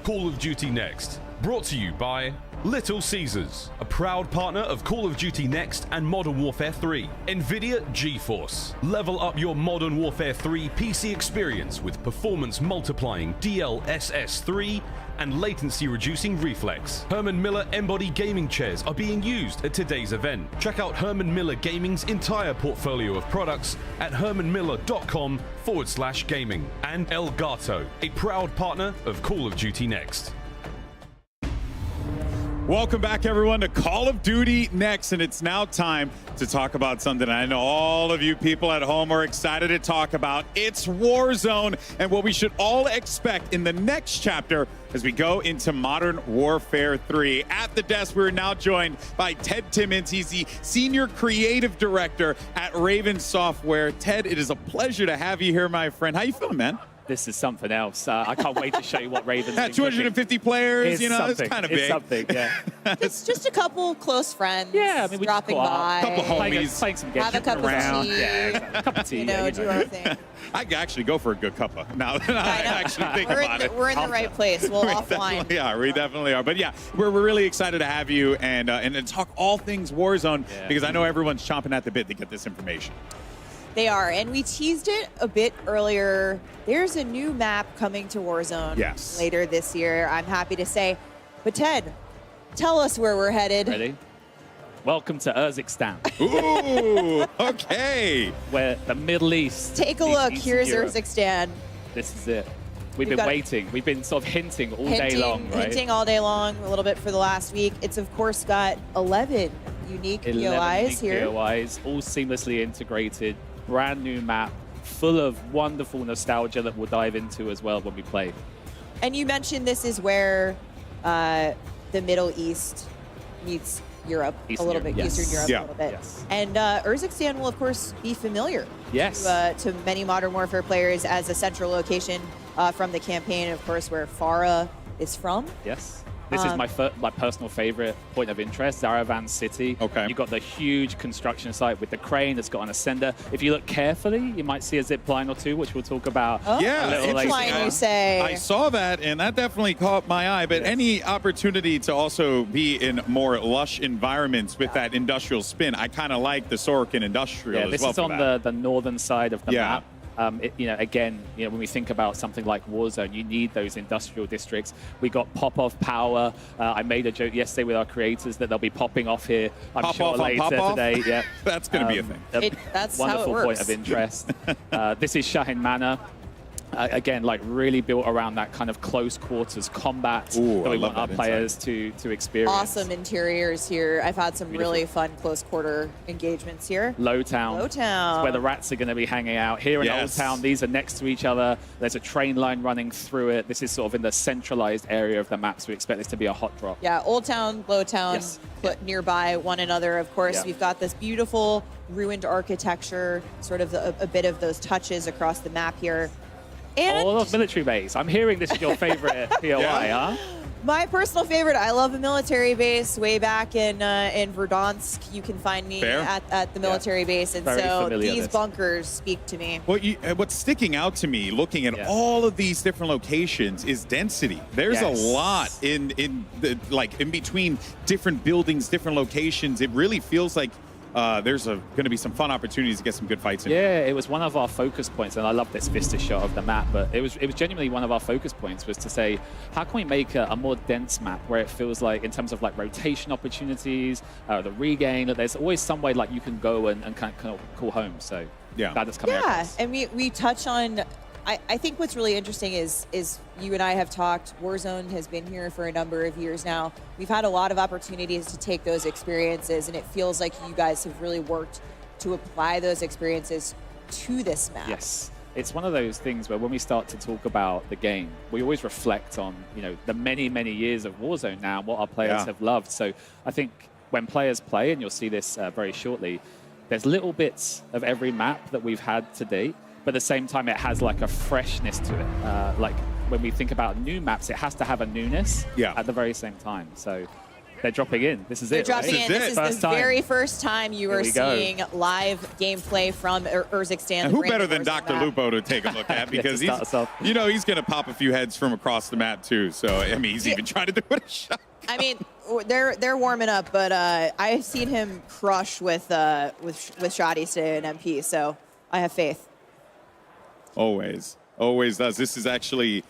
Call of Duty Next, brought to you by Little Caesars, a proud partner of Call of Duty Next and Modern Warfare 3. NVIDIA GeForce, level up your Modern Warfare 3 PC experience with performance multiplying DLSS 3 and latency reducing reflex. Herman Miller Embody gaming chairs are being used at today's event. Check out Herman Miller Gaming's entire portfolio of products at hermanmiller.com/gaming. And Elgato, a proud partner of Call of Duty Next. Welcome back, everyone, to Call of Duty Next, and it's now time to talk about something I know all of you people at home are excited to talk about. It's Warzone and what we should all expect in the next chapter as we go into Modern Warfare 3. At the desk, we're now joined by Ted Timmons. He's the Senior Creative Director at Raven Software. Ted, it is a pleasure to have you here, my friend. How you feeling, man? This is something else. I can't wait to show you what Raven's At 250 players, you know, it's kind of big. It's something, yeah. It's just a couple close friends. Yeah, I mean, we dropping just by. A couple homies. Playing some games. Have a cup of tea. Yeah, a cup of tea. You know, do our thing. I could actually go for a good cuppa now that I actually think about it. We're in the right place. We'll offline. Yeah, we definitely are. But yeah, we're really excited to have you and talk all things Warzone because I know everyone's chomping at the bit to get this information. They are, and we teased it a bit earlier. There's a new map coming to Warzone later this year, I'm happy to say. But Ted, tell us where we're headed. Ready? Welcome to Urzikstan. Ooh, okay. Where the Middle East. Take a look. Here's Urzikstan. This is it. We've been waiting. We've been sort of hinting all day long, right? Hinting all day long, a little bit for the last week. It's, of course, got 11 unique POIs here. POIs, all seamlessly integrated. Brand new map, full of wonderful nostalgia that we'll dive into as well when we play. And you mentioned this is where the Middle East meets Europe a little bit, Eastern Europe a little bit. Yes. And Urzikstan will, of course, be familiar to many Modern Warfare players as a central location from the campaign, of course, where Farah is from. Yes. This is my personal favorite point of interest, Zaravan City. Okay. You've got the huge construction site with the crane that's got an ascender. If you look carefully, you might see a zip line or two, which we'll talk about. Oh, zip line, you say. I saw that, and that definitely caught my eye. But any opportunity to also be in more lush environments with that industrial spin, I kind of like the Sorokin Industrial as well. This is on the northern side of the map. Again, when we think about something like Warzone, you need those industrial districts. We got pop-off power. I made a joke yesterday with our creators that they'll be popping off here, I'm Pop sure, off on later pop off? today. Yeah, That's going to be a thing. That's wonderful how it point works. of interest. This is Shahin Manor. Again, like really built around that kind of close quarters combat that we want our players to experience. Awesome interiors here. I've had some really fun close quarter engagements here. Lowtown. Lowtown. Where the rats are going to be hanging out. Here in Old Town, these are next to each other. There's a train line running through it. This is sort of in the centralized area of the map, so we expect this to be a hot drop. Yeah, Old Town, Lowtown, put nearby one another. Of course, we've got this beautiful ruined architecture, sort of a bit of those touches across the map here. And All of military base. I'm hearing this is your favorite POI, huh? my personal favorite, I love a military base way back in Verdansk. You can find me at the military base. And Very so familiar these with. bunkers speak to me. What's sticking out to me, looking at all of these different locations, is density. There's a lot in between different buildings, different locations. It really feels like there's going to be some fun opportunities to get some good fights in. Yeah, it was one of our focus points, and I love this vista shot of the map, but it was genuinely one of our focus points was to say, how can we make a more dense map where it feels like, in terms of like rotation opportunities, the regain, that there's always some way like you can go and kind of call home. So glad it's coming across. And we touch on, I think what's really interesting is you and I have talked, Warzone has been here for a number of years now. We've had a lot of opportunities to take those experiences, and it feels like you guys have really worked to apply those experiences to this map. Yes. It's one of those things where when we start to talk about the game, we always reflect on, the many, many years of Warzone now, what our players have loved. So I think when players play, and you'll see this very shortly, there's little bits of every map that we've had to date, but at the same time, it has like a freshness to it. Like when we think about new maps, it has to have a newness at the very same time. So they're dropping in. This is They're it. dropping Right? in. This is the very first time you are we go. seeing live gameplay from Urzikstan. And who better than Dr. Lupo to take a look at, because he's going to pop a few heads from across the map too. So I mean, he's even trying to do it a shot. I mean, they're warming up, but I've seen him crush with shotties today in MP, so I have faith. Always does. This is actually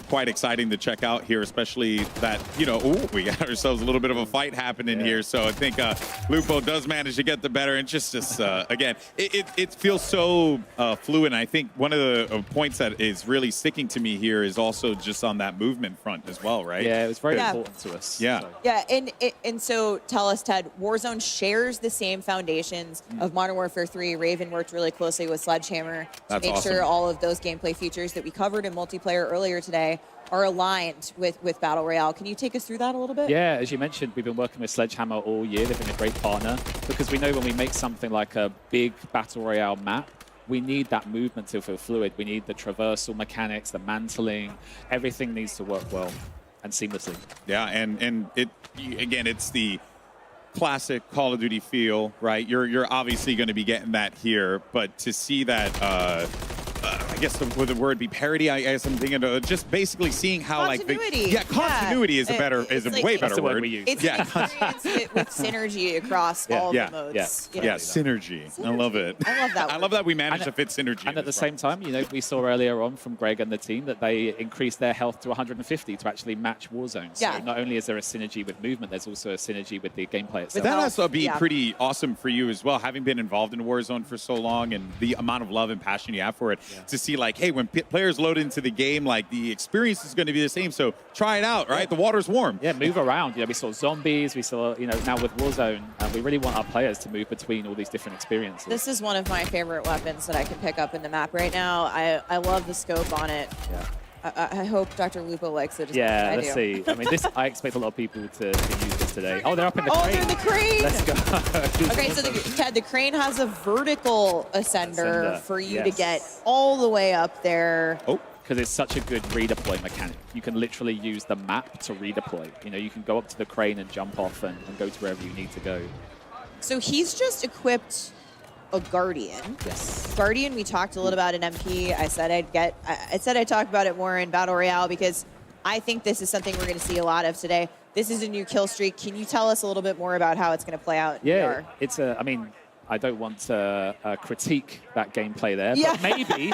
quite exciting to check out here, especially that, we got ourselves a little bit of a fight happening here. So I think Lupo does manage to get the better. And just again, it feels so fluid. And I think one of the points that is really sticking to me here is also just on that movement front as well, right? Yeah, it was very important to us. Yeah. Yeah, and so tell us, Ted, Warzone shares the same foundations of Modern Warfare 3. Raven worked really closely with Sledgehammer to make sure all of those gameplay features that we covered in multiplayer earlier today are aligned with Battle Royale. Can you take us through that a little bit? Yeah, as you mentioned, we've been working with Sledgehammer all year. They've been a great partner, because we know when we make something like a big Battle Royale map, we need that movement to feel fluid. We need the traversal mechanics, the mantling. Everything needs to work well and seamlessly. Yeah, and it's the classic Call of Duty feel, right? You're obviously going to be getting that here, but to see that, I guess would the word be parody? I guess I'm thinking of just basically seeing how continuity. Continuity is a way better word. It's experience it with synergy across all the modes. Synergy. I love it. I love that. I love that we managed to fit synergy. And at the same time, we saw earlier on from Greg and the team that they increased their health to 150 to actually match Warzone. So not only is there a synergy with movement, there's also a synergy with the gameplay itself. That has to be pretty awesome for you as well, having been involved in Warzone for so long and the amount of love and passion you have for it, to see like, hey, when players load into the game, like the experience is going to be the same. So try it out, right? The water's warm. Yeah, move around. We saw zombies. We saw, now with Warzone, we really want our players to move between all these different experiences. This is one of my favorite weapons that I can pick up in the map right now. I love the scope on it. Yeah. I hope Dr. Lupo likes it as Yeah, much let's as I do. see. I mean, I expect a lot of people to use this today. Oh, they're up in the crane. Oh, they're in the crane. Let's go. Okay, so Ted, the crane has a vertical ascender for you to get all the way up there. Oh, because it's such a good redeploy mechanic. You can literally use the map to redeploy. You can go up to the crane and jump off and go to wherever you need to go. So he's just equipped a Guardian. Yes. Guardian, we talked a little about in MP. I said I'd talk about it more in Battle Royale because I think this is something we're going to see a lot of today. This is a new kill streak. Can you tell us a little bit more about how it's going to play out in VR? It's I don't want to critique that gameplay there, Yeah. but maybe,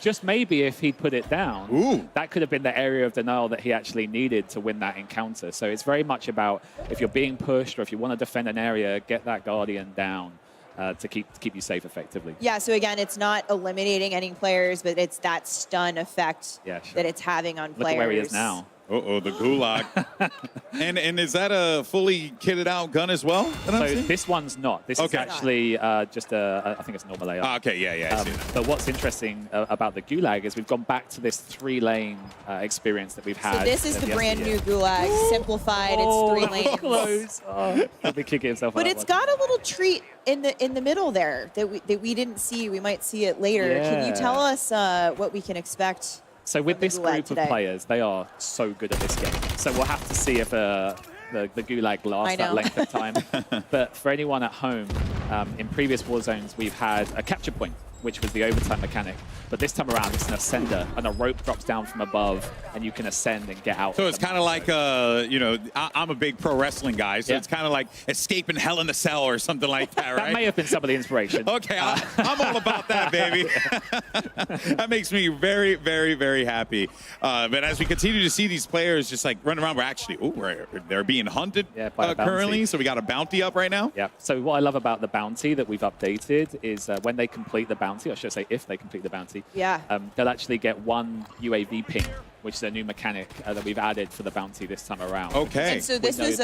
just maybe, if he put it down, that could have been the area of denial that he actually needed to win that encounter. So it's very much about if you're being pushed or if you want to defend an area, get that Guardian down to keep you safe effectively. Yeah, so again, it's not eliminating any players, but it's that stun effect that it's having on Look players. at where he is now. Uh-oh, the gulag. and is that a fully kitted out gun as well? So this one's not. This is actually just I think it's normal AR. Okay, yeah, I see that. But what's interesting about the gulag is we've gone back to this 3-lane experience that we've had. So this is at the the brand SDF. new gulag, simplified. It's 3 lanes. Close. He'll be kicking himself But out. it's got a little treat in the middle there that we didn't see. We might see it later. Can you Yeah. tell us what we can expect? So with this gulag group today? of players, they are so good at this game. So we'll have to see if the gulag I lasts know. that length of time. But for anyone at home, in previous war zones, we've had a capture point, which was the overtime mechanic. But this time around, it's an ascender, and a rope drops down from above, and you can ascend and get out. So it's kind of like, you know, I'm a big pro wrestling guy, so it's kind of like escaping Hell in a Cell or something like that, right? That may have been some of the inspiration. Okay, I'm all about that, baby. That makes me very, very, very happy. But as we continue to see these players just like run around, they're being hunted by a currently, bounty. so we got a bounty up right now. Yeah. So what I love about the bounty that we've updated is when they complete the bounty, or should I say if they complete the bounty, they'll actually get 1 UAV ping, which is a new mechanic that we've added for the bounty this time around. Okay. And so this was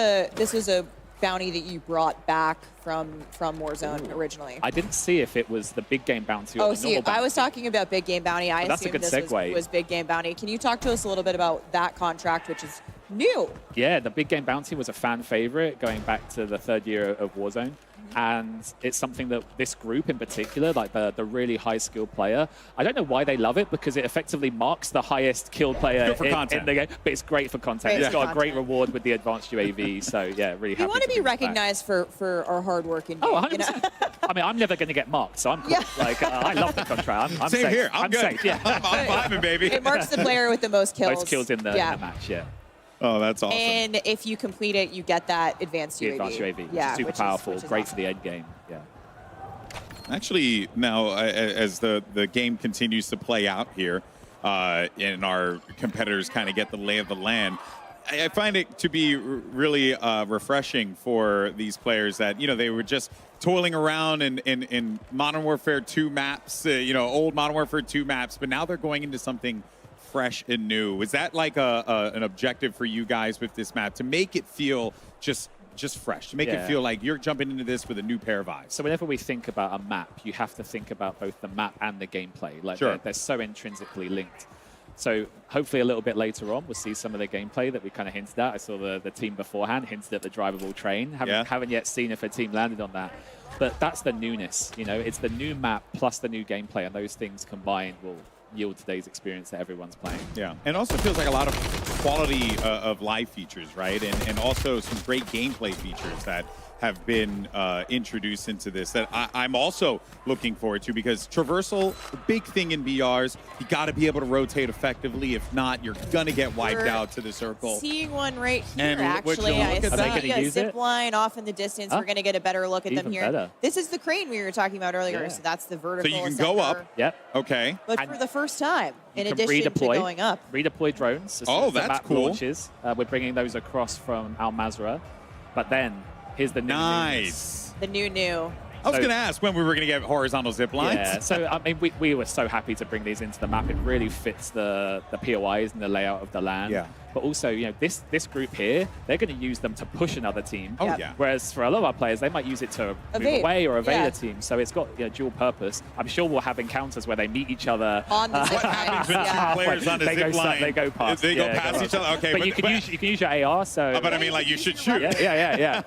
a bounty that you brought back from Warzone originally. I didn't see if it was the big game bounty or Oh, the see, normal bounty. I was talking about Big Game Bounty. I That's a assumed good this segue. was Big Game Bounty. Can you talk to us a little bit about that contract, which is new? Yeah, the big game bounty was a fan favorite going back to the 3rd year of Warzone. And it's something that this group in particular, like the really high skill player, I don't know why they love it, because it effectively marks the highest killed player in the game. But it's great for content. It's got a great reward with the advanced UAV. So yeah, really happy. We want to be bring this back. recognized for our hard work in game. Oh, 100%. I mean, I'm never going to get marked, so I'm cool. Like, I love the contract. I'm Same safe. here. I'm good. safe. Yeah. I'm vibing, baby. It marks the player with the most kills. Most kills in the match, yeah. Oh, that's awesome. And if you complete it, you get that advanced The UAV. advanced UAV, which Yeah, is super which powerful, which is great awesome. for the end game. Yeah. Actually, now, as the game continues to play out here, and our competitors kind of get the lay of the land, I find it to be really refreshing for these players that, you know, they were just toiling around in Modern Warfare 2 maps, old Modern Warfare 2 maps, but now they're going into something fresh and new. Was that like an objective for you guys with this map, to make it feel just fresh, to make it feel like you're jumping into this with a new pair of eyes? So whenever we think about a map, you have to think about both the map and the gameplay. Like they're so intrinsically linked. So hopefully a little bit later on, we'll see some of the gameplay that we kind of hinted at. I saw the team beforehand hinted at the drivable train. Haven't yet seen if a team landed on that. But that's the newness. You know, it's the new map plus the new gameplay, and those things combined will yield today's experience that everyone's playing. Yeah, and also feels like a lot of quality of life features, right? And also some great gameplay features that have been introduced into this that I'm also looking forward to, because traversal, the big thing in BRs, you got to be able to rotate effectively. If not, you're going to get wiped out to the circle. Seeing one right here, And actually. I see a use zip line off in the distance. Huh? We're going to get a better look at them Even here. better. This is the crane we were talking about earlier, so that's the So vertical you can ascender, go up. Yep. Okay. But for the first time, in You can addition to redeploy, going up. redeploy drones. As Oh, soon as the that's map cool. launches, we're bringing those across from Al Mazrah. But then, here's the new news. The new. I was going to ask when we were going to get horizontal zip lines. Yeah, so I mean, we were so happy to bring these into the map. It really fits the POIs and the layout of the land. Yeah. But also, you know, this group here, they're going to use them to push another team. Oh, yeah. Whereas for a lot of our players, they might use it to Evade. move away or evade Yeah. a team. So it's got dual purpose. I'm sure we'll have encounters where they meet each other. On the zip What happens when two players on a They go zip line? They go past. They go yeah, past each other? Okay. But you can use your AR. So. But I mean, like, you should shoot. Yeah.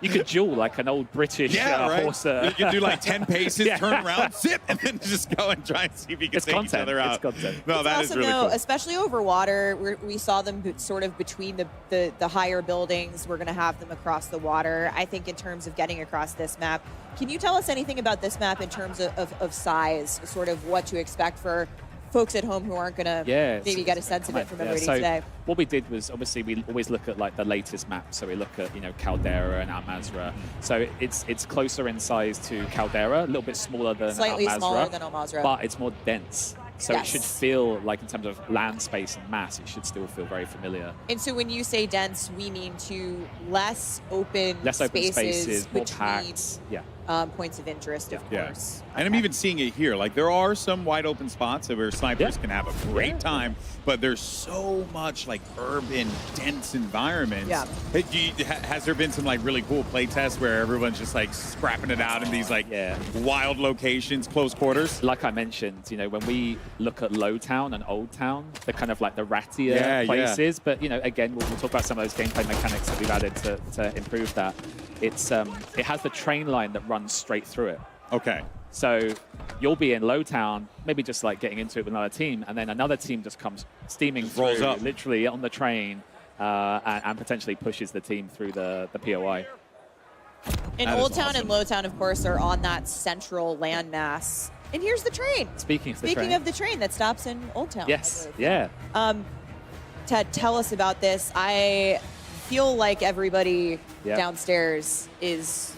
You could duel like an old British right. horse. You can do like 10 paces, turn around, zip, and then just go and try and see if you can It's take content. each other out. It's content. No, that is Also, really though, cool. especially over water, we saw them sort of between the higher buildings. We're going to have them across the water. I think in terms of getting across this map, can you tell us anything about this map in terms of size, sort of what to expect for folks at home who aren't going to maybe get a sense of it from everybody today. What we did was, obviously, we always look at like the latest map. So we look at, you know, Caldera and Al-Mazrah. So it's closer in size to Caldera, a little bit smaller than Slightly Al-Mazrah, smaller than Al-Mazrah. but it's more dense. So Yes. it should feel like, in terms of land space and mass, it should still feel very familiar. And so when you say dense, we mean to less open spaces more between packed. Yeah. Points of interest, of course. And I'm even seeing it here. Like, there are some wide open spots where snipers can have a great time, but there's so much like urban, dense environments. Yeah. Has there been some like really cool play tests where everyone's just like scrapping it out in these like wild locations, close quarters? Like I mentioned, you know, when we look at Low Town and Old Town, they're kind of like the rattier places. But, you know, again, we'll talk about some of those gameplay mechanics that we've added to improve that. It's it has the train line that runs straight through it. Okay. So you'll be in Low Town, maybe just like getting into it with another team, and then another team just comes steaming rolls through, up literally on the train, and potentially pushes the team through the POI. And Old Town and Low Town, of course, are on that central landmass. And here's the train. Speaking of the train that stops in Old Town. Yes, yeah. Ted, tell us about this. I feel like everybody downstairs is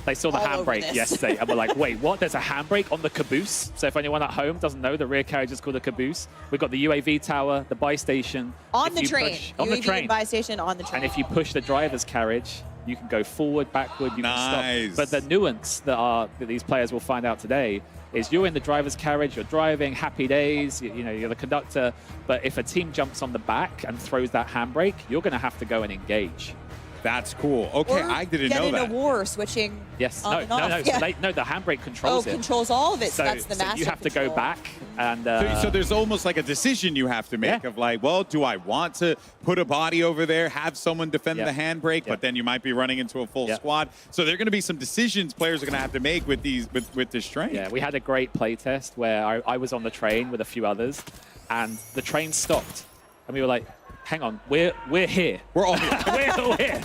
They saw the all over handbrake this. yesterday and were like, wait, what? There's a handbrake on the caboose? So if anyone at home doesn't know, the rear carriage is called a caboose. We've got the UAV tower, the buy station. On the train. On the UAV train. buy station on the train. And if you push the driver's carriage, you can go forward, backward, you can Nice. stop. But the nuance that these players will find out today is you're in the driver's carriage, you're driving, happy days, you know, you're the conductor. But if a team jumps on the back and throws that handbrake, you're going to have to go and engage. That's cool. Okay, Or I didn't know get in that. a war switching Yes, on no, and no, off. no. Yeah. So the handbrake controls it. controls all of it. So, That's the so master you have to go control. back and. So there's almost like a decision you have to make of like, well, do I want to put a body over there, have someone defend the handbrake, but then you might be running into a full squad. So there are going to be some decisions players are going to have to make with these with this train. Yeah, we had a great play test where I was on the train with a few others, and the train stopped, and we were like, hang on, we're here. We're all here. we're here.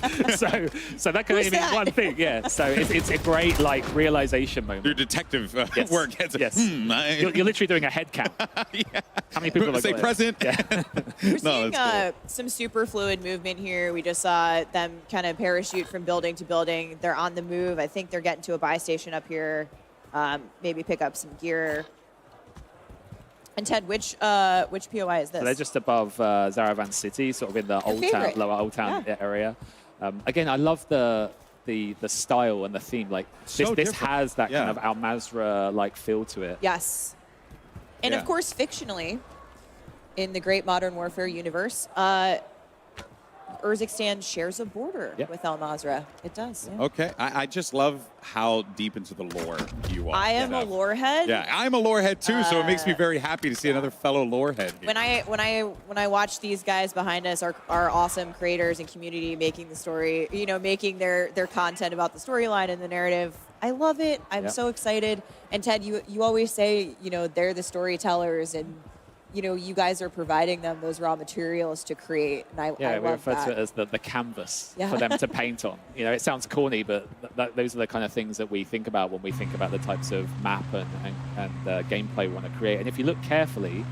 So that can only mean one thing, yeah. So it's a great like realization moment. Your detective Yes. work. Yes. You're literally doing a head count. How many people Say are present. Yeah. We're seeing some super fluid movement here. We just saw them kind of parachute from building to building. They're on the move. I think they're getting to a buy station up here. Maybe pick up some gear. And Ted, which POI is this? So they're just above Zaravan City, sort of in the old town, favorite. lower old town area. Again, I love the style and the theme. Like So this different. has that Yeah. kind of Al-Mazrah like feel to it. Yes. And Yeah. of course, fictionally, in the great Modern Warfare universe, Urzikstan shares a border with Al-Mazrah. It does. Yeah. Okay, I just love how deep into the lore you are. I am a lore head. Yeah, I'm a lore head too, so it makes me very happy to see another fellow lore head here. When I watch these guys behind us, our awesome creators and community making the story, you know, making their content about the storyline and the narrative, I love it. I'm so excited. And Ted, you always say, you know, they're the storytellers, and you know, you guys are providing them those raw materials to create. And I Yeah, we love refer that. to it as the canvas Yeah. for them to paint on. You know, it sounds corny, but those are the kind of things that we think about when we think about the types of map and gameplay we want to create. And if you look carefully,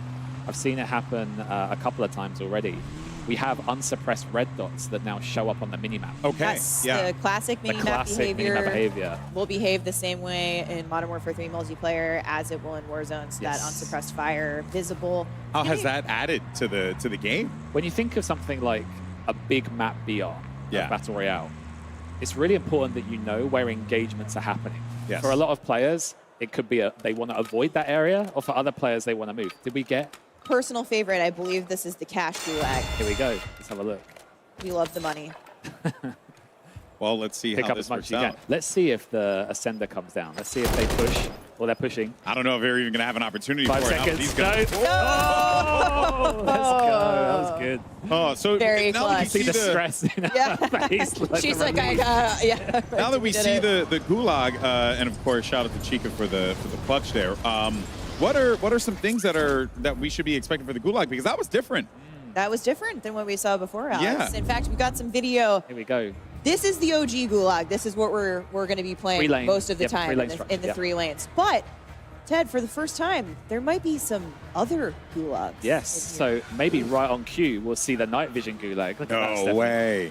I've seen it happen a couple of times already. We have unsuppressed red dots that now show up on the minimap. Okay, Yes, the classic minimap behavior will behave the same way in Modern Warfare 3 multiplayer as it will in Warzone. So that unsuppressed fire, visible. How has that added to the game? When you think of something like a big map BR, like Battle Royale, it's really important that you know where engagements are happening. Yes. For a lot of players, it could be they want to avoid that area, or for other players, they want to move. Did we get? Personal favorite, I believe this is the cash gulag. Here we go. Let's have a look. We love the money. Well, let's see Pick how up this as much works as you out. can. Let's see if the Ascender comes down. Let's see if they push, or they're pushing. I don't know if they're even going to have an opportunity 5 for it. seconds. These guys. Go. Oh, let's go. That was good. Oh, so Very now that we clutch. See the stress in her face. Like She's the like, relief. yeah. Now that we did see it. the gulag, and of course, shout out to Chica for the clutch there. What are some things that we should be expecting for the gulag, because that was different. That was different than what we saw before, Alex. Yeah. In fact, we got some video. Here we go. This is the OG gulag. This is what we're going to be playing Three lane. most of the Yep, time three lane in structure, the yeah. 3 lanes. But Ted, for the first time, there might be some other gulags. Yes, so maybe right on cue, we'll see the night vision gulag. Look at that, No Stephanie. way.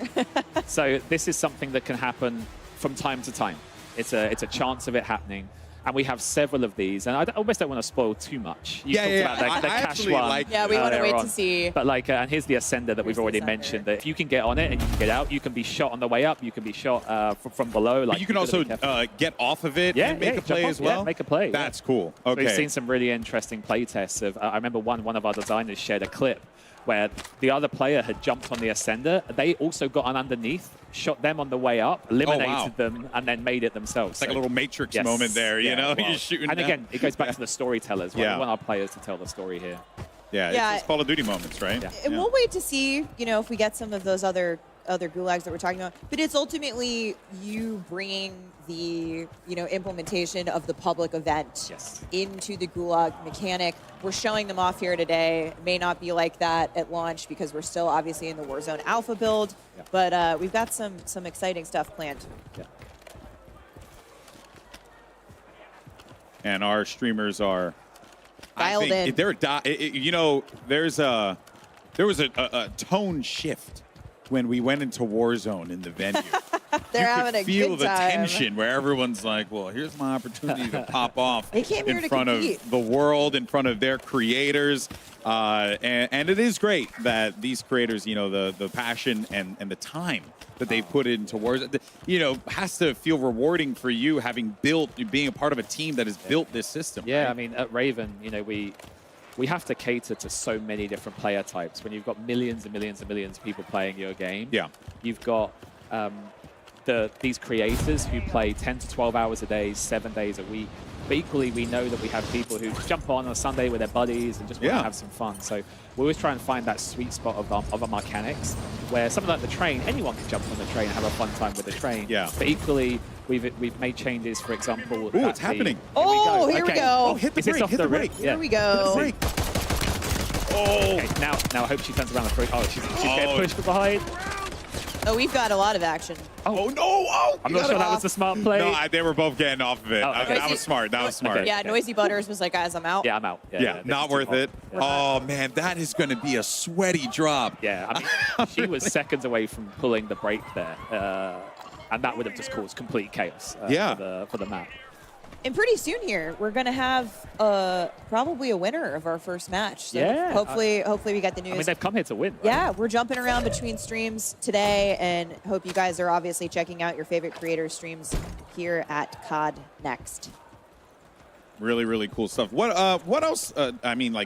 So this is something that can happen from time to time. It's a chance of it happening. And we have several of these, and I almost don't want to spoil too much. You talked about the I cash actually one. like Yeah, we want to earlier wait on. to see. But like, and here's the ascender that we've already mentioned. That if you can get on it and you can get out, you can be shot on the way up. You can be shot from below. Like But you can also get off of it and make a play jump as off, well. Yeah, make a play. That's cool. Okay. We've seen some really interesting play tests of. I remember one of our designers shared a clip where the other player had jumped on the ascender. They also got on underneath, shot them on the way up, eliminated them, and then made it themselves. It's like a little Matrix moment there, you know? You're shooting and down. again, it goes back to the storytellers. Yeah. We want our players to tell the story here. Yeah, it's Call of Duty moments, right? And we'll wait to see, if we get some of those other gulags that we're talking about. But it's ultimately you bringing the, implementation of the public event into the gulag mechanic. We're showing them off here today. It may not be like that at launch because we're still obviously in the Warzone Alpha build, but we've got some exciting stuff planned. And our streamers are dialed in. They're there was a tone shift when we went into Warzone in the venue. They're you having could a feel good the time. tension where everyone's like, well, here's my opportunity to pop off They came here in to front compete. of the world, in front of their creators. And it is great that these creators, the passion and the time that they've put into Warzone, has to feel rewarding for you being a part of a team that has built this system. Yeah, right? I mean, at Raven, we have to cater to so many different player types. When you've got millions and millions and millions of people playing your game, you've got these creators who play 10 to 12 hours a day, 7 days a week. But equally, we know that we have people who jump on a Sunday with their buddies and just want to have some fun. So we always try and find that sweet spot of our mechanics, where something like the train, anyone can jump on the train and have a fun time with the train. Yeah. But equally, we've made changes, for example. Ooh, it's happening. Here we go. Oh, hit the Is this brake, off hit the the rip? brake. Here we go. Hit the brake. Oh. Okay, now I hope she turns around the brake. Oh, she's getting pushed from behind. Oh, we've got a lot of action. Oh no! Oh, I'm not sure that was a smart play. No, they were both getting off of it. okay. That was smart. That was smart. Yeah, Noisy Butters was like, guys, I'm out. Yeah, I'm out. Yeah, not worth it. Oh man, that is going to be a sweaty drop. Yeah, I mean, she was seconds away from pulling the brake there, and that would have just caused complete chaos for the map. And pretty soon here, we're going to have probably a winner of our first match. So hopefully we get the news. I mean, they've come here to win. Right? Yeah, we're jumping around between streams today, and hope you guys are obviously checking out your favorite creator streams here at COD Next. Really, really cool stuff. What else?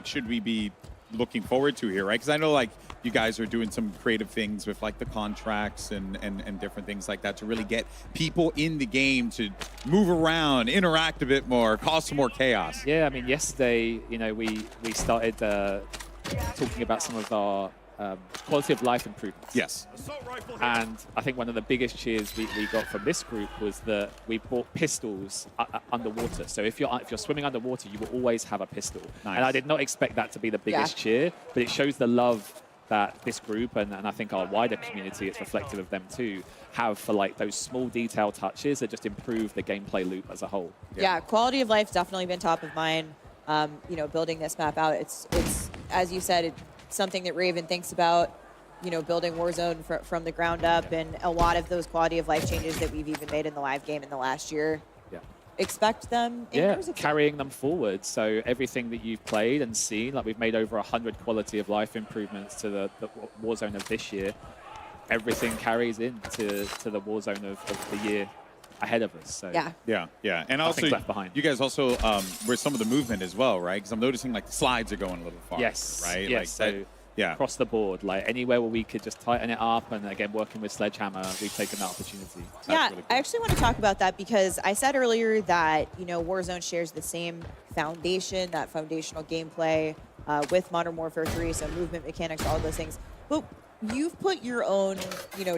Should we be looking forward to here, right? Because I know, you guys are doing some creative things with, the contracts and different things like that to really get people in the game to move around, interact a bit more, cause some more chaos. Yeah, I mean, yesterday, we started talking about some of our quality of life improvements. Yes. And I think one of the biggest cheers we got from this group was that we brought pistols underwater. So if you're swimming underwater, you will always have a pistol. Nice. And I did not expect that to be the biggest cheer, but it shows the love that this group and I think our wider community, it's reflective of them too, have for those small detail touches that just improve the gameplay loop as a whole. Yeah, quality of life's definitely been top of mind. Building this map out, it's as you said, it's something that Raven thinks about. Building Warzone from the ground up, and a lot of those quality of life changes that we've even made in the live game in the last year. Yeah. Expect them. Carrying them forward. So everything that you've played and seen, we've made over 100 quality of life improvements to the Warzone of this year. Everything carries into the Warzone of the year ahead of us. So yeah. And also, left behind. you guys also with some of the movement as well, right? Because I'm noticing the slides are going a little far. Yes. Right. Yes. Yeah. Across the board, anywhere where we could just tighten it up, and again, working with Sledgehammer, we've taken that opportunity. Yeah, I actually want to talk about that because I said earlier that, Warzone shares the same foundation, that foundational gameplay with Modern Warfare 3, so movement mechanics, all of those things. But you've put your own,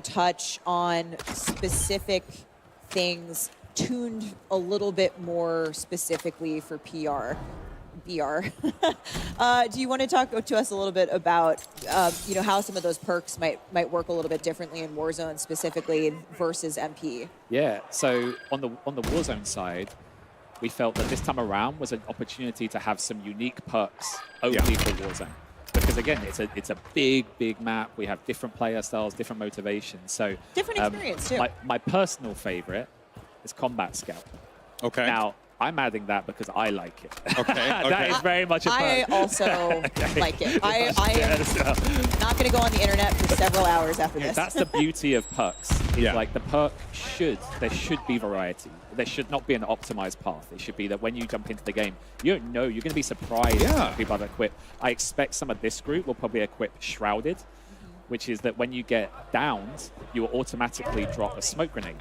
touch on specific things tuned a little bit more specifically for BR. Do you want to talk to us a little bit about, how some of those perks might work a little bit differently in Warzone specifically versus MP? Yeah. So on the Warzone side, we felt that this time around was an opportunity to have some unique perks only for Warzone. Because again, it's a big map. We have different player styles, different motivations. So different experience too. My personal favorite is Combat Scout. Okay. Now, I'm adding that because I like it. Okay. That is very much a perk. I also like it. I am not going to go on the internet for several hours after this. That's the beauty of perks. Is like the perk there should be variety. There should not be an optimized path. It should be that when you jump into the game, you don't know. You're going to be surprised when people have equipped. I expect some of this group will probably equip Shrouded, which is that when you get downed, you will automatically drop a smoke grenade.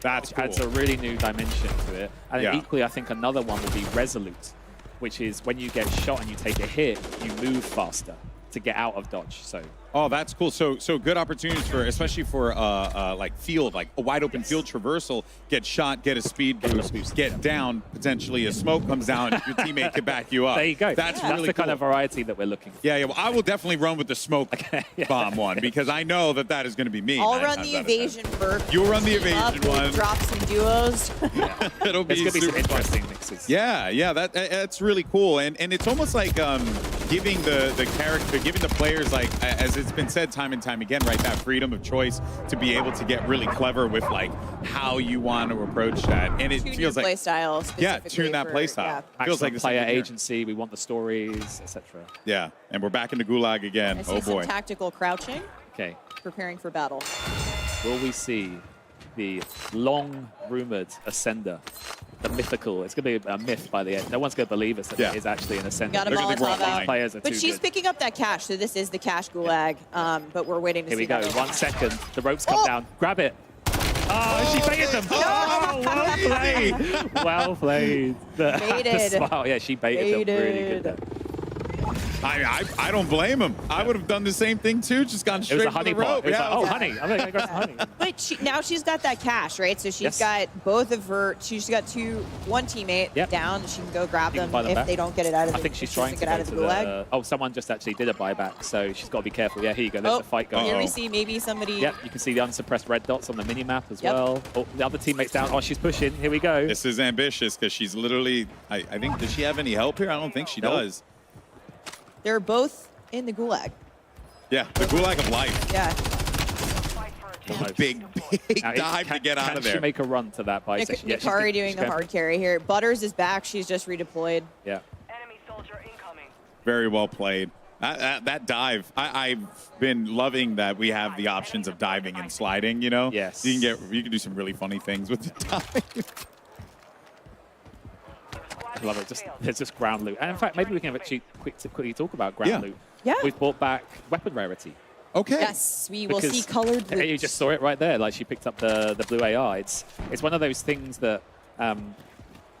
That adds a really new dimension to it. And then equally, I think another one will be Resolute, which is when you get shot and you take a hit, you move faster to get out of dodge. So. Oh, that's cool. So good opportunities for, especially for like field, like a wide open field traversal, get shot, get a speed boost, get down, potentially a smoke comes down, your teammate can back you up. There you go. That's really the cool. kind of variety that we're looking for. Yeah, well, I will definitely run with the smoke bomb one because I know that is going to be me. I'll run the evasion burp. You'll run the evasion one. Drop some duos. It'll be There's going to be some super interesting mixes. Yeah, that's really cool, and it's almost like giving the character, giving the players, like as it's been said time and time again, right, that freedom of choice to be able to get really clever with like how you want to approach that, and it feels like play style. Tune that play style. Feels like player agency. We want the stories, etc. Yeah, and we're back in the gulag again. I see some tactical crouching. Okay. Preparing for battle. Will we see the long-rumored Ascender? The mythical. It's going to be a myth by the end. No one's going to believe us that it is actually an Ascender. Got a Molotov out. Players are but too she's good. picking up that cash, so this is the cash gulag. But we're waiting to see. Here we go. 1 second. The ropes come down. Grab it. Oh, she baited them. Oh, well played. Well played. Baited. The smile. Yeah, she baited them really good. I don't blame him. I would have done the same thing too, just gone straight it was a for the honey pot. rope. It was like, oh, honey. I'm going to grab some honey. But now she's got that cash, right? So she's got both of her. She's got one teammate down. She can go grab them if back. they don't get it out of. I think she's trying to get out of the gulag. Oh, someone just actually did a buyback, so she's got to be careful. Yeah, here you go. There's a fight going. Here we see maybe somebody. Yep, you can see the unsuppressed red dots on the mini map as well. Oh, the other teammate's down. Oh, she's pushing. Here we go. This is ambitious because she's literally. I think, does she have any help here? I don't think she does. They're both in the gulag. Yeah, the gulag of life. Yeah. Big dive to get out of there. Can she make a run to that buy station? Nikari doing the hard carry here. Butters is back. She's just redeployed. Yeah. Very well played. That dive, I've been loving that we have the options of diving and sliding, you know? Yes. You can do some really funny things with the dive. I love it. There's just ground loot. And in fact, maybe we can actually quickly talk about ground loot. Yeah. We've brought back weapon rarity. Okay. Yes, we will see colored loot. You just saw it right there. Like she picked up the blue AR. It's one of those things that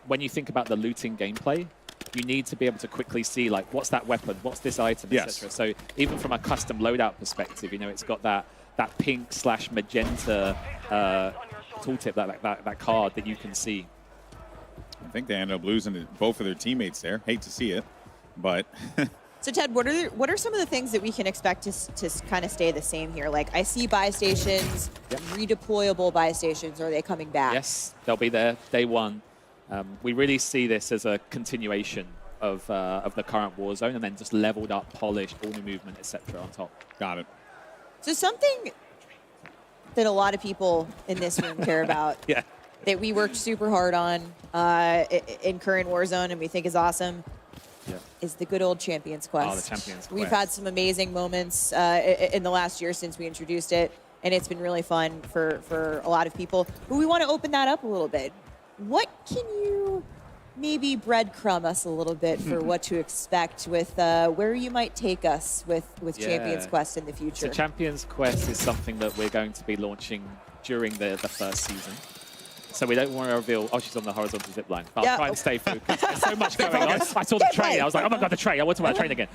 when you think about the looting gameplay, you need to be able to quickly see like what's that weapon, what's this item, etc. So even from a custom loadout perspective, you know, it's got that pink/magenta tooltip, that card that you can see. I think they ended up losing both of their teammates there. Hate to see it, but. So Ted, what are some of the things that we can expect to kind of stay the same here? Like I see buy stations, redeployable buy stations. Are they coming back? Yes, they'll be there day one. We really see this as a continuation of the current Warzone, and then just leveled up, polished, all new movement, etc. on top. Got it. So something that a lot of people in this room care about. Yeah. That we worked super hard on in current Warzone and we think is awesome is the good old Champions Quest. Oh, the Champions Quest. We've had some amazing moments in the last year since we introduced it, and it's been really fun for a lot of people. But we want to open that up a little bit. What can you maybe breadcrumb us a little bit for what to expect with where you might take us with Champions Quest in the future? So Champions Quest is something that we're going to be launching during the first season. So we don't want to reveal, oh, she's on the horizontal zip line. But I'll try and stay focused. There's so much going on. I saw the train. I was like, oh my God, the train. I want to talk about the train again.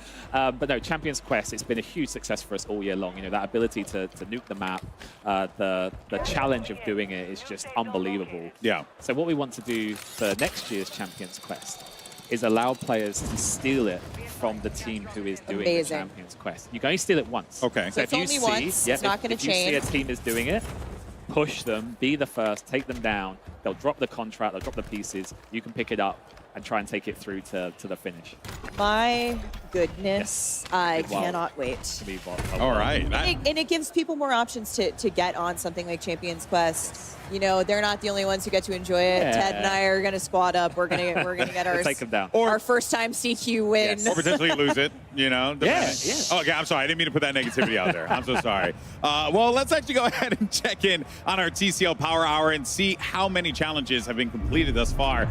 But no, Champions Quest, it's been a huge success for us all year long. You know, that ability to nuke the map, the challenge of doing it is just unbelievable. Yeah. So what we want to do for next year's Champions Quest is allow players to steal it from the team who is doing the Champions Quest. You can only steal it once. Okay. So it's only once. It's not going to change. If you see a team is doing it, push them, be the first, take them down, they'll drop the contract, they'll drop the pieces. You can pick it up and try and take it through to the finish. My goodness, I cannot wait. All right. And it gives people more options to get on something like Champions Quest. You know, they're not the only ones who get to enjoy it. Yeah. Ted and I are going to squad up. We're gonna get our take them down. our first time CQ win. Or potentially lose it, you know? Yeah. Oh, okay, I'm sorry. I didn't mean to put that negativity out there. I'm so sorry. Well, let's actually go ahead and check in on our TCL Power Hour and see how many challenges have been completed thus far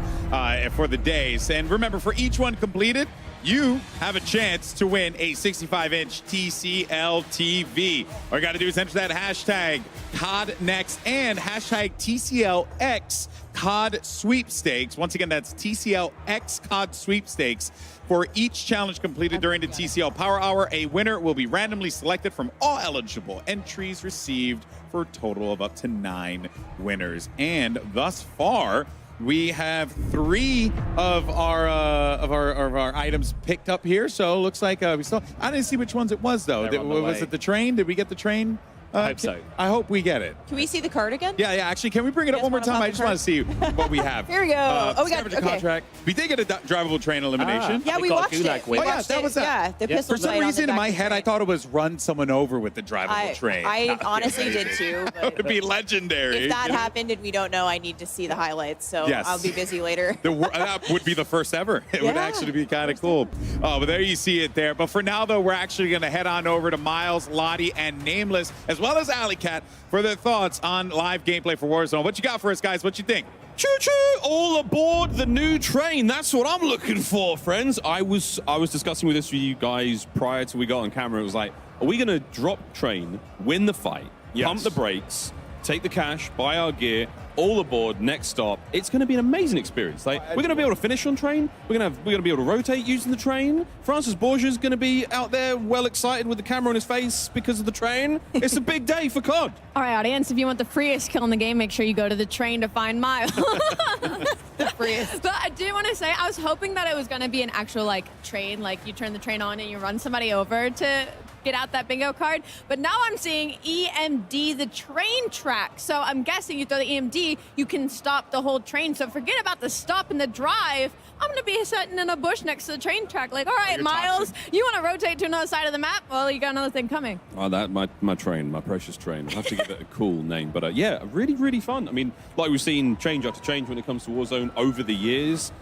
for the days. And remember, for each one completed, you have a chance to win a 65-inch TCL TV. All you got to do is enter that hashtag CODNext and hashtag TCLX COD Sweepstakes. Once again, that's TCLX COD Sweepstakes. For each challenge completed during the TCL Power Hour, a winner will be randomly selected from all eligible entries received for a total of up to 9 winners. And thus far, we have 3 of our items picked up here. So it looks like we still. I didn't see which ones it was though. Was it the train? Did we get the train? I hope so. I hope we get it. Can we see the card again? Yeah. Actually, can we bring it up one more time? I just want to see what we have. Here we go. We got the contract. We did get a drivable train elimination. Yeah, we watched it. Oh yeah, that was that. Yeah, the pistol For some fight on reason, the in my back head, I thought it was run someone over with the drivable train. I honestly did too. That would be legendary. If that happened and we don't know, I need to see the highlights. So Yes. I'll be busy later. That would be the first ever. It would actually be kind of cool. But there you see it there. But for now, though, we're actually going to head on over to Miles, Lottie, and Nameless, as well as Alley Cat, for their thoughts on live gameplay for Warzone. What you got for us, guys? What you think? Choo-choo! All aboard the new train. That's what I'm looking for, friends. I was discussing with this with you guys prior to we got on camera. It was like, are we going to drop train, win the fight, pump the brakes, take the cash, buy our gear, all aboard, next stop? It's going to be an amazing experience. Like, we're going to be able to finish on train. We're going to be able to rotate using the train. Francis Borgia's going to be out there well excited with the camera on his face because of the train. It's a big day for COD. All right, audience, if you want the freest kill in the game, make sure you go to the train to find Miles. The freest. But I do want to say, I was hoping that it was going to be an actual, like, train, like you turn the train on and you run somebody over to get out that bingo card. But now I'm seeing EMD, the train track. So I'm guessing you throw the EMD, you can stop the whole train. So forget about the stop and the drive. I'm going to be sitting in a bush next to the train track like, all right, Miles, you want to rotate to another side of the map? Well, you got another thing coming. Oh, that my train, my precious train. I'll have to give it a cool name. But yeah, really, really fun. I mean, like we've seen change after change when it comes to Warzone over the years.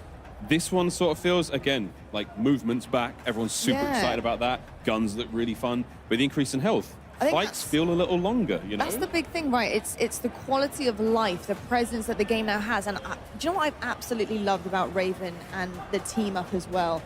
This one sort of feels, again, like movement's back. Everyone's super excited about that. Guns look really fun. But the increase in health, fights feel a little longer, you know? That's the big thing, right? It's the quality of life, the presence that the game now has. And do you know what I've absolutely loved about Raven and the team up as well?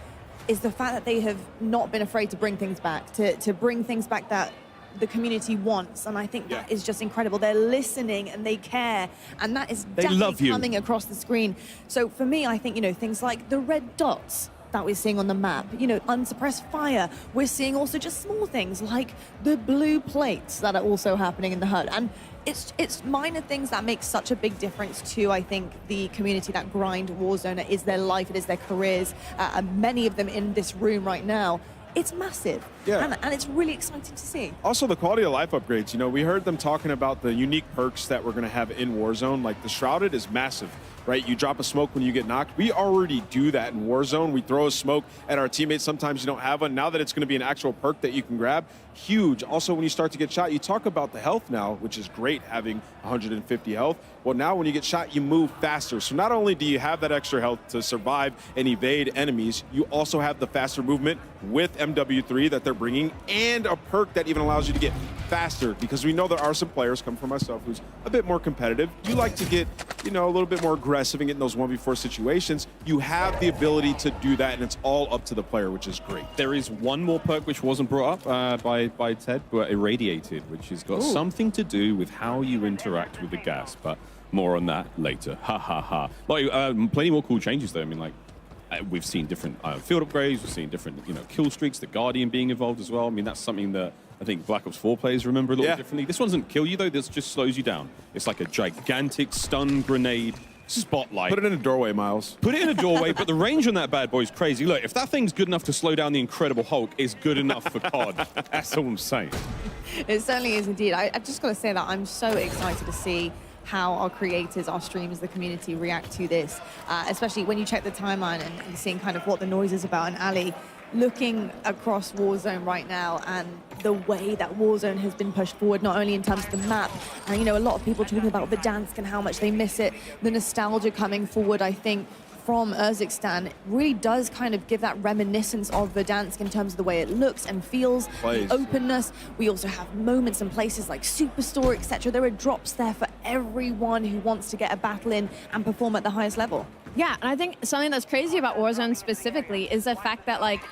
Is the fact that they have not been afraid to bring things back, to bring things back that the community wants. And I think that is just incredible. They're listening and they care. And that is definitely coming across the screen. So for me, I think, you know, things like the red dots that we're seeing on the map, you know, unsuppressed fire. We're seeing also just small things like the blue plates that are also happening in the HUD. And it's minor things that make such a big difference to, I think, the community that grind Warzone. It is their life, it is their careers. Many of them in this room right now. It's massive, and it's really exciting to see. Also, the quality of life upgrades. You know, we heard them talking about the unique perks that we're going to have in Warzone. Like the Shrouded is massive, right? You drop a smoke when you get knocked. We already do that in Warzone. We throw a smoke at our teammates. Sometimes you don't have one. Now that it's going to be an actual perk that you can grab, huge. Also, when you start to get shot, you talk about the health now, which is great, having 150 health. Well, now when you get shot, you move faster. So not only do you have that extra health to survive and evade enemies, you also have the faster movement with MW3 that they're bringing, and a perk that even allows you to get faster, because we know there are some players, come from myself, who's a bit more competitive. You like to get, you know, a little bit more aggressive and get in those 1v4 situations. You have the ability to do that, and it's all up to the player, which is great. There is one more perk which wasn't brought up by Ted, but Irradiated, which has got something to do with how you interact with the gas, but more on that later. Ha ha ha. Like, plenty more cool changes though. I mean, like, we've seen different field upgrades, we've seen different, you know, kill streaks, the Guardian being involved as well. I mean, that's something that I think Black Ops 4 players remember a little differently. This one doesn't kill you though, this just slows you down. It's like a gigantic stun grenade spotlight. Put it in a doorway, Miles. Put it in a doorway, but the range on that bad boy is crazy. Look, if that thing's good enough to slow down the Incredible Hulk, it's good enough for COD. That's all I'm saying. It certainly is indeed. I just got to say that I'm so excited to see how our creators, our streamers, the community react to this, especially when you check the timeline and seeing kind of what the noise is about. And Ali, looking across Warzone right now and the way that Warzone has been pushed forward, not only in terms of the map, and a lot of people talking about Verdansk and how much they miss it, the nostalgia coming forward, I think, from Urzikstan really does kind of give that reminiscence of Verdansk in terms of the way it looks and feels, the openness. We also have moments and places like Superstore, etc. There are drops there for everyone who wants to get a battle in and perform at the highest level. Yeah, and I think something that's crazy about Warzone specifically is the fact that, like,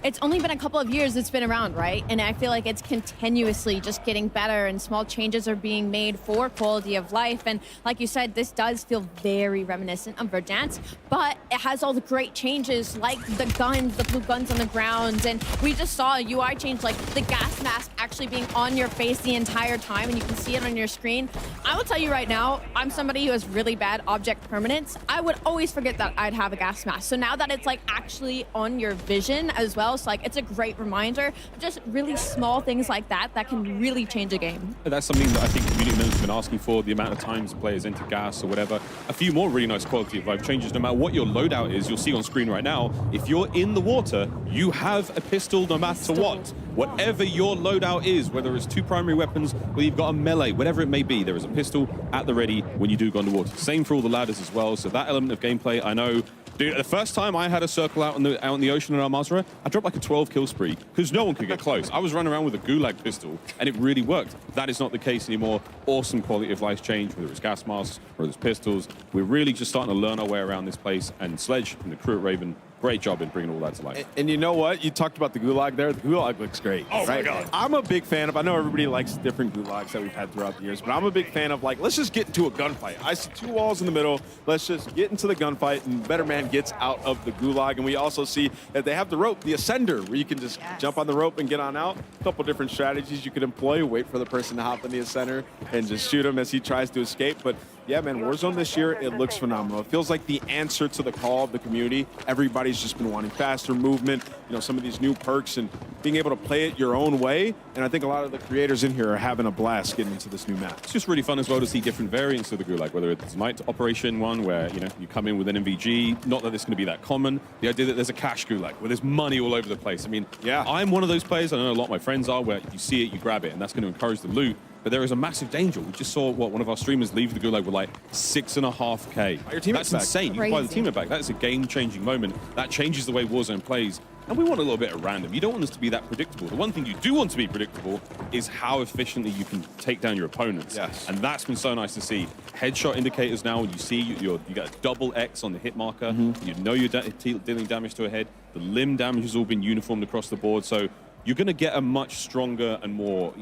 it's only been a couple of years it's been around, right? And I feel like it's continuously just getting better and small changes are being made for quality of life. And like you said, this does feel very reminiscent of Verdansk, but it has all the great changes like the guns, the blue guns on the ground. And we just saw a UI change, like the gas mask actually being on your face the entire time and you can see it on your screen. I will tell you right now, I'm somebody who has really bad object permanence. I would always forget that I'd have a gas mask. So now that it's like actually on your vision as well, so like it's a great reminder. Just really small things like that that can really change a game. That's something that I think community members have been asking for, the amount of times players enter gas or whatever. A few more really nice quality of life changes. No matter what your loadout is, you'll see on screen right now, if you're in the water, you have a pistol no matter what. Whatever your loadout is, whether it's 2 primary weapons, whether you've got a melee, whatever it may be, there is a pistol at the ready when you do go underwater. Same for all the ladders as well. So that element of gameplay, I know. Dude, the first time I had a circle out in the ocean in Al Mazrah, I dropped like a 12 kill spree because no one could get close. I was running around with a gulag pistol and it really worked. That is not the case anymore. Awesome quality of life change, whether it's gas masks or it's pistols. We're really just starting to learn our way around this place, and Sledge and the crew at Raven, great job in bringing all that to life. And you know what? You talked about the gulag there. The gulag looks great. Oh, right? My God. I'm a big fan of, I know everybody likes different gulags that we've had throughout the years, but I'm a big fan of, like, let's just get into a gunfight. I see 2 walls in the middle. Let's just get into the gunfight, and better man gets out of the gulag. And we also see that they have the rope, the ascender, where you can just jump on the rope and get on out. A couple different strategies you could employ. Wait for the person to hop in the ascender and just shoot him as he tries to escape. But yeah, man, Warzone this year, it looks phenomenal. It feels like the answer to the call of the community. Everybody's just been wanting faster movement, some of these new perks and being able to play it your own way. And I think a lot of the creators in here are having a blast getting into this new map. It's just really fun as well to see different variants of the gulag, whether it's night operation one where, you come in with an MVG, not that it's going to be that common. The idea that there's a cash gulag where there's money all over the place. I mean, yeah, I'm one of those players, I know a lot of my friends are, where you see it, you grab it, and that's going to encourage the loot. But there is a massive danger. We just saw one of our streamers leave the gulag with like 6.5K. Your teammate's That's insane. You can buy the Crazy. teammate back. That is a game-changing moment. That changes the way Warzone plays. And we want a little bit of random. You don't want this to be that predictable. The one thing you do want to be predictable is how efficiently you can take down your opponents. Yes. And that's been so nice to see. Headshot indicators now, when you see you get a double X on the hit marker, you know you're dealing damage to a head. The limb damage has all been uniformed across the board. So you're going to get a much stronger and more,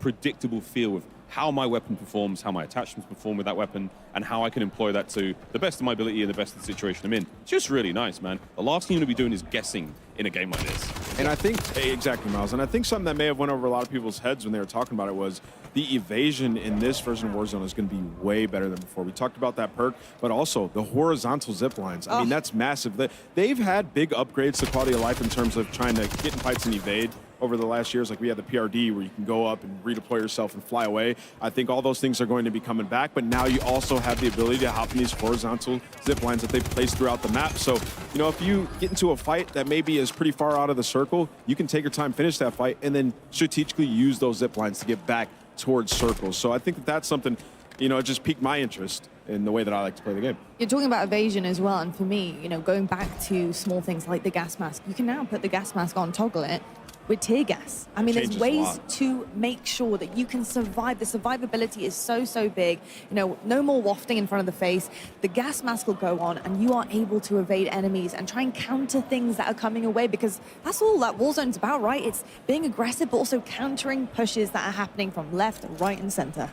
predictable feel of how my weapon performs, how my attachments perform with that weapon, and how I can employ that to the best of my ability and the best of the situation I'm in. It's just really nice, man. The last thing you want to be doing is guessing in a game like this. And I think, exactly, Miles, and I think something that may have went over a lot of people's heads when they were talking about it was the evasion in this version of Warzone is going to be way better than before. We talked about that perk, but also the horizontal zip lines. I mean, that's massive. They've had big upgrades to quality of life in terms of trying to get in fights and evade over the last years. Like we had the PRD where you can go up and redeploy yourself and fly away. I think all those things are going to be coming back, but now you also have the ability to hop in these horizontal zip lines that they've placed throughout the map. So, if you get into a fight that maybe is pretty far out of the circle, you can take your time, finish that fight, and then strategically use those zip lines to get back towards circles. So I think that that's something, it just piqued my interest in the way that I like to play the game. You're talking about evasion as well, and for me, going back to small things like the gas mask, you can now put the gas mask on, toggle it, with tear gas. I mean, there's ways to make sure that you can survive. The survivability is so big. No more wafting in front of the face. The gas mask will go on and you are able to evade enemies and try and counter things that are coming away, because that's all that Warzone's about, right? It's being aggressive, but also countering pushes that are happening from left, right, and center.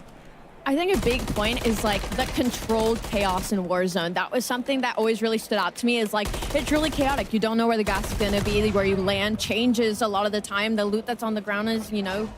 I think a big point is like the controlled chaos in Warzone. That was something that always really stood out to me, is like, it's really chaotic. You don't know where the gas is gonna be, where you land changes a lot of the time. The loot that's on the ground is,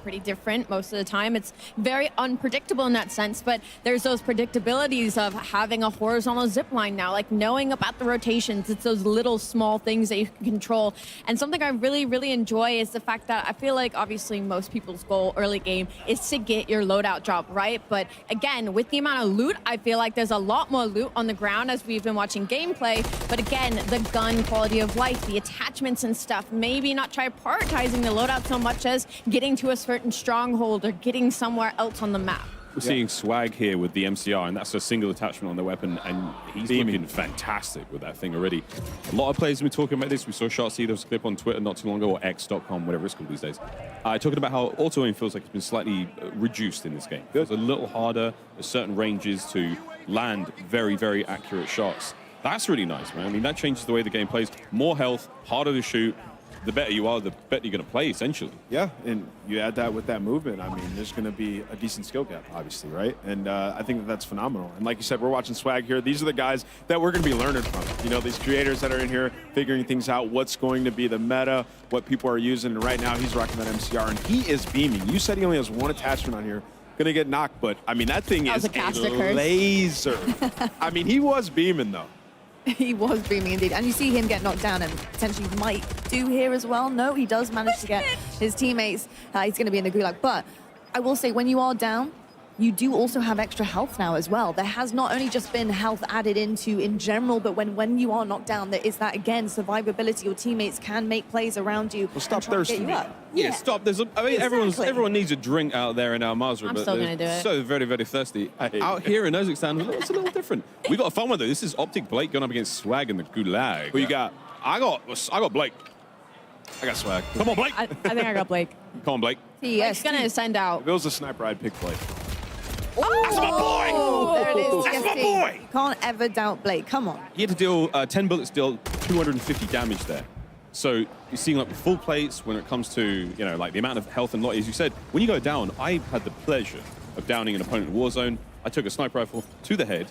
pretty different most of the time. It's very unpredictable in that sense, but there's those predictabilities of having a horizontal zip line now, like knowing about the rotations. It's those little small things that you can control. And something I really enjoy is the fact that I feel like obviously most people's goal early game is to get your loadout drop, right? But again, with the amount of loot, I feel like there's a lot more loot on the ground as we've been watching gameplay. But again, the gun quality of life, the attachments and stuff, maybe not try prioritizing the loadout so much as getting to a certain stronghold or getting somewhere else on the map. We're seeing Swag here with the MCR, and that's a single attachment on the weapon, and he's looking fantastic with that thing already. A lot of players have been talking about this. We saw Shartsy, there was a clip on Twitter not too long ago, or X.com, whatever it's called these days, talking about how auto-aim feels like it's been slightly reduced in this game. It feels a little harder at certain ranges to land very, very accurate shots. That's really nice, man. I mean, that changes the way the game plays. More health, harder to shoot. The better you are, the better you're going to play, essentially. Yeah, and you add that with that movement, I mean, there's going to be a decent skill gap, obviously, right? And I think that's phenomenal. And like you said, we're watching Swag here. These are the guys that we're going to be learning from. You know, these creators that are in here figuring things out, what's going to be the meta, what people are using. And right now, he's rocking that MCR, and he is beaming. You said he only has one attachment on here. Going to get knocked, but, I mean, that thing is a laser. I mean, he was beaming, though. He was beaming indeed. And you see him get knocked down and potentially might do here as well. No, he does manage to get his teammates. He's going to be in the gulag. But I will say, when you are down, you do also have extra health now as well. There has not only just been health added into in general, but when you are knocked down, there is that, again, survivability. Your teammates can make plays around you. Well, stop thirsting. Yeah, stop. There's I mean, everyone needs a drink out there in Al Mazrah, but still gonna do it. So very, very thirsty. Out here in Kazakhstan, it's a little different. We got a fun one, though. This is Optic Blake going up against Swag in the gulag. Who you got? I got Blake. I got Swag. Come on, Blake. I think I got Blake. Come on, Blake. Yes, going to send out. If it was a sniper, I'd pick Blake. That's my boy! There it is. That's my boy! Can't ever doubt Blake. Come on. He had to deal 10 bullets, deal 250 damage there. So you're seeing like the full plates when it comes to, you know, like the amount of health and lot. As you said, when you go down, I had the pleasure of downing an opponent in Warzone. I took a sniper rifle to the head.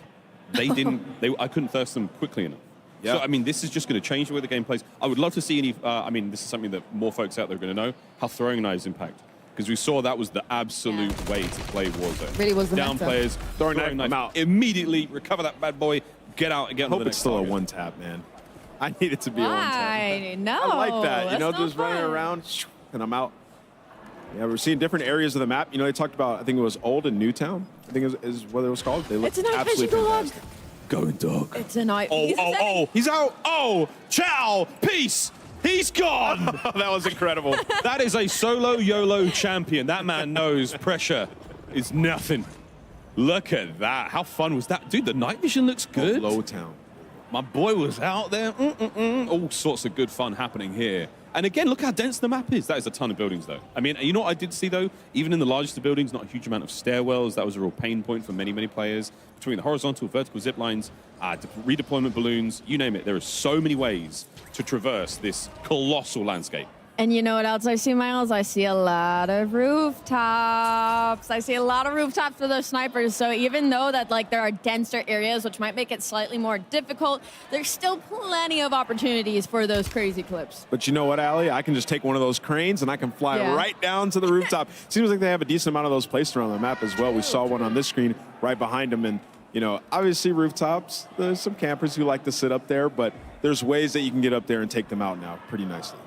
They didn't, I couldn't thirst them quickly enough. Yeah. So, I mean, this is just going to change the way the game plays. I would love to see any, I mean, this is something that more folks out there are going to know, how throwing knives impact. Because we saw that was the absolute way to play Warzone. Really was the down meta. players, throwing knife out. Immediately recover that bad boy, get out and get on to the next Hope it's still target. a one-tap, man. I need it to be a one-tap. Why? No. I like that. You know, that's just not running fun. around, and I'm out. Yeah, we're seeing different areas of the map. You know, they talked about, I think it was Old and Newtown, I think is what it was called. They look It's a night absolutely vision gulag. fantastic. Going dog. It's a night. He's out. Oh, ciao, peace. He's gone. That was incredible. That is a solo YOLO champion. That man knows pressure is nothing. Look at that. How fun was that? Dude, the night vision looks good. Low Town. My boy was out there. All sorts of good fun happening here. And again, look how dense the map is. That is a ton of buildings, though. I mean, you know what I did see, though? Even in the largest of buildings, not a huge amount of stairwells. That was a real pain point for many, many players. Between the horizontal, vertical zip lines, redeployment balloons, you name it. There are so many ways to traverse this colossal landscape. And you know what else I see, Miles? I see a lot of rooftops. I see a lot of rooftops for those snipers. So even though that like there are denser areas, which might make it slightly more difficult, there's still plenty of opportunities for those crazy clips. But you know what, Allie? I can just take one of those cranes and I can fly right down to the rooftop. Seems like they have a decent amount of those placed around the map as well. We saw one on this screen right behind them. And, you know, obviously rooftops, there's some campers who like to sit up there, but there's ways that you can get up there and take them out now pretty nicely.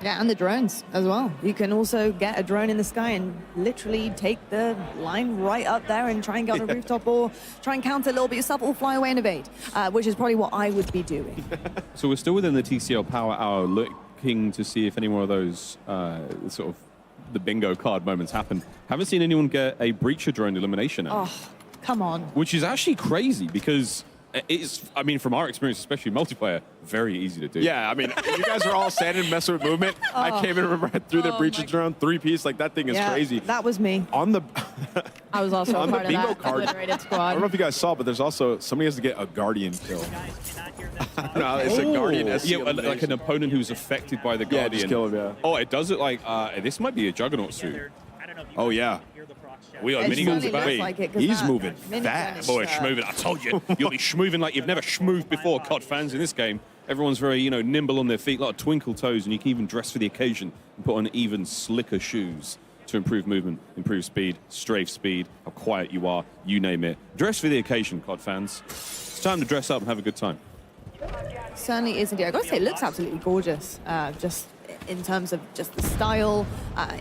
Yeah, and the drones as well. You can also get a drone in the sky and literally take the line right up there and try and get on a rooftop or try and counter a little bit yourself or fly away and evade, which is probably what I would be doing. So we're still within the TCL Power Hour, looking to see if any more of those sort of the bingo card moments happen. Haven't seen anyone get a breacher drone elimination out. Oh, come on. Which is actually crazy because it's, I mean, from our experience, especially multiplayer, very easy to do. Yeah, I mean, you guys are all standing messing with movement. I came in, remember, I threw the breacher drone, 3-piece, like that thing is crazy. That was me. On the I was also on a part the of bingo that card, obliterated I squad. don't know if you guys saw, but there's also, somebody has to get a Guardian kill. No, it's a Guardian SC like an opponent who's affected by the Yeah, Guardian. just kill him, yeah. Oh, it does it like, this might be a Juggernaut suit. Oh, yeah. We are It miniguns certainly about looks like it, 'cause He's that moving minigun fast. is, Boy, schmoving. I told you, you'll be schmoving like you've never schmooved before, COD fans, in this game. Everyone's very, you know, nimble on their feet, a lot of twinkle toes, and you can even dress for the occasion and put on even slicker shoes to improve movement, improve speed, strafe speed, how quiet you are, you name it. Dress for the occasion, COD fans. It's time to dress up and have a good time. Certainly is indeed. I gotta say, it looks absolutely gorgeous. Just in terms of just the style.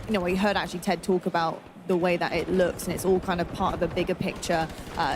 You know, we heard actually Ted talk about the way that it looks, and it's all kind of part of a bigger picture,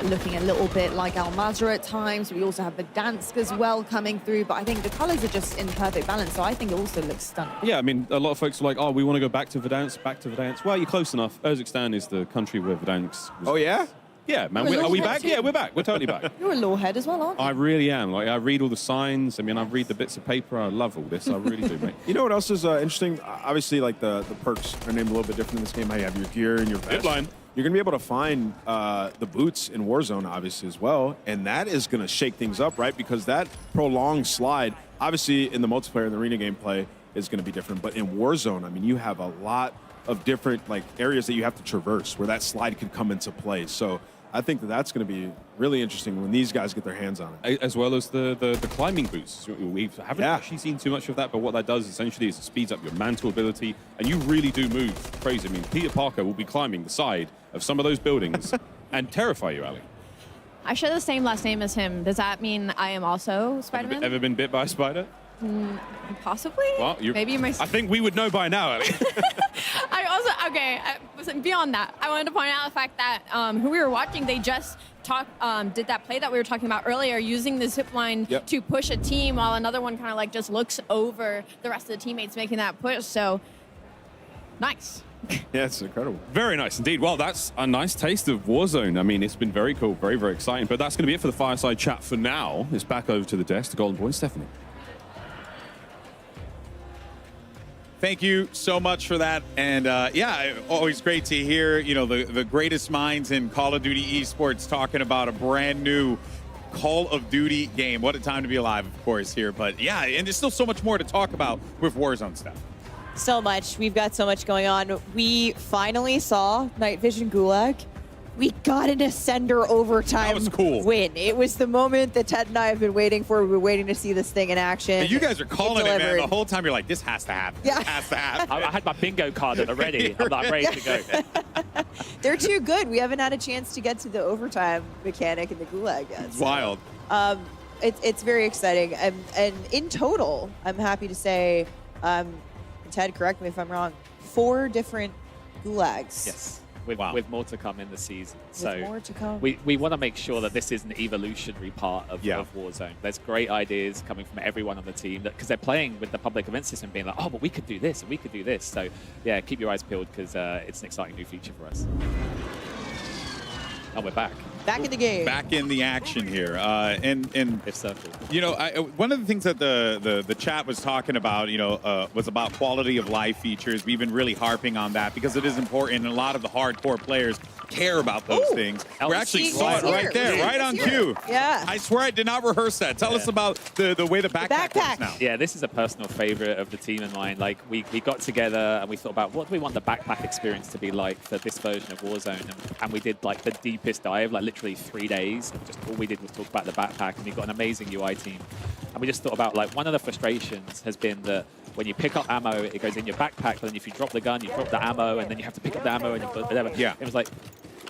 looking a little bit like Al Mazrah at times. We also have Verdansk as well coming through, but I think the colors are just in perfect balance, so I think it also looks stunning. Yeah, I mean, a lot of folks are like, oh, we want to go back to Verdansk, back to Verdansk. Well, you're close enough. Urzikstan is the country where Verdansk was. Oh, yeah? Yeah, man. You're a Are we lawhead back? too. Yeah, we're back. We're totally back. You're a lawhead as well, aren't you? I really am. Like, I read all the signs. I mean, I read the bits of paper. I love all this. I really do, mate. You know what else is interesting? Obviously, like the perks are named a little bit different in this game. How you have your gear and your vest. Zipline. You're going to be able to find the boots in Warzone, obviously, as well. And that is going to shake things up, right? Because that prolonged slide, obviously, in the multiplayer and the arena gameplay is going to be different. But in Warzone, I mean, you have a lot of different like areas that you have to traverse where that slide could come into play. So I think that that's going to be really interesting when these guys get their hands on it. As well as the climbing boots. We haven't actually seen too much of that, but what that does essentially is it speeds up your mantle ability, and you really do move crazy. I mean, Peter Parker will be climbing the side of some of those buildings and terrify you, Ali. I share the same last name as him. Does that mean I am also Spider-Man? Ever been bit by a spider? Possibly. Well, Maybe you might. I think we would know by now, Ali. I also, okay, beyond that, I wanted to point out the fact that who we were watching, they just did that play that we were talking about earlier, using the zip line to push a team while another one kind of like just looks over the rest of the teammates making that push. So, nice. Yeah, it's incredible. Very nice indeed. Well, that's a nice taste of Warzone. I mean, it's been very cool, very, very exciting. But that's going to be it for the Fireside Chat for now. It's back over to the desk, the Golden Boy, Stephanie. Thank you so much for that. And yeah, always great to hear, you know, the greatest minds in Call of Duty esports talking about a brand new Call of Duty game. What a time to be alive, of course, here. But yeah, and there's still so much more to talk about with Warzone stuff. So much. We've got so much going on. We finally saw Night Vision Gulag. We got an Ascender overtime win. It was the moment that Ted and I have been waiting for. We've been waiting to see this thing in action. And you guys are calling it, man. The whole time you're like, this has to happen. Yeah. This has to happen. I had my bingo card at the ready. I'm ready to go. They're too good. We haven't had a chance to get to the overtime mechanic in the Gulag yet. It's wild. It's very exciting. And in total, I'm happy to say, Ted, correct me if I'm wrong, 4 different Gulags. Yes. With more to come in the season. With more to come. We want to make sure that this is an evolutionary part of Warzone. There's great ideas coming from everyone on the team because they're playing with the public event system, being like, oh, but we could do this and we could do this. So yeah, keep your eyes peeled because it's an exciting new feature for us. And we're back. Back in the game. Back in the action here. And it's so cool. You know, one of the things that the chat was talking about, you know, was about quality of life features. We've been really harping on that because it is important, and a lot of the hardcore players care about those things. We actually saw it right there, right on cue. Yeah. I swear I did not rehearse that. Tell us about the way the backpack works now. Yeah, this is a personal favorite of the team and mine. Like, we got together and we thought about what do we want the backpack experience to be like for this version of Warzone. And we did, like, the deepest dive, like, literally 3 days. Just all we did was talk about the backpack, and we got an amazing UI team. And we just thought about, like, one of the frustrations has been that when you pick up ammo, it goes in your backpack, but then if you drop the gun, you drop the ammo, and then you have to pick up the ammo and whatever. Yeah. It was like,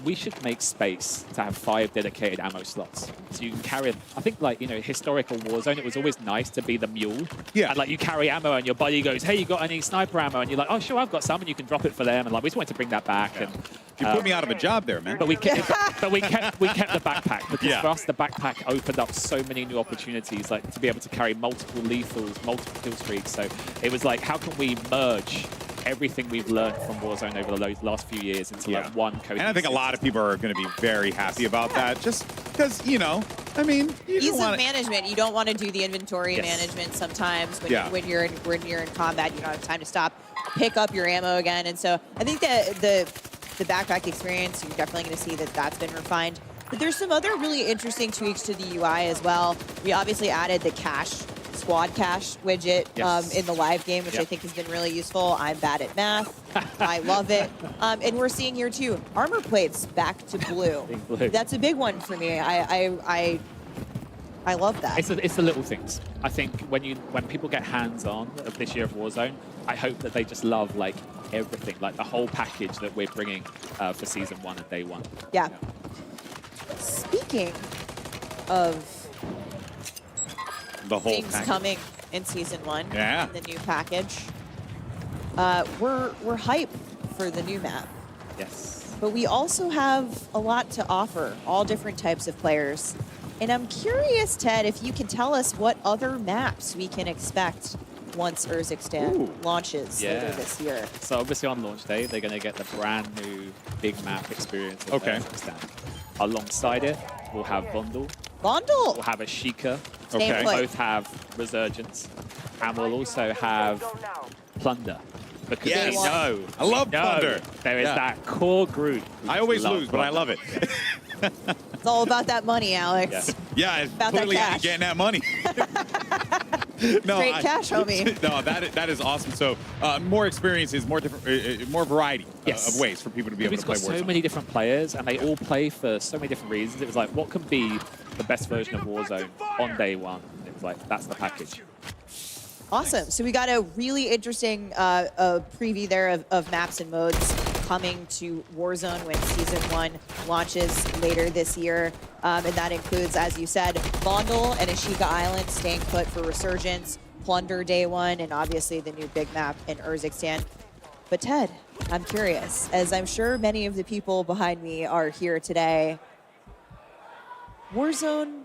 we should make space to have 5 dedicated ammo slots. So you can carry, I think, like, you know, historical Warzone, it was always nice to be the mule. Yeah. And, like, you carry ammo and your buddy goes, hey, you got any sniper ammo? And you're like, oh, sure, I've got some, and you can drop it for them. And, like, we just wanted to bring that back. Yeah. And You put me out of a job there, man. But we kept the backpack because for us, the backpack opened up so many new opportunities, like to be able to carry multiple lethals, multiple kill streaks. So it was like, how can we merge everything we've learned from Warzone over the last few years into like one cohesive. And I think a lot of people are going to be very happy about that, just because, you know, I mean, ease of management. You don't want to do the inventory management sometimes when you're in combat. You don't have time to stop, pick up your ammo again, and so I think that the backpack experience, you're definitely going to see that that's been refined. But there's some other really interesting tweaks to the UI as well. We obviously added the squad cache widget in the live game, which I think has been really useful. I'm bad at math. I love it. And we're seeing here too, armor plates back to blue. That's a big one for me. I love that. It's the little things. I think when people get hands-on of this year of Warzone, I hope that they just love like everything, like the whole package that we're bringing for Season 1 and Day 1. Yeah. Speaking of the whole things package coming in Season 1, the new package, we're hype for the new map. Yes. But we also have a lot to offer, all different types of players. And I'm curious, Ted, if you can tell us what other maps we can expect once Urzikstan launches later this year. So obviously on launch day, they're going to get the brand new big map experience of Urzikstan. Alongside it, we'll have Vondel. Vondel! We'll have Ashika. Okay. Both have Resurgence. And we'll also have Plunder. Because Yes. we know, I love we know Plunder. there is Yeah. that core group. who I always love lose, but I Plunder. love it. It's all about that money, Alex. Yeah, it's About that clearly cash. getting that money. Straight cash, homie. No, that is awesome. So more experiences, more different, more variety of ways for people to be able We've to play got so Warzone. many different players, and they all play for so many different reasons. It was like, what can be the best version of Warzone on day one? It was like, that's the package. Awesome. So we got a really interesting preview there of maps and modes coming to Warzone when Season 1 launches later this year. And that includes, as you said, Vondel and Ashika Island staying put for Resurgence, Plunder Day 1, and obviously the new big map in Urzikstan. But Ted, I'm curious, as I'm sure many of the people behind me are here today, Warzone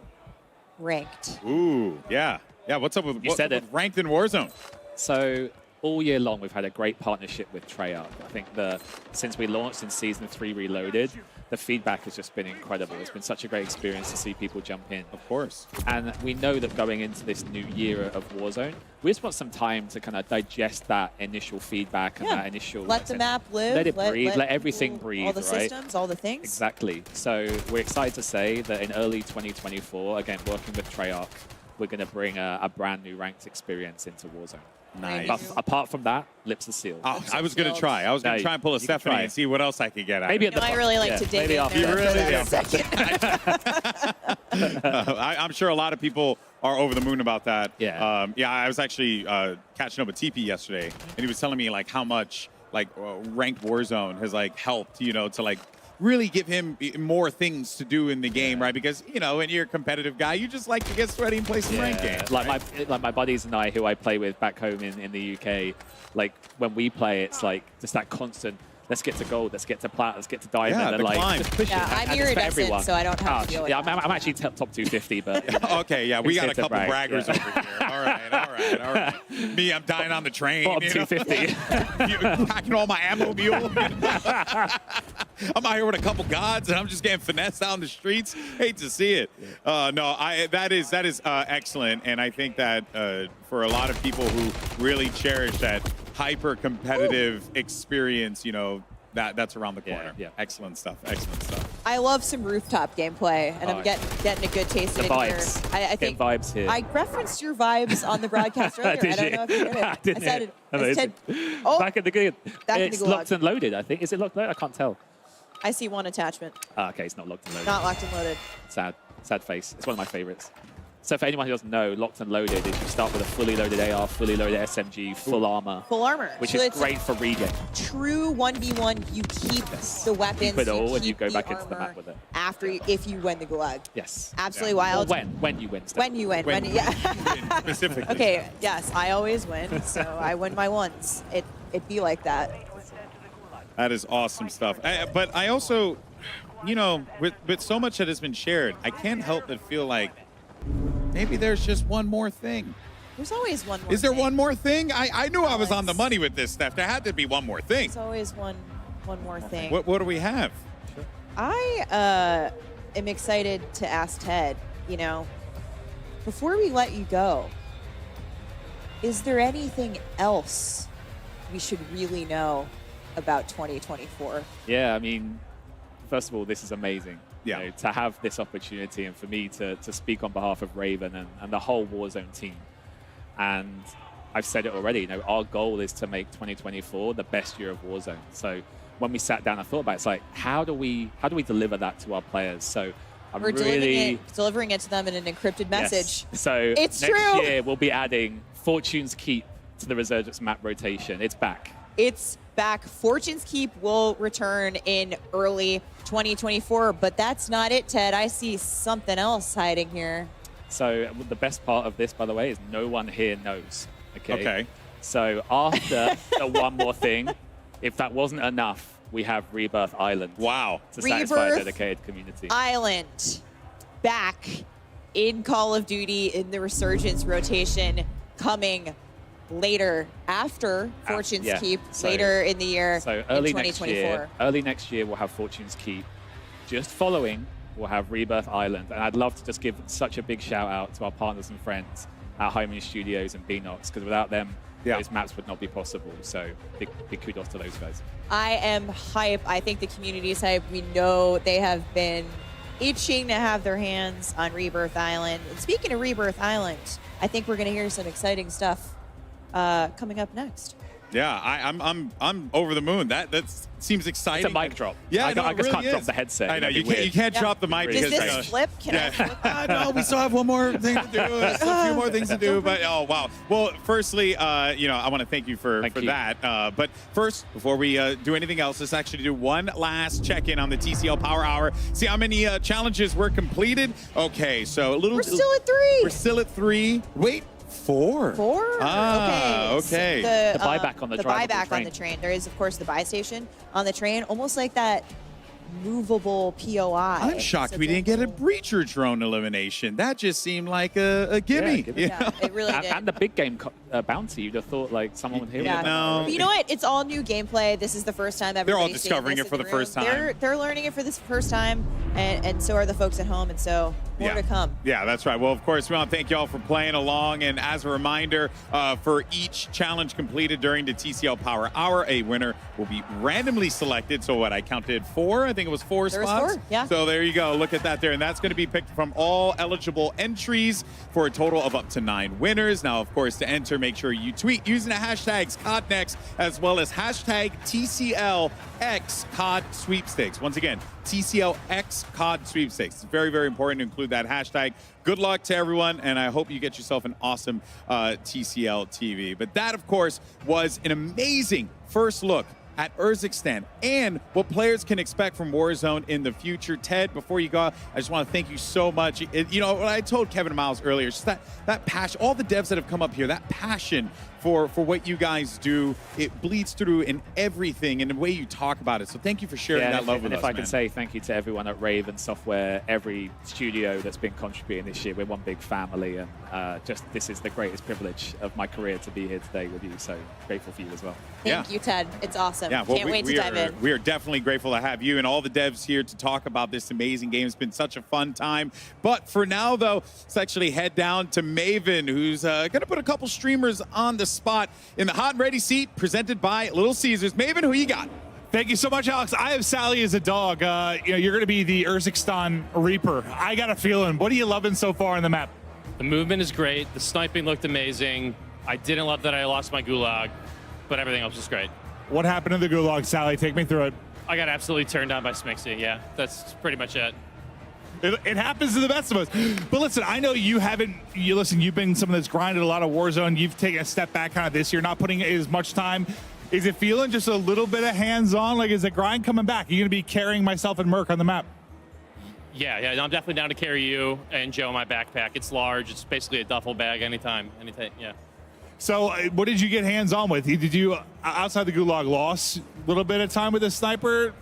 ranked. Ooh, yeah. Yeah, what's up with, You said it. with ranked in Warzone? So all year long, we've had a great partnership with Treyarch. I think since we launched in Season 3 Reloaded, the feedback has just been incredible. It's been such a great experience to see people jump in. Of course. And we know that going into this new year of Warzone, we just want some time to kind of digest that initial feedback and that initial... Let the map live. Let it breathe. Let everything people- breathe, all the right? systems, all the things. Exactly. So we're excited to say that in early 2024, again, working with Treyarch, we're going to bring a brand new ranked experience into Warzone. Nice. But apart from that, lips are sealed. Oh, I was going to try. I was going to try and pull a Stephanie and see what else I could get out Maybe of at it. the I really like to dig maybe in after. I'm sure a lot of people are over the moon about that. Yeah. Yeah, I was actually catching up with TP yesterday, and he was telling me like how much like ranked Warzone has like helped, to like really give him more things to do in the game, right? Because, when you're a competitive guy, you just like to get sweaty and play some ranked games. Like my buddies and I, who I play with back home in the UK, like when we play, it's like just that constant. Let's get to gold. Let's get to plat. Let's get to diamond. Yeah, and the like climb. just push Yeah, it. I'm And it's for iridescent, everyone. so I don't have to deal with Yeah, that. I'm actually top 250, but Okay, yeah, we got a it's to couple brag, braggers yeah. over here. All right. Me, I'm dying on the train. bottom 250. Packing all my ammo mule. I'm out here with a couple gods, and I'm just getting finessed out in the streets. Hate to see it. That is excellent, and I think that for a lot of people who really cherish that hyper-competitive experience, that's around the corner. Yeah. Excellent stuff. Excellent stuff. I love some rooftop gameplay, and I'm getting a good taste The of it vibes. here. I think vibes here. I referenced your vibes on the broadcast earlier. Did I don't you? know if you did it. I didn't hear it. I said, Amazing. Back at the good. Back in the It's gulag. locked and loaded, I think. Is it locked and loaded? I can't tell. I see one attachment, Okay, it's not locked and loaded. not locked and loaded. Sad face. It's one of my favorites. So for anyone who doesn't know, locked and loaded is you start with a fully loaded AR, fully loaded SMG, full armor. Full armor. Which So is it's great for regen. True 1v1. You keep the weapons. Keep it all and you keep go the back into the armor map with it. if you win the gulag. Yes. Absolutely Or wild. when you win. When you win. Yeah. Specifically. Okay. Yes, I always win, so I win my ones. It be like that. That is awesome stuff. But I also, with so much that has been shared, I can't help but feel like maybe there's just one more thing. There's always one more. Is there thing. one more thing? I knew I was on the money with this stuff. There had to be one more thing. There's always one more thing. What do we have? I am excited to ask Ted, before we let you go, is there anything else we should really know about 2024? Yeah, I mean, first of all, this is amazing. Yeah. To have this opportunity and for me to speak on behalf of Raven and the whole Warzone team. And I've said it already, our goal is to make 2024 the best year of Warzone. So when we sat down and thought about it, it's like, how do we deliver that to our players? So I'm We're really delivering it to them in an encrypted message. Yes. So It's next true. year we'll be adding Fortune's Keep to the Resurgence map rotation. It's back. It's back. Fortune's Keep will return in early 2024, but that's not it, Ted. I see something else hiding here. So the best part of this, by the way, is no one here knows. Okay. Okay. So after the one more thing, if that wasn't enough, we have Rebirth Island. Wow. To satisfy a Rebirth dedicated community. Island back in Call of Duty in the Resurgence rotation, coming later after Fortune's Keep, later in the year, so in early 2024. Early next year, we'll have Fortune's Keep. Just following, we'll have Rebirth Island. And I'd love to just give such a big shout out to our partners and friends at Hymen Studios and Beanox, because without them, those maps would not be possible. So big kudos to those guys. I am hype. I think the community is hype. We know they have been itching to have their hands on Rebirth Island. And speaking of Rebirth Island, I think we're going to hear some exciting stuff coming up next. Yeah, I'm over the moon. That seems exciting. It's a mic drop. Yeah, I just can't drop the headset. I know That'd you be can't weird. drop the mic. Does because this flip? Can I flip? No, we still have one more thing to do. A few more things to do. But oh wow. Well, firstly, I want to thank you for that. But first, before we do anything else, let's actually do one last check-in on the TCL Power Hour. See how many challenges were completed. Okay, so we're still at 3. We're still at 3. Wait. 4. 4? Ah, okay. The buyback on the the drivable buyback train. on the train. There is, of course, the buy station on the train, almost like that movable POI. I'm shocked we didn't get a breacher drone elimination. That just seemed like a gimme. Yeah, it really did. And the big game bounty, you'd have thought like someone would hear it. No. But you know what? It's all new gameplay. This is the first time They're all everybody's seeing discovering this it for in the first time. They're learning it for this first time, and so are the folks at home, and so more to come. Yeah, that's right. Well, of course, we want to thank you all for playing along. And as a reminder, for each challenge completed during the TCL Power Hour, a winner will be randomly selected. So what, I counted 4? I think it was 4 There was spots. 4, yeah. So there you go. Look at that there. And that's going to be picked from all eligible entries for a total of up to 9 winners. Now, of course, to enter, make sure you tweet using the hashtags CODNEXT as well as hashtag TCLX Sweepstakes. Once again, TCLX COD Sweepstakes. It's very, very important to include that hashtag. Good luck to everyone, and I hope you get yourself an awesome TCL TV. But that, of course, was an amazing first look at Urzikstan and what players can expect from Warzone in the future. Ted, before you go, I just want to thank you so much. You know, what I told Kevin Miles earlier, just that passion, all the devs that have come up here, that passion for what you guys do, it bleeds through in everything and the way you talk about it. So thank you for sharing that love with us, And if I man. can say thank you to everyone at Raven Software, every studio that's been contributing this year. We're one big family, and this is the greatest privilege of my career to be here today with you. So grateful for you as well. Thank you, Ted. It's awesome. Yeah, well, Can't wait to dive in. We are definitely grateful to have you and all the devs here to talk about this amazing game. It's been such a fun time. But for now, though, let's actually head down to Maven, who's going to put a couple streamers on the spot in the hot and ready seat, presented by Little Caesars. Maven, who you got? Thank you so much, Alex. I have Sally as a dog. You're going to be the Urzikstan Reaper. I got a feeling. What are you loving so far on the map? The movement is great. The sniping looked amazing. I didn't love that I lost my gulag, but everything else was great. What happened to the gulag, Sally? Take me through it. I got absolutely turned on by Smixy. Yeah, that's pretty much it. It happens to the best of us. But listen, I know you haven't, you've been someone that's grinded a lot of Warzone. You've taken a step back kind of this year, not putting as much time. Is it feeling just a little bit of hands-on? Like, is the grind coming back? Are you going to be carrying myself and Merc on the map? Yeah, I'm definitely down to carry you and Joe in my backpack. It's large. It's basically a duffel bag anytime, yeah. So what did you get hands-on with? Did you, outside the gulag, lost a little bit of time with the sniper? A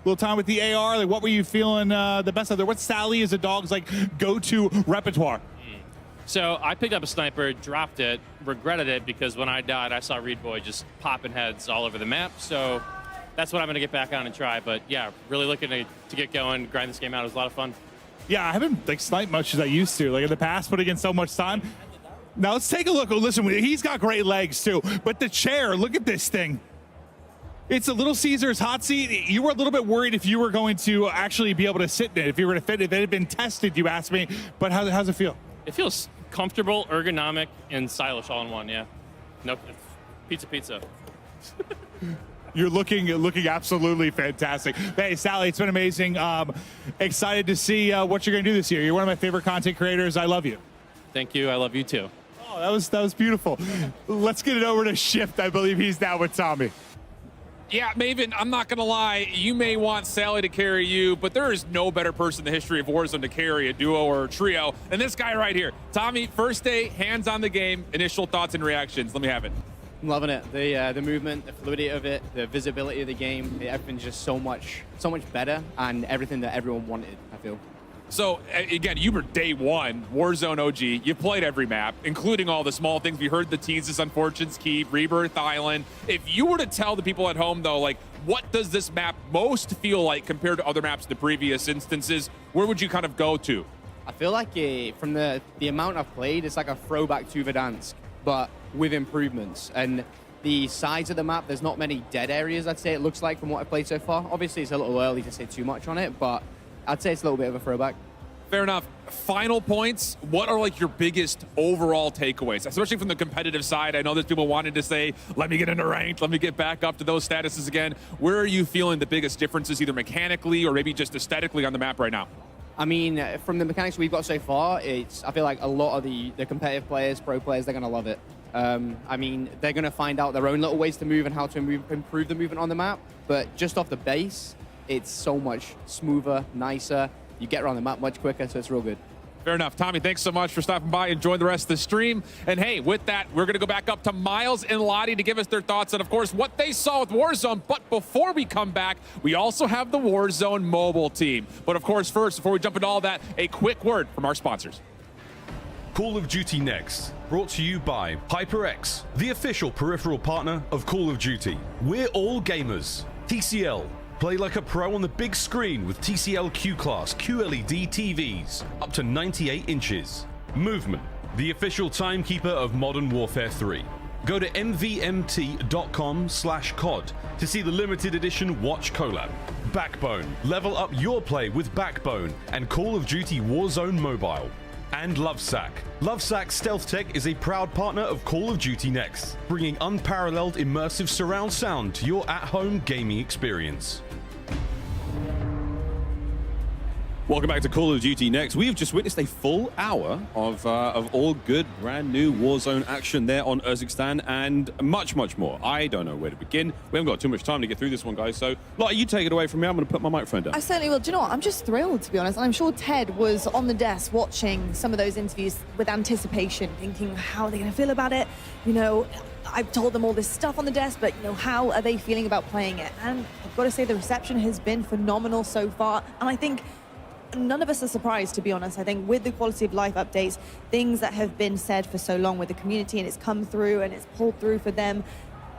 little time with the AR? Like, what were you feeling the best of there? What's Sally as a dog's like go-to repertoire? So I picked up a sniper, dropped it, regretted it because when I died, I saw Reed Boy just popping heads all over the map. So that's what I'm going to get back on and try. But yeah, really looking to get going, grind this game out. It was a lot of fun. Yeah, I haven't sniped much as I used to. Like in the past, putting in so much time. Now let's take a look. Oh, listen, he's got great legs too. But the chair, look at this thing. It's a Little Caesars hot seat. You were a little bit worried if you were going to actually be able to sit in it, if you were to fit it. If it had been tested, you asked me. But how's it feel? It feels comfortable, ergonomic, and stylish all in one, yeah. No, pizza. You're looking absolutely fantastic. Hey, Sally, it's been amazing. Excited to see what you're going to do this year. You're one of my favorite content creators. I love you. Thank you. I love you too. Oh, that was beautiful. Let's get it over to Shift. I believe he's down with Tommy. Yeah, Maven, I'm not going to lie. You may want Sally to carry you, but there is no better person in the history of Warzone to carry a duo or a trio than this guy right here. Tommy, first day, hands on the game, initial thoughts and reactions. Let me have it. I'm loving it. The movement, the fluidity of it, the visibility of the game, everything's just so much better, and everything that everyone wanted, I feel. So, again, you were day one, Warzone OG. You played every map, including all the small things. We heard the teases on Fortune's Keep, Rebirth Island. If you were to tell the people at home, though, like, what does this map most feel like compared to other maps in the previous instances, where would you kind of go to? I feel like from the amount I've played, it's like a throwback to Verdansk, but with improvements. And the size of the map, there's not many dead areas, I'd say it looks like, from what I've played so far. Obviously, it's a little early to say too much on it, but I'd say it's a little bit of a throwback. Fair enough. Final points, what are like your biggest overall takeaways, especially from the competitive side? I know there's people wanting to say, let me get into ranked, let me get back up to those statuses again. Where are you feeling the biggest differences, either mechanically or maybe just aesthetically on the map right now? I mean, from the mechanics we've got so far, I feel like a lot of the competitive players, pro players, they're going to love it. I mean, they're going to find out their own little ways to move and how to improve the movement on the map. But just off the base, it's so much smoother, nicer. You get around the map much quicker, so it's real good. Fair enough. Tommy, thanks so much for stopping by. Enjoy the rest of the stream. And hey, with that, we're going to go back up to Miles and Lottie to give us their thoughts on, of course, what they saw with Warzone. But before we come back, we also have the Warzone mobile team. But of course, first, before we jump into all that, a quick word from our sponsors. Call of Duty Next, brought to you by HyperX, the official peripheral partner of Call of Duty. We're all gamers. TCL. Play like a pro on the big screen with TCL Q-Class QLED TVs, up to 98 inches. Movement, the official timekeeper of Modern Warfare 3. Go to mvmt.com/COD to see the limited edition Watch collab. Backbone, level up your play with Backbone and Call of Duty Warzone Mobile. And Lovesack. Lovesack Stealth Tech is a proud partner of Call of Duty Next, bringing unparalleled immersive surround sound to your at-home gaming experience. Welcome back to Call of Duty Next. We've just witnessed a full hour of all good, brand new Warzone action there on Urzikstan and much, much more. I don't know where to begin. We haven't got too much time to get through this one, guys. So, Lottie, you take it away from me. I'm going to put my microphone down. I certainly will. Do you know what? I'm just thrilled, to be honest. I'm sure Ted was on the desk watching some of those interviews with anticipation, thinking, how are they going to feel about it? You know, I've told them all this stuff on the desk, but, you know, how are they feeling about playing it? And I've got to say the reception has been phenomenal so far. And I think none of us are surprised, to be honest. I think with the quality of life updates, things that have been said for so long with the community, and it's come through and it's pulled through for them,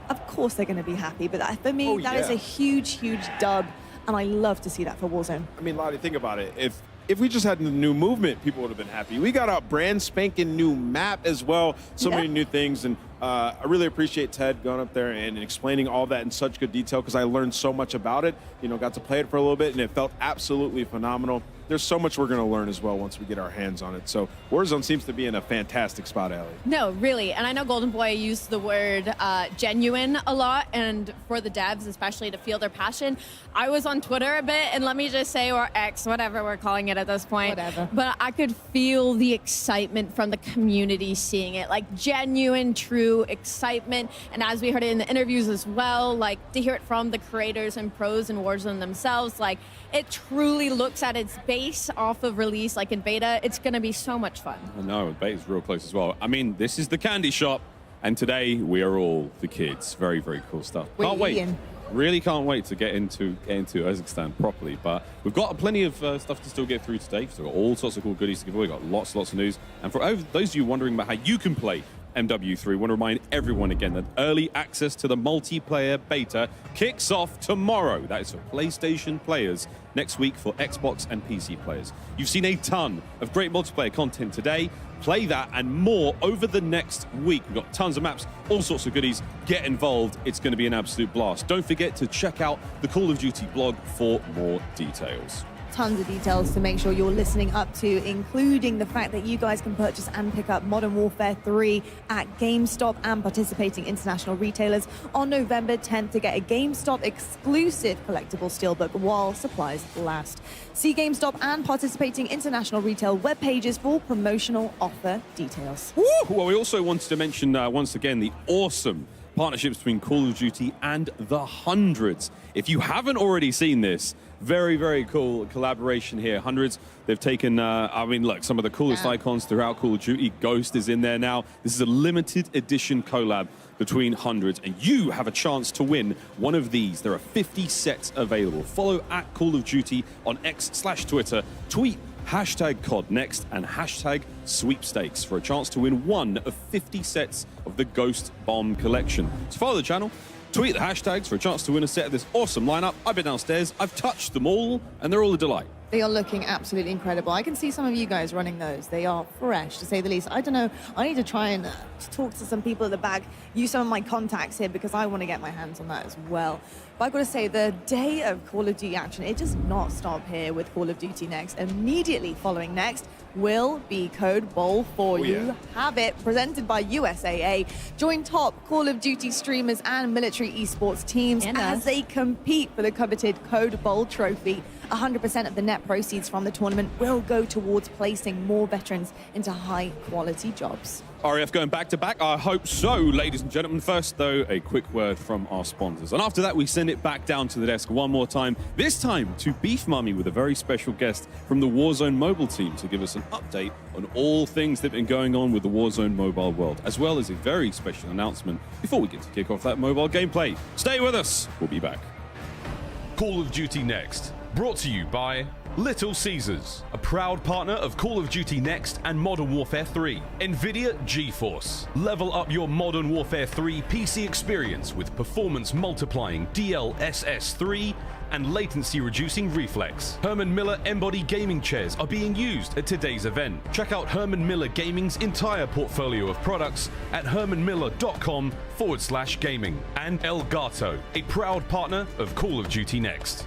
of course they're going to be happy. But for me, that is a huge, huge dub, and I love to see that for Warzone. I mean, Lottie, think about it. If we just had the new movement, people would have been happy. We got a brand spanking new map as well. So many new things. And I really appreciate Ted going up there and explaining all that in such good detail, because I learned so much about it. You know, got to play it for a little bit, and it felt absolutely phenomenal. There's so much we're going to learn as well once we get our hands on it. So Warzone seems to be in a fantastic spot, Allie. No, really. And I know Golden Boy used the word genuine a lot, and for the devs, especially to feel their passion. I was on Twitter a bit, and let me just say, or X, whatever we're calling it at this point. Whatever. But I could feel the excitement from the community seeing it, like genuine, true excitement. And as we heard it in the interviews as well, like to hear it from the creators and pros in Warzone themselves, like it truly looks at its base off of release, like in beta. It's going to be so much fun. I know, beta's real close as well. I mean, this is the candy shop, and today we are all the kids. Very, very cool stuff. Can't wait. Really can't wait to get into Urzikstan properly. But we've got plenty of stuff to still get through today. So we've got all sorts of cool goodies to give away. We've got lots of news. And for those of you wondering about how you can play MW3, I want to remind everyone again that early access to the multiplayer beta kicks off tomorrow. That is for PlayStation players. Next week for Xbox and PC players. You've seen a ton of great multiplayer content today. Play that and more over the next week. We've got tons of maps, all sorts of goodies. Get involved. It's going to be an absolute blast. Don't forget to check out the Call of Duty blog for more details. Tons of details to make sure you're listening up to, including the fact that you guys can purchase and pick up Modern Warfare 3 at GameStop and participating international retailers on November 10th to get a GameStop exclusive collectible steelbook while supplies last. See GameStop and participating international retail web pages for promotional offer details. Woo! Well, we also wanted to mention once again the awesome partnerships between Call of Duty and the Hundreds. If you haven't already seen this, Very, very cool collaboration here. Hundreds, they've taken, I mean, look, some of the coolest icons throughout Call of Duty. Ghost is in there now. This is a limited edition collab between Hundreds, and you have a chance to win one of these. There are 50 sets available. Follow at Call of Duty on X/Twitter. Tweet hashtag CODNext and hashtag sweepstakes for a chance to win one of 50 sets of the Ghost Bomb collection. So follow the channel. Tweet the hashtags for a chance to win a set of this awesome lineup. I've been downstairs, I've touched them all, and they're all a delight. They are looking absolutely incredible. I can see some of you guys running those. They are fresh, to say the least. I don't know. I need to try and talk to some people at the back, use some of my contacts here, because I want to get my hands on that as well. But I've got to say, the day of Call of Duty action, it does not stop here with Call of Duty Next. Immediately following Next will be Code Bowl for you. Have it, presented by USAA. Join top Call of Duty streamers and military esports teams as they compete for the coveted Code Bowl trophy. 100% of the net proceeds from the tournament will go towards placing more veterans into high-quality jobs. RAF going back-to-back? I hope so, ladies and gentlemen. First, though, a quick word from our sponsors. And after that, we send it back down to the desk one more time, this time to Beef Mummy with a very special guest from the Warzone mobile team to give us an update on all things that have been going on with the Warzone mobile world, as well as a very special announcement before we get to kick off that mobile gameplay. Stay with us. We'll be back. Call of Duty Next, brought to you by Little Caesars, a proud partner of Call of Duty Next and Modern Warfare 3. NVIDIA GeForce. Level up your Modern Warfare 3 PC experience with performance multiplying DLSS 3 and latency reducing reflex. Herman Miller Embody gaming chairs are being used at today's event. Check out Herman Miller Gaming's entire portfolio of products at hermanmiller.com/gaming. And Elgato, a proud partner of Call of Duty Next.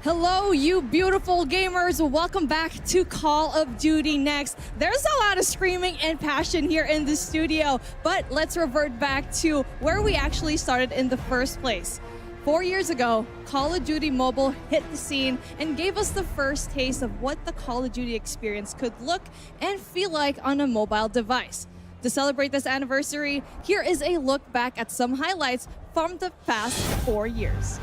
Hello, you beautiful gamers. Welcome back to Call of Duty Next. There's a lot of screaming and passion here in the studio, but let's revert back to where we actually started in the first place. 4 years ago, Call of Duty Mobile hit the scene and gave us the first taste of what the Call of Duty experience could look and feel like on a mobile device. To celebrate this anniversary, here is a look back at some highlights from the past 4 years.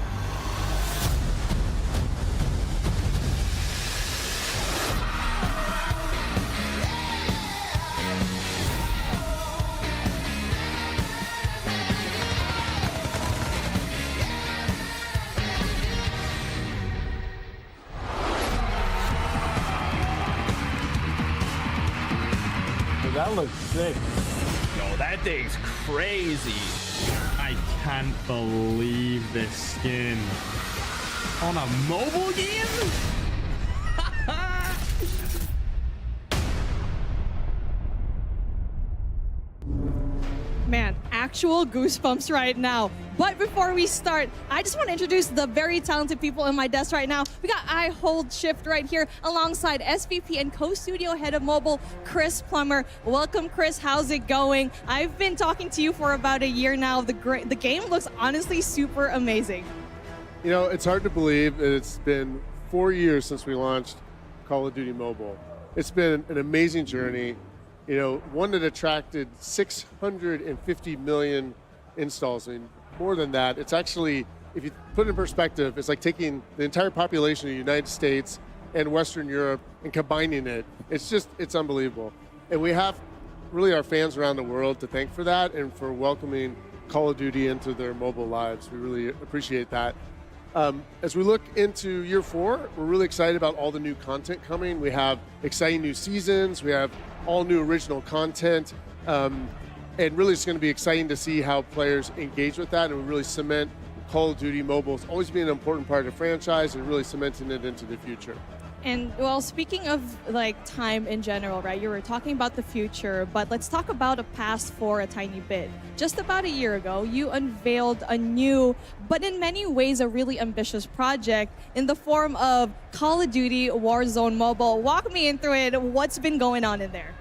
That looks sick. Yo, that thing's crazy. I can't believe this skin. On a mobile game? Man, actual goosebumps right now. But before we start, I just want to introduce the very talented people in my desk right now. We got I Hold Shift right here alongside SVP and co-studio head of mobile, Chris Plummer. Welcome, Chris. How's it going? I've been talking to you for about a year now. The game looks honestly super amazing. You know, it's hard to believe that it's been 4 years since we launched Call of Duty Mobile. It's been an amazing journey. You know, one that attracted 650 million installs. I mean, more than that. It's actually, if you put it in perspective, it's like taking the entire population of the United States and Western Europe and combining it. It's unbelievable. And we have really our fans around the world to thank for that and for welcoming Call of Duty into their mobile lives. We really appreciate that. As we look into year 4, we're really excited about all the new content coming. We have exciting new seasons. We have all new original content. And really it's going to be exciting to see how players engage with that and we really cement Call of Duty Mobile as always being an important part of the franchise and really cementing it into the future. And well, speaking of like time in general, right? You were talking about the future, but let's talk about the past for a tiny bit. Just about a year ago, you unveiled a new, but in many ways a really ambitious project in the form of Call of Duty Warzone Mobile. Walk me in through it. What's been going on in there?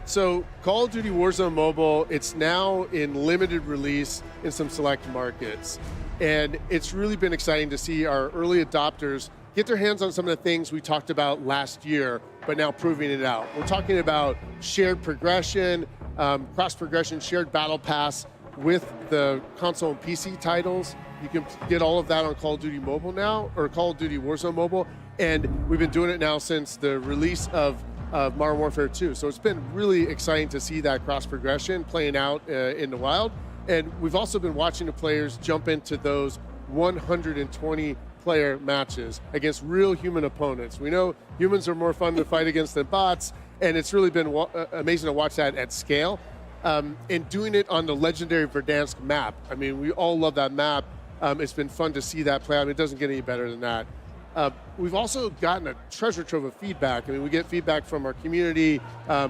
So Call of Duty Warzone Mobile, it's now in limited release in some select markets. And it's really been exciting to see our early adopters get their hands on some of the things we talked about last year, but now proving it out. We're talking about shared progression, cross progression, shared battle pass, with the console and PC titles. You can get all of that on Call of Duty Mobile now, or Call of Duty Warzone Mobile, and we've been doing it now since the release of Modern Warfare 2. So it's been really exciting to see that cross progression playing out in the wild. And we've also been watching the players jump into those 120 player matches against real human opponents. We know humans are more fun to fight against than bots, and it's really been amazing to watch that at scale. And doing it on the legendary Verdansk map. I mean, we all love that map. It's been fun to see that play out. I mean, it doesn't get any better than that. We've also gotten a treasure trove of feedback. I mean, we get feedback from our community,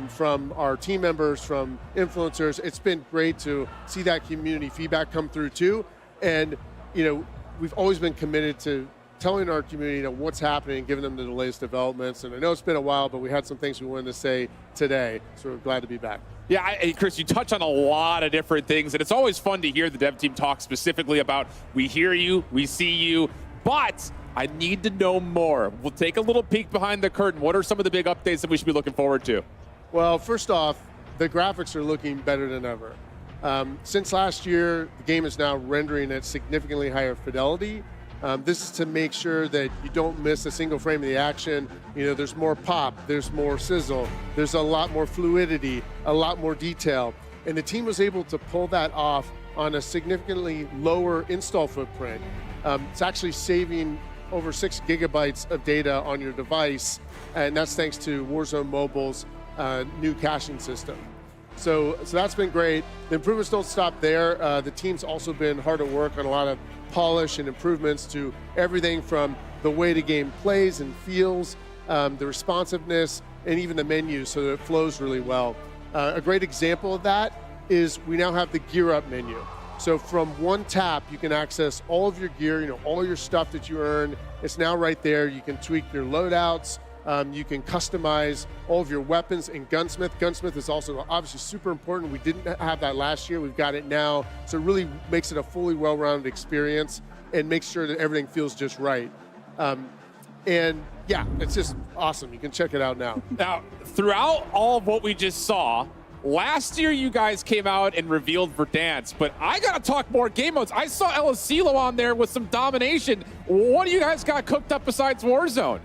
from our team members, from influencers. It's been great to see that community feedback come through too. And, you know, we've always been committed to telling our community what's happening, giving them the latest developments. And I know it's been a while, but we had some things we wanted to say today. So we're glad to be back. Yeah, hey, Chris, you touch on a lot of different things, and it's always fun to hear the dev team talk specifically about, we hear you, we see you, but I need to know more. We'll take a little peek behind the curtain. What are some of the big updates that we should be looking forward to? Well, first off, the graphics are looking better than ever. Since last year, the game is now rendering at significantly higher fidelity. This is to make sure that you don't miss a single frame of the action. You know, there's more pop, there's more sizzle, there's a lot more fluidity, a lot more detail. And the team was able to pull that off on a significantly lower install footprint. It's actually saving over 6 gigabytes of data on your device, and that's thanks to Warzone Mobile's new caching system. So that's been great. The improvements don't stop there. The team's also been hard at work on a lot of polish and improvements to everything from the way the game plays and feels, the responsiveness, and even the menu, so that it flows really well. A great example of that is we now have the Gear Up menu. So from one tap, you can access all of your gear, you know, all your stuff that you earn. It's now right there. You can tweak your loadouts. You can customize all of your weapons in Gunsmith. Gunsmith is also obviously super important. We didn't have that last year. We've got it now. So it really makes it a fully well-rounded experience and makes sure that everything feels just right. And yeah, it's just awesome. You can check it out now. Now, throughout all of what we just saw, last year you guys came out and revealed Verdansk, but I gotta talk more game modes. I saw El Asilo on there with some domination. What do you guys got cooked up besides Warzone?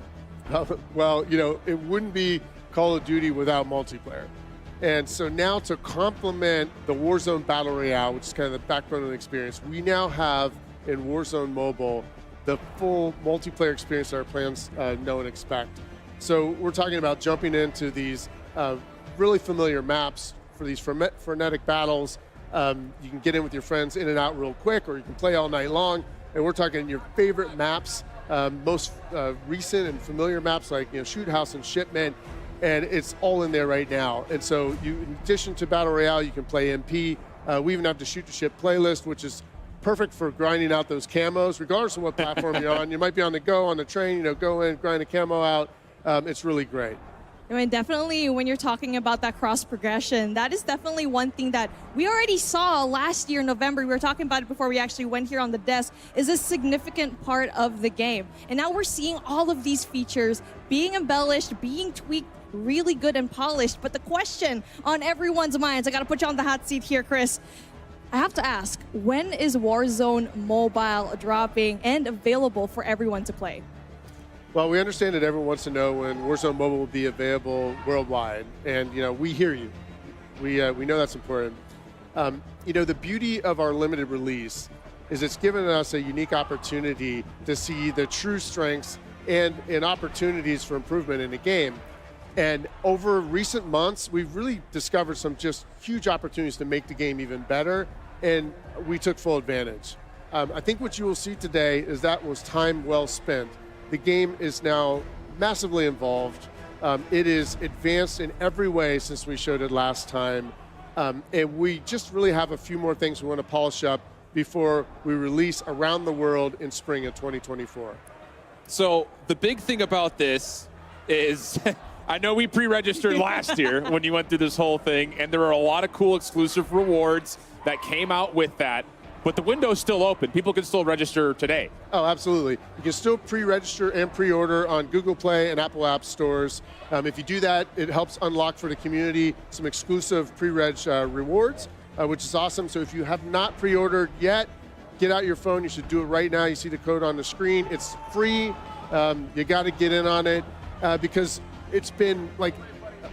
Well, you know, it wouldn't be Call of Duty without multiplayer. And so now to complement the Warzone Battle Royale, which is kind of the backbone of the experience, we now have in Warzone Mobile the full multiplayer experience that our plans know and expect. So we're talking about jumping into these really familiar maps for these frenetic battles. You can get in with your friends in and out real quick, or you can play all night long. And we're talking your favorite maps, most recent and familiar maps like Shoot House and Shipment, and it's all in there right now. And so in addition to Battle Royale, you can play MP. We even have the Shoot to Ship playlist, which is perfect for grinding out those camos, regardless of what platform you're on. You might be on the go, on the train, go in, grind a camo out. It's really great. I mean, definitely when you're talking about that cross progression, that is definitely one thing that we already saw last year in November. We were talking about it before we actually went here on the desk, is a significant part of the game. And now we're seeing all of these features being embellished, being tweaked, really good and polished. But the question on everyone's minds, I got to put you on the hot seat here, Chris. I have to ask, when is Warzone Mobile dropping and available for everyone to play? Well, we understand that everyone wants to know when Warzone Mobile will be available worldwide, and we hear you. We know that's important. The beauty of our limited release is it's given us a unique opportunity to see the true strengths and opportunities for improvement in the game. And over recent months, we've really discovered some just huge opportunities to make the game even better, and we took full advantage. I think what you will see today is that was time well spent. The game is now massively involved. It is advanced in every way since we showed it last time. And we just really have a few more things we want to polish up before we release around the world in spring of 2024. So the big thing about this is, I know we pre-registered last year when you went through this whole thing, and there are a lot of cool exclusive rewards that came out with that. But the window's still open. People can still register today. Oh, absolutely. You can still pre-register and pre-order on Google Play and Apple App Stores. If you do that, it helps unlock for the community some exclusive pre-reg rewards. which is awesome. So if you have not pre-ordered yet, get out your phone. You should do it right now. You see the code on the screen. It's free. You got to get in on it because it's been like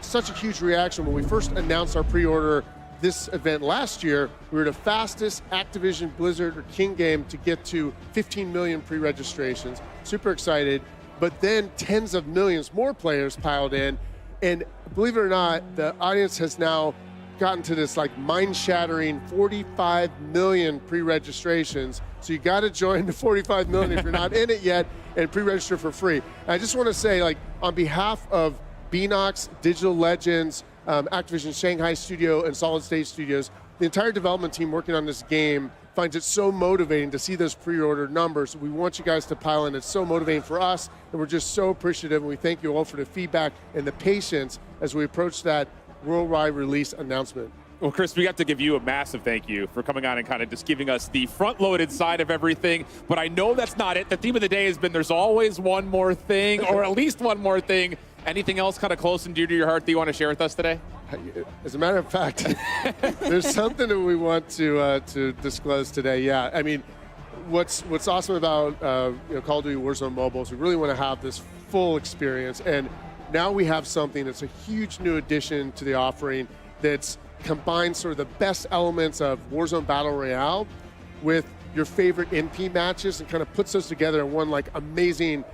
such a huge reaction. When we first announced our pre-order this event last year, we were the fastest Activision, Blizzard, or King game to get to 15 million pre-registrations. Super excited. But then tens of millions more players piled in. And believe it or not, the audience has now gotten to this like mind-shattering 45 million pre-registrations. So you got to join the 45 million if you're not in it yet and pre-register for free. And I just want to say, like, on behalf of Beanox, Digital Legends, Activision Shanghai Studio, and Solid State Studios, the entire development team working on this game finds it so motivating to see those pre-order numbers. We want you guys to pile in. It's so motivating for us, and we're just so appreciative, and we thank you all for the feedback and the patience as we approach that worldwide release announcement. Well, Chris, we have to give you a massive thank you for coming on and kind of just giving us the front-loaded side of everything. But I know that's not it. The theme of the day has been there's always one more thing, or at least one more thing. Anything else kind of close and dear to your heart that you want to share with us today? As a matter of fact, there's something that we want to disclose today. Yeah, I mean, what's awesome about Call of Duty Warzone Mobile is we really want to have this full experience, and now we have something that's a huge new addition to the offering that's combined sort of the best elements of Warzone Battle Royale with your favorite NP matches and kind of puts those together in one like amazing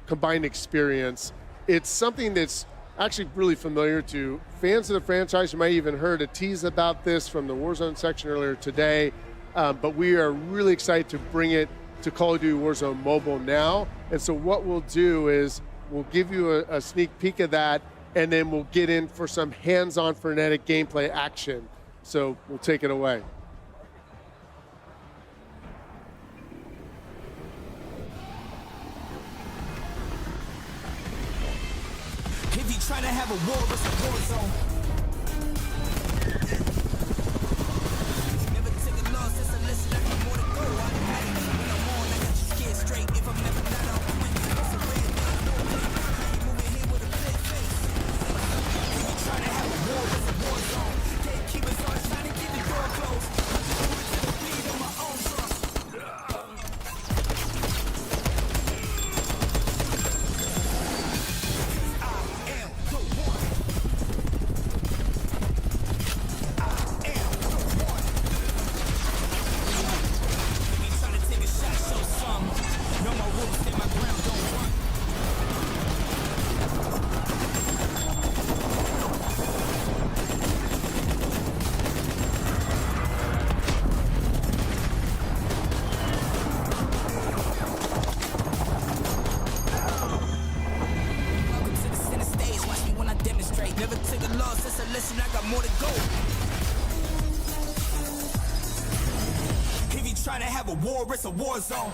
combined experience. It's something that's actually really familiar to fans of the franchise. You might even heard a tease about this from the Warzone section earlier today, but we are really excited to bring it to Call of Duty Warzone Mobile now. And so what we'll do is we'll give you a sneak peek of that, and then we'll get in for some hands-on frenetic gameplay action. So we'll take it away. If you try to have a war, it's a war zone. Never take a loss, it's a lesson, I got more to go. I had it when I'm on, I got you scared straight. If I'm never not out, it's a red line, no way. How you moving here with a clear face? If you try to have a war, it's a war zone. Gatekeepers always trying to keep the door closed. Bleed on my own trust. It's a war zone.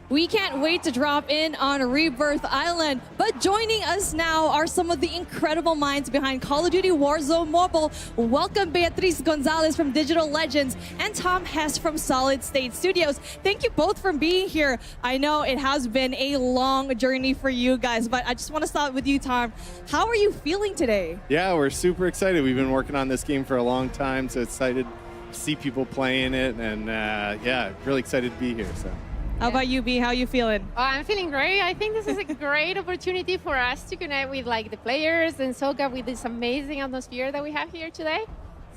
We can't wait to drop in on Rebirth Island, but joining us now are some of the incredible minds behind Call of Duty Warzone Mobile. Welcome Beatriz Gonzalez from Digital Legends and Tom Hess from Solid State Studios. Thank you both for being here. I know it has been a long journey for you guys, but I just want to start with you, Tom. How are you feeling today? Yeah, we're super excited. We've been working on this game for a long time, so excited to see people playing it, and yeah, really excited to be here. So. How about you, B? How are you feeling? I'm feeling great. I think this is a great opportunity for us to connect with the players and soak up with this amazing atmosphere that we have here today.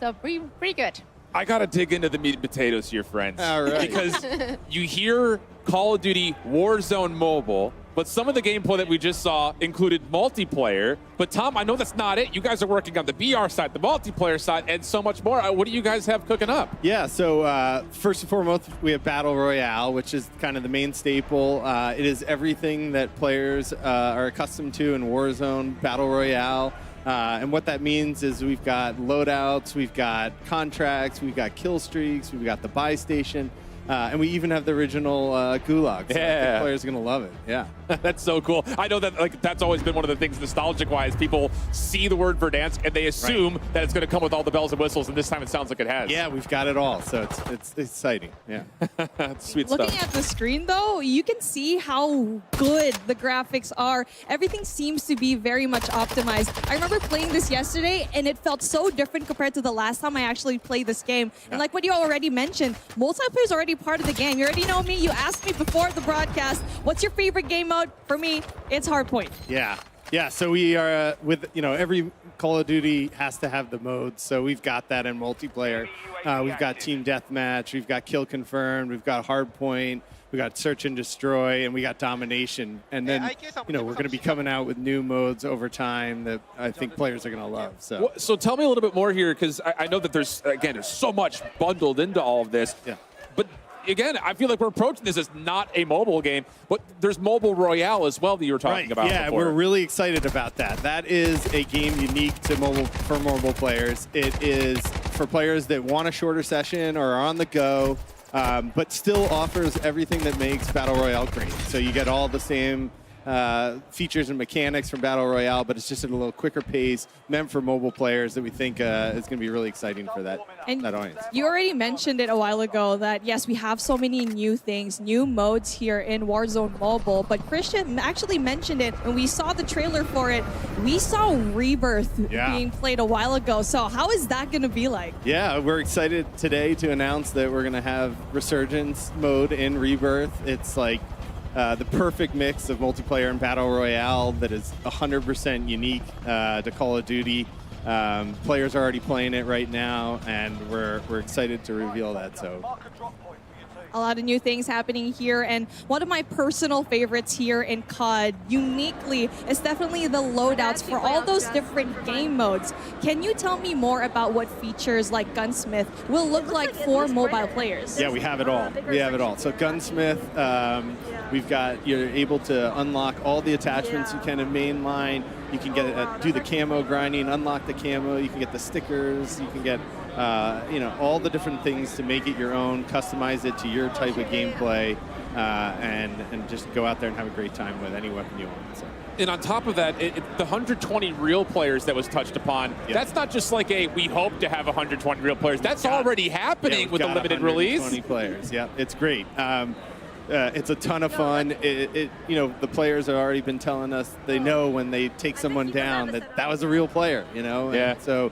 So pretty good. I got to dig into the meat and potatoes here, friends. All right. Because you hear Call of Duty Warzone Mobile, but some of the gameplay that we just saw included multiplayer. But Tom, I know that's not it. You guys are working on the BR side, the multiplayer side, and so much more. What do you guys have cooking up? Yeah, so first and foremost, we have Battle Royale, which is kind of the main staple. It is everything that players are accustomed to in Warzone Battle Royale. And what that means is we've got loadouts, we've got contracts, we've got kill streaks, we've got the buy station. And we even have the original Gulag. So I Yeah. think players are going to love it. Yeah. That's so cool. I know that that's always been one of the things nostalgic-wise. People see the word Verdansk and they assume that it's going to come with all the bells and whistles, and this time it sounds like it has. Yeah, we've got it all. So it's exciting. Yeah. Sweet Looking stuff. at the screen, though, you can see how good the graphics are. Everything seems to be very much optimized. I remember playing this yesterday, and it felt so different compared to the last time I actually played this game. And like what you already mentioned, multiplayer is already part of the game. You already know me. You asked me before the broadcast, what's your favorite game mode? For me, it's Hardpoint. Yeah. Yeah, so we are with, every Call of Duty has to have the modes. So we've got that in multiplayer. We've got Team Deathmatch, we've got Kill Confirmed, we've got Hardpoint, we got Search and Destroy, and we got Domination. And then, we're going to be coming out with new modes over time that I think players are going to love. So tell me a little bit more here, because I know that there's so much bundled into all of this. Yeah. But again, I feel like we're approaching this as not a mobile game, but there's Mobile Royale as well that you were talking about Yeah, before. we're really excited about that. That is a game unique to mobile players. It is for players that want a shorter session or are on the go, but still offers everything that makes Battle Royale great. So you get all the same features and mechanics from Battle Royale, but it's just at a little quicker pace, meant for mobile players that we think is going to be really exciting for that audience. You already mentioned it a while ago that, yes, we have so many new things, new modes here in Warzone Mobile, but Christian actually mentioned it, and we saw the trailer for it. We saw Rebirth being played a while ago, so how is that going to be like? Yeah, we're excited today to announce that we're going to have Resurgence mode in Rebirth. It's like the perfect mix of multiplayer and Battle Royale that is 100% unique to Call of Duty. Players are already playing it right now, and we're excited to reveal that. So. A lot of new things happening here, and one of my personal favorites here in COD, uniquely, is definitely the loadouts for all those different game modes. Can you tell me more about what features like Gunsmith will look like for mobile players? Yeah, we have it all. We have it all. So Gunsmith, you're able to unlock all the attachments you can in mainline. You can get do the camo grinding, unlock the camo. You can get the stickers. You can get all the different things to make it your own, customize it to your type of gameplay, and just go out there and have a great time with any weapon you want. So. And on top of that, the 120 real players that was touched upon, that's not just like we hope to have 120 real players. That's already happening with the limited release. 120 players, yeah, it's great. It's a ton of fun. The players have already been telling us they know when they take someone down that was a real player, Yeah. And so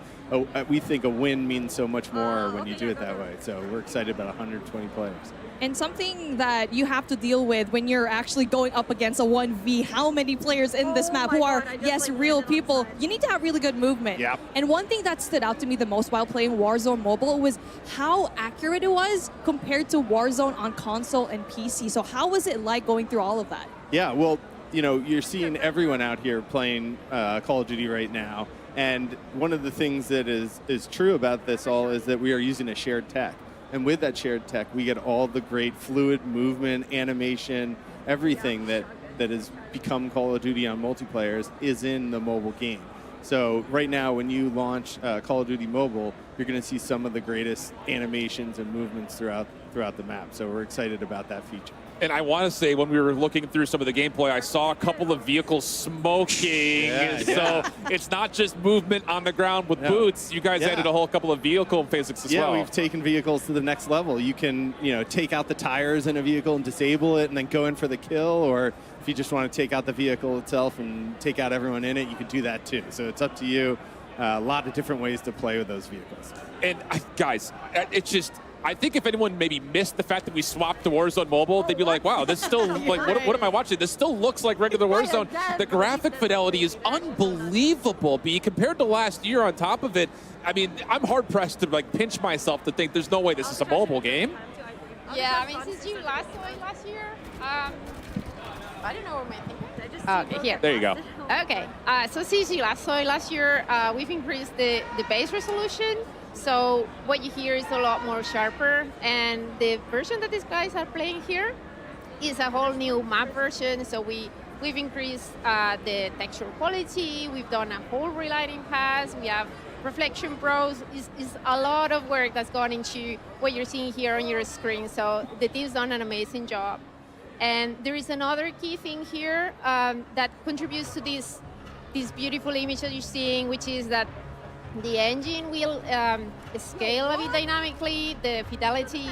we think a win means so much more when you do it that way. So we're excited about 120 players. And something that you have to deal with when you're actually going up against a 1v, how many players in this map who are, yes, real people, you need to have really good movement. Yep. And one thing that stood out to me the most while playing Warzone Mobile was how accurate it was compared to Warzone on console and PC. So how was it like going through all of that? Yeah, well, you're seeing everyone out here playing Call of Duty right now. And one of the things that is true about this all is that we are using a shared tech. And with that shared tech, we get all the great fluid movement, animation, everything that has become Call of Duty on multiplayers is in the mobile game. So right now, when you launch Call of Duty Mobile, you're going to see some of the greatest animations and movements throughout the map. So we're excited about that feature. And I want to say, when we were looking through some of the gameplay, I saw a couple of vehicles smoking. So it's not just movement on the ground with boots. You guys added a whole couple of vehicle physics as well. Yeah, we've taken vehicles to the next level. You can, take out the tires in a vehicle and disable it and then go in for the kill. Or if you just want to take out the vehicle itself and take out everyone in it, you can do that too. So it's up to you. A lot of different ways to play with those vehicles. And guys, it's just, I think if anyone maybe missed the fact that we swapped to Warzone Mobile, they'd be like, wow, this still, like, what am I watching? This still looks like regular Warzone. The graphic fidelity is unbelievable. But compared to last year on top of it, I mean, I'm hard-pressed to, pinch myself to think there's no way this is a mobile game. Yeah, I mean, since you last saw it last year, I don't know where my thing is. Okay, here. There you go. Okay, so since you last saw it last year, we've increased the base resolution. So what you hear is a lot more sharper, and the version that these guys are playing here is a whole new map version. So we've increased the texture quality. We've done a whole relighting pass. We have reflection pros is a lot of work that's gone into what you're seeing here on your screen. So the team's done an amazing job. And there is another key thing here that contributes to this beautiful image that you're seeing, which is that the engine will scale a bit dynamically, the fidelity,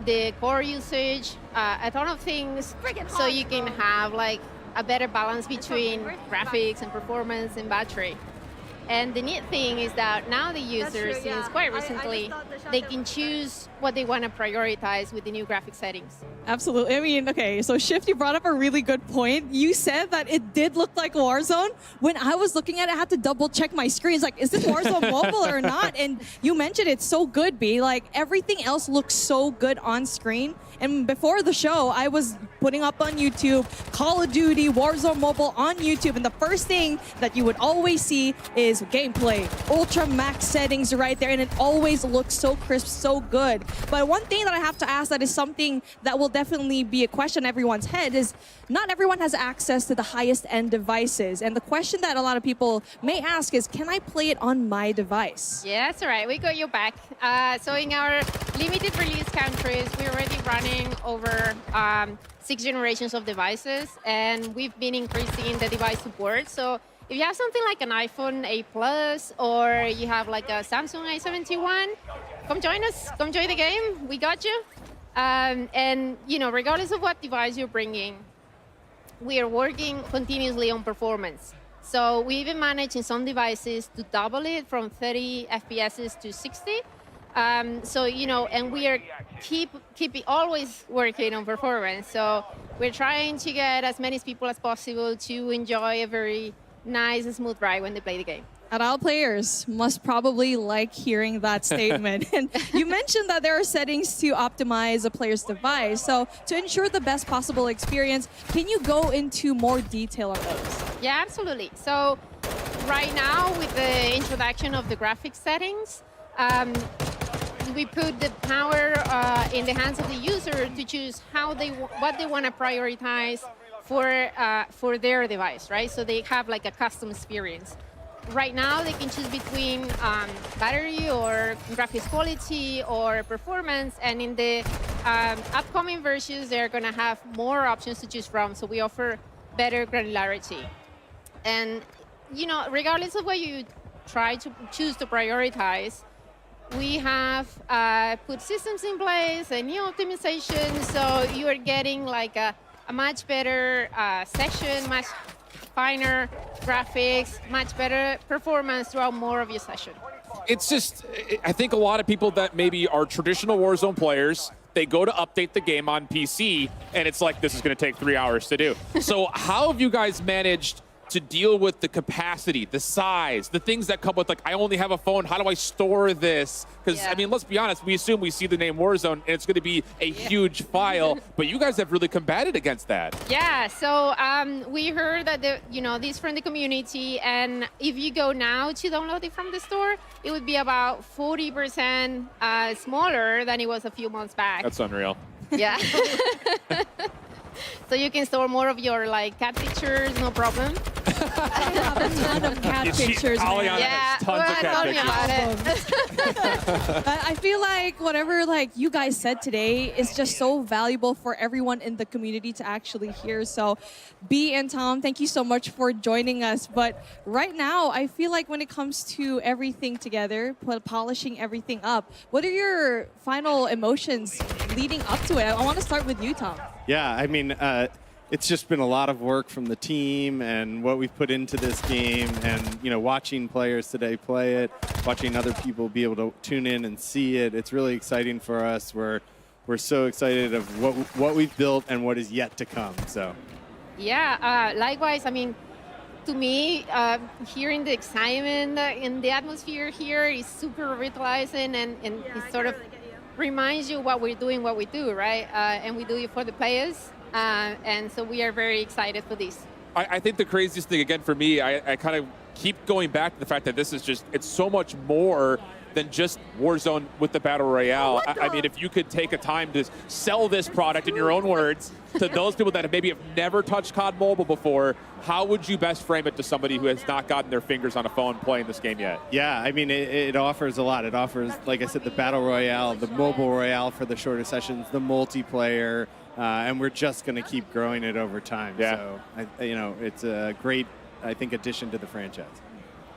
the core usage, a ton of things, so you can have like a better balance between graphics and performance and battery. And the neat thing is that now the users, since quite recently, they can choose what they want to prioritize with the new graphic settings. Absolutely. I mean, okay, so Shift, you brought up a really good point. You said that it did look like Warzone. When I was looking at it, I had to double check my screens. Like, is this Warzone mobile or not? And you mentioned it's so good, B. Like, everything else looks so good on screen. And before the show, I was putting up on YouTube, Call of Duty, Warzone Mobile on YouTube. And the first thing that you would always see is gameplay, ultra max settings right there. And it always looks so crisp, so good. But one thing that I have to ask that is something that will definitely be a question in everyone's head is not everyone has access to the highest end devices. And the question that a lot of people may ask is, can I play it on my device? Yeah, that's all right. We got your back. So in our limited release countries, we're already running over 6 generations of devices, and we've been increasing the device support. So if you have something like an iPhone 8 Plus, or you have like a Samsung A71, come join us. Come join the game. We got you. And you know, regardless of what device you're bringing, we are working continuously on performance. So we even managed in some devices to double it from 30 FPS to 60. So, you know, and we are keeping always working on performance. So we're trying to get as many people as possible to enjoy a very nice and smooth ride when they play the game. And all players must probably like hearing that statement. And you mentioned that there are settings to optimize a player's device. So to ensure the best possible experience, can you go into more detail on those? Yeah, absolutely. So right now, with the introduction of the graphics settings, we put the power in the hands of the user to choose what they want to prioritize for their device, right? So they have like a custom experience. Right now, they can choose between battery or graphics quality or performance, and in the upcoming versions, they're going to have more options to choose from, so we offer better granularity. And, you know, regardless of what you try to choose to prioritize, we have put systems in place, a new optimization, so you are getting like a much better session, much finer graphics, much better performance throughout more of your session. It's just, I think a lot of people that maybe are traditional Warzone players, they go to update the game on PC, and it's like, this is going to take 3 hours to do. So how have you guys managed to deal with the capacity, the size, the things that come with, like, I only have a phone, how do I store this? Because, I mean, let's be honest, we assume we see the name Warzone, and it's going to be a huge file, but you guys have really combated against that. Yeah, so we heard that, this from the community, and if you go now to download it from the store, it would be about 40% smaller than it was a few months back. That's unreal. Yeah. So you can store more of your cat pictures, no problem. I have a ton of cat pictures. Yeah, tell me about it. I feel like whatever you guys said today is just so valuable for everyone in the community to actually hear. So B and Tom, thank you so much for joining us. But right now, I feel like when it comes to everything together, polishing everything up, what are your final emotions leading up to it? I want to start with you, Tom. Yeah, I mean, it's just been a lot of work from the team and what we've put into this game, and watching players today play it, watching other people be able to tune in and see it. It's really exciting for us. We're so excited of what we've built and what is yet to come. So. Yeah, likewise. I mean, to me, hearing the excitement in the atmosphere here is super revitalizing, and it sort of reminds you what we're doing, what we do, right? And we do it for the players. And so we are very excited for this. I think the craziest thing, again, for me, I kind of keep going back to the fact that this is just, it's so much more than just Warzone with the Battle Royale. I mean, if you could take a time to sell this product in your own words to those people that maybe have never touched COD Mobile before, how would you best frame it to somebody who has not gotten their fingers on a phone playing this game yet? Yeah, I mean, it offers a lot. It offers, like I said, the Battle Royale, the Mobile Royale for the shorter sessions, the multiplayer, and we're just going to keep growing it over time. Yeah. So, it's a great, I think, addition to the franchise.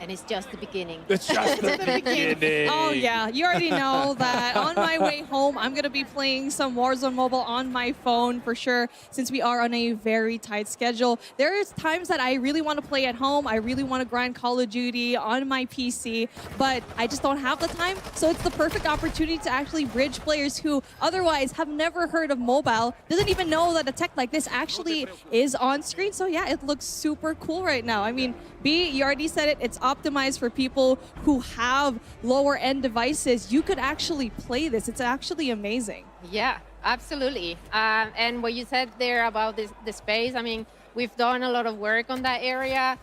And it's just the beginning. It's just the beginning. Oh yeah, you already know that on my way home, I'm gonna be playing some Warzone Mobile on my phone for sure, since we are on a very tight schedule. There is times that I really want to play at home. I really want to grind Call of Duty on my PC, but I just don't have the time. So it's the perfect opportunity to actually bridge players who otherwise have never heard of mobile, doesn't even know that a tech like this actually is on screen. So yeah, it looks super cool right now. I mean, B, you already said it, it's optimized for people who have lower end devices. You could actually play this. It's actually amazing. Yeah, absolutely. And what you said there about the space, I mean, we've done a lot of work on that area.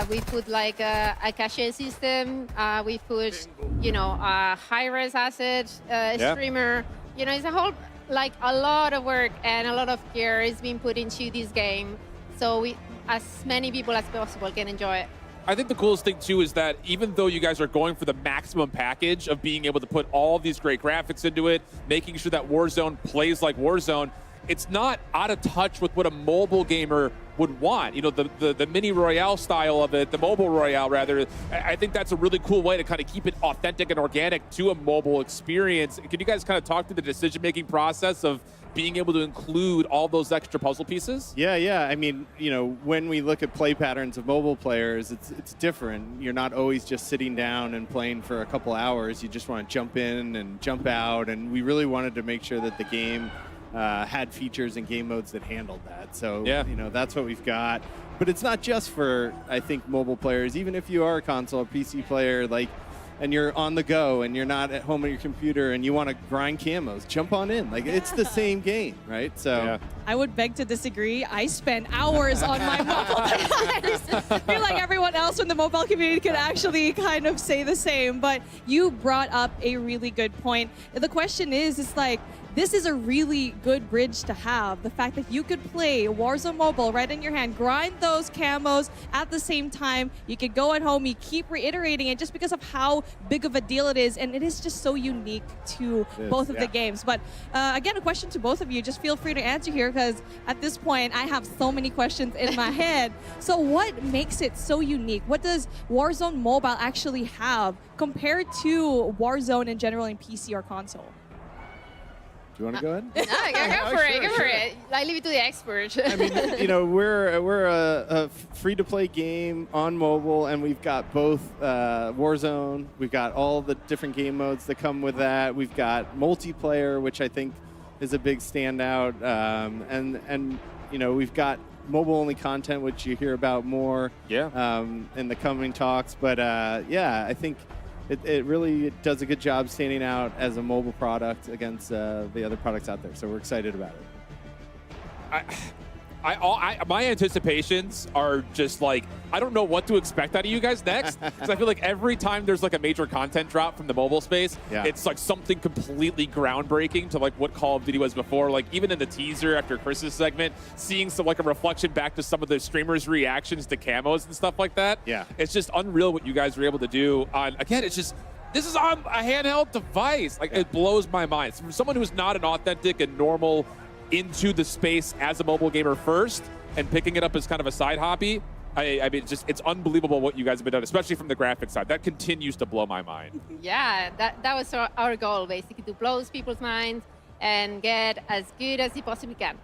We put like a cache system. We put, a high-res asset streamer. It's a whole, like a lot of work and a lot of care is being put into this game. So as many people as possible can enjoy it. I think the coolest thing, too, is that even though you guys are going for the maximum package of being able to put all these great graphics into it, making sure that Warzone plays like Warzone, it's not out of touch with what a mobile gamer would want. The mini Royale style of it, the mobile Royale, rather, I think that's a really cool way to kind of keep it authentic and organic to a mobile experience. Can you guys kind of talk to the decision-making process of being able to include all those extra puzzle pieces? Yeah. I mean, when we look at play patterns of mobile players, it's different. You're not always just sitting down and playing for a couple hours. You just want to jump in and jump out, and we really wanted to make sure that the game had features and game modes that handled that. So, that's what we've got. But it's not just for, I think, mobile players. Even if you are a console or PC player, and you're on the go and you're not at home on your computer and you want to grind camos, jump on in. It's the same game, right? So I would beg to disagree. I spend hours on my mobile device. I feel like everyone else in the mobile community could actually kind of say the same, but you brought up a really good point. The question is, this is a really good bridge to have. The fact that you could play Warzone Mobile right in your hand, grind those camos at the same time. You could go at home, you keep reiterating it just because of how big of a deal it is. And it is just so unique to both of the games. But again, a question to both of you. Just feel free to answer here because at this point, I have so many questions in my head. So what makes it so unique? What does Warzone Mobile actually have compared to Warzone in general in PC or console? Do you want to go ahead? No, go for it. I leave it to the expert. I mean, we're a free-to-play game on mobile, and we've got both Warzone. We've got all the different game modes that come with that. We've got multiplayer, which I think is a big standout, and we've got mobile-only content, which you hear about more in the coming talks. But I think it really does a good job standing out as a mobile product against the other products out there. So we're excited about it. My anticipations are just I don't know what to expect out of you guys next. Because I feel like every time there's a major content drop from the mobile space, it's something completely groundbreaking to what Call of Duty was before. Even in the teaser after Chris's segment, seeing some a reflection back to some of the streamers' reactions to camos and stuff like that. Yeah. It's just unreal what you guys were able to do. Again, it's just, this is on a handheld device. It blows my mind. From someone who's not an authentic and normal into the space as a mobile gamer first and picking it up as kind of a side hobby, I mean, it's unbelievable what you guys have been doing, especially from the graphics side. That continues to blow my mind. Yeah, that was our goal, basically, to blow people's minds and get as good as you possibly can.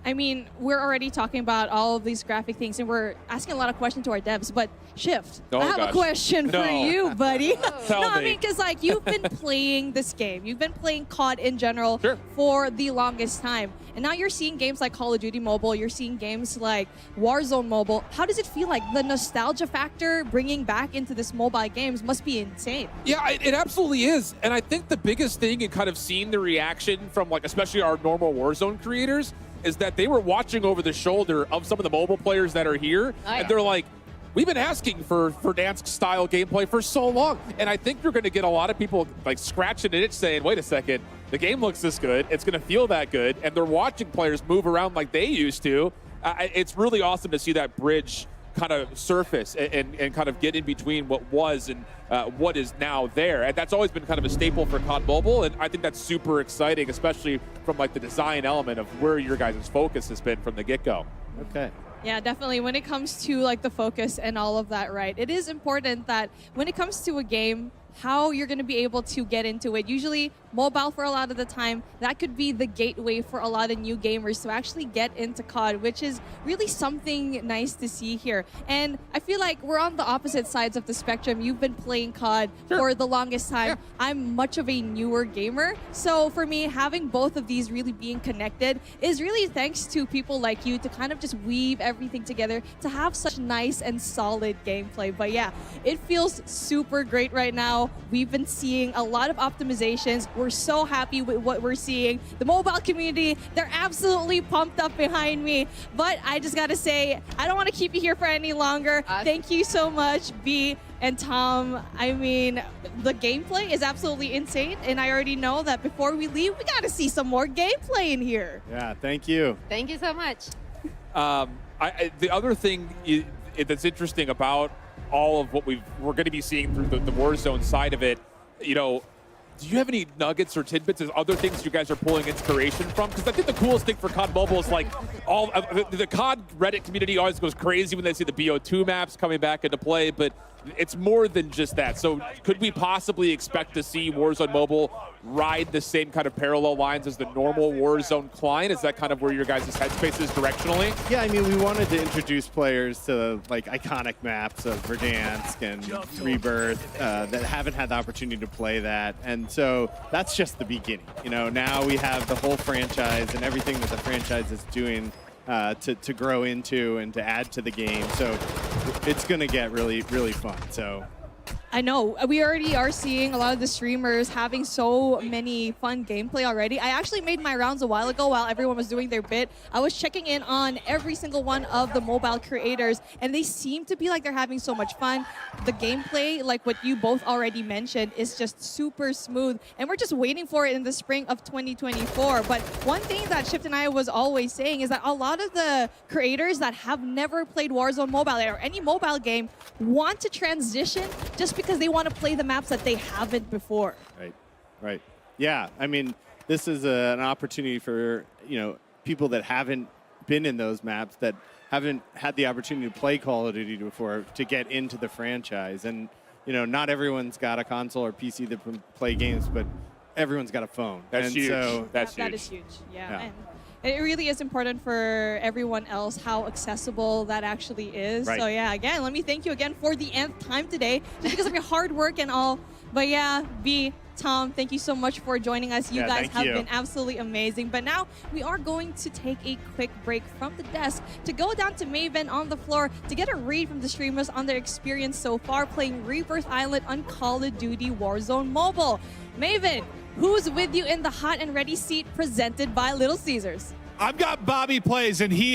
I mean, we're already talking about all of these graphic things, and we're asking a lot of questions to our devs, but Shift, I have a question for you, buddy. Tell me. I mean, because you've been playing this game. You've been playing COD in general for the longest time. And now you're seeing games like Call of Duty Mobile. You're seeing games like Warzone Mobile. How does it feel like? The nostalgia factor bringing back into this mobile games must be insane. Yeah, it absolutely is. And I think the biggest thing in kind of seeing the reaction from especially our normal Warzone creators is that they were watching over the shoulder of some of the mobile players that are here. And they're like, we've been asking for Verdansk-style gameplay for so long, and I think you're going to get a lot of people like scratching an itch saying, wait a second, the game looks this good, it's going to feel that good, and they're watching players move around like they used to. It's really awesome to see that bridge kind of surface and kind of get in between what was and what is now there. And that's always been kind of a staple for COD Mobile, and I think that's super exciting, especially from like the design element of where your guys' focus has been from the get-go. Okay. Yeah, definitely. When it comes to like the focus and all of that, right? It is important that when it comes to a game, how you're going to be able to get into it. Usually mobile for a lot of the time, that could be the gateway for a lot of new gamers to actually get into COD, which is really something nice to see here. And I feel like we're on the opposite sides of the spectrum. You've been playing COD for the longest time. Yeah. I'm much of a newer gamer. So for me, having both of these really being connected is really thanks to people like you to kind of just weave everything together to have such nice and solid gameplay. But yeah, it feels super great right now. We've been seeing a lot of optimizations. We're so happy with what we're seeing. The mobile community, they're absolutely pumped up behind me. But I just gotta say, I don't want to keep you here for any longer. Thank you so much, B and Tom. I mean, the gameplay is absolutely insane, and I already know that before we leave, we gotta see some more gameplay in here. Yeah, thank you. Thank you so much. The other thing that's interesting about all of what we're going to be seeing through the Warzone side of it, you know, do you have any nuggets or tidbits of other things you guys are pulling inspiration from? Because I think the coolest thing for COD Mobile is like all the COD Reddit community always goes crazy when they see the BO2 maps coming back into play, but it's more than just that. So could we possibly expect to see Warzone Mobile ride the same kind of parallel lines as the normal Warzone client? Is that kind of where your guys' headspace is directionally? Yeah, I mean, we wanted to introduce players to like iconic maps of Verdansk and Rebirth that haven't had the opportunity to play that. And so that's just the beginning. You know, now we have the whole franchise and everything that the franchise is doing to grow into and to add to the game. So it's going to get really, really fun. So I know. We already are seeing a lot of the streamers having so many fun gameplay already. I actually made my rounds a while ago while everyone was doing their bit. I was checking in on every single one of the mobile creators, and they seem to be like they're having so much fun. The gameplay, like what you both already mentioned, is just super smooth, and we're just waiting for it in the spring of 2024. But one thing that Shift and I was always saying is that a lot of the creators that have never played Warzone Mobile or any mobile game want to transition just because they want to play the maps that they haven't before. Right, right. Yeah, I mean, this is an opportunity for, you know, people that haven't been in those maps, that haven't had the opportunity to play Call of Duty before, to get into the franchise. And, you know, not everyone's got a console or PC that can play games, but everyone's got a phone. That's huge. So That is huge, yeah. And it really is important for everyone else how accessible that actually is. Right. So yeah, again, let me thank you again for the nth time today, just because of your hard work and all. But yeah, B, Tom, thank you so much for joining us. You guys have been absolutely amazing. But now we are going to take a quick break from the desk to go down to Maven on the floor to get a read from the streamers on their experience so far playing Rebirth Island on Call of Duty Warzone Mobile. Maven, who's with you in the hot and ready seat presented by Little Caesars? I've got Bobby Plays, and he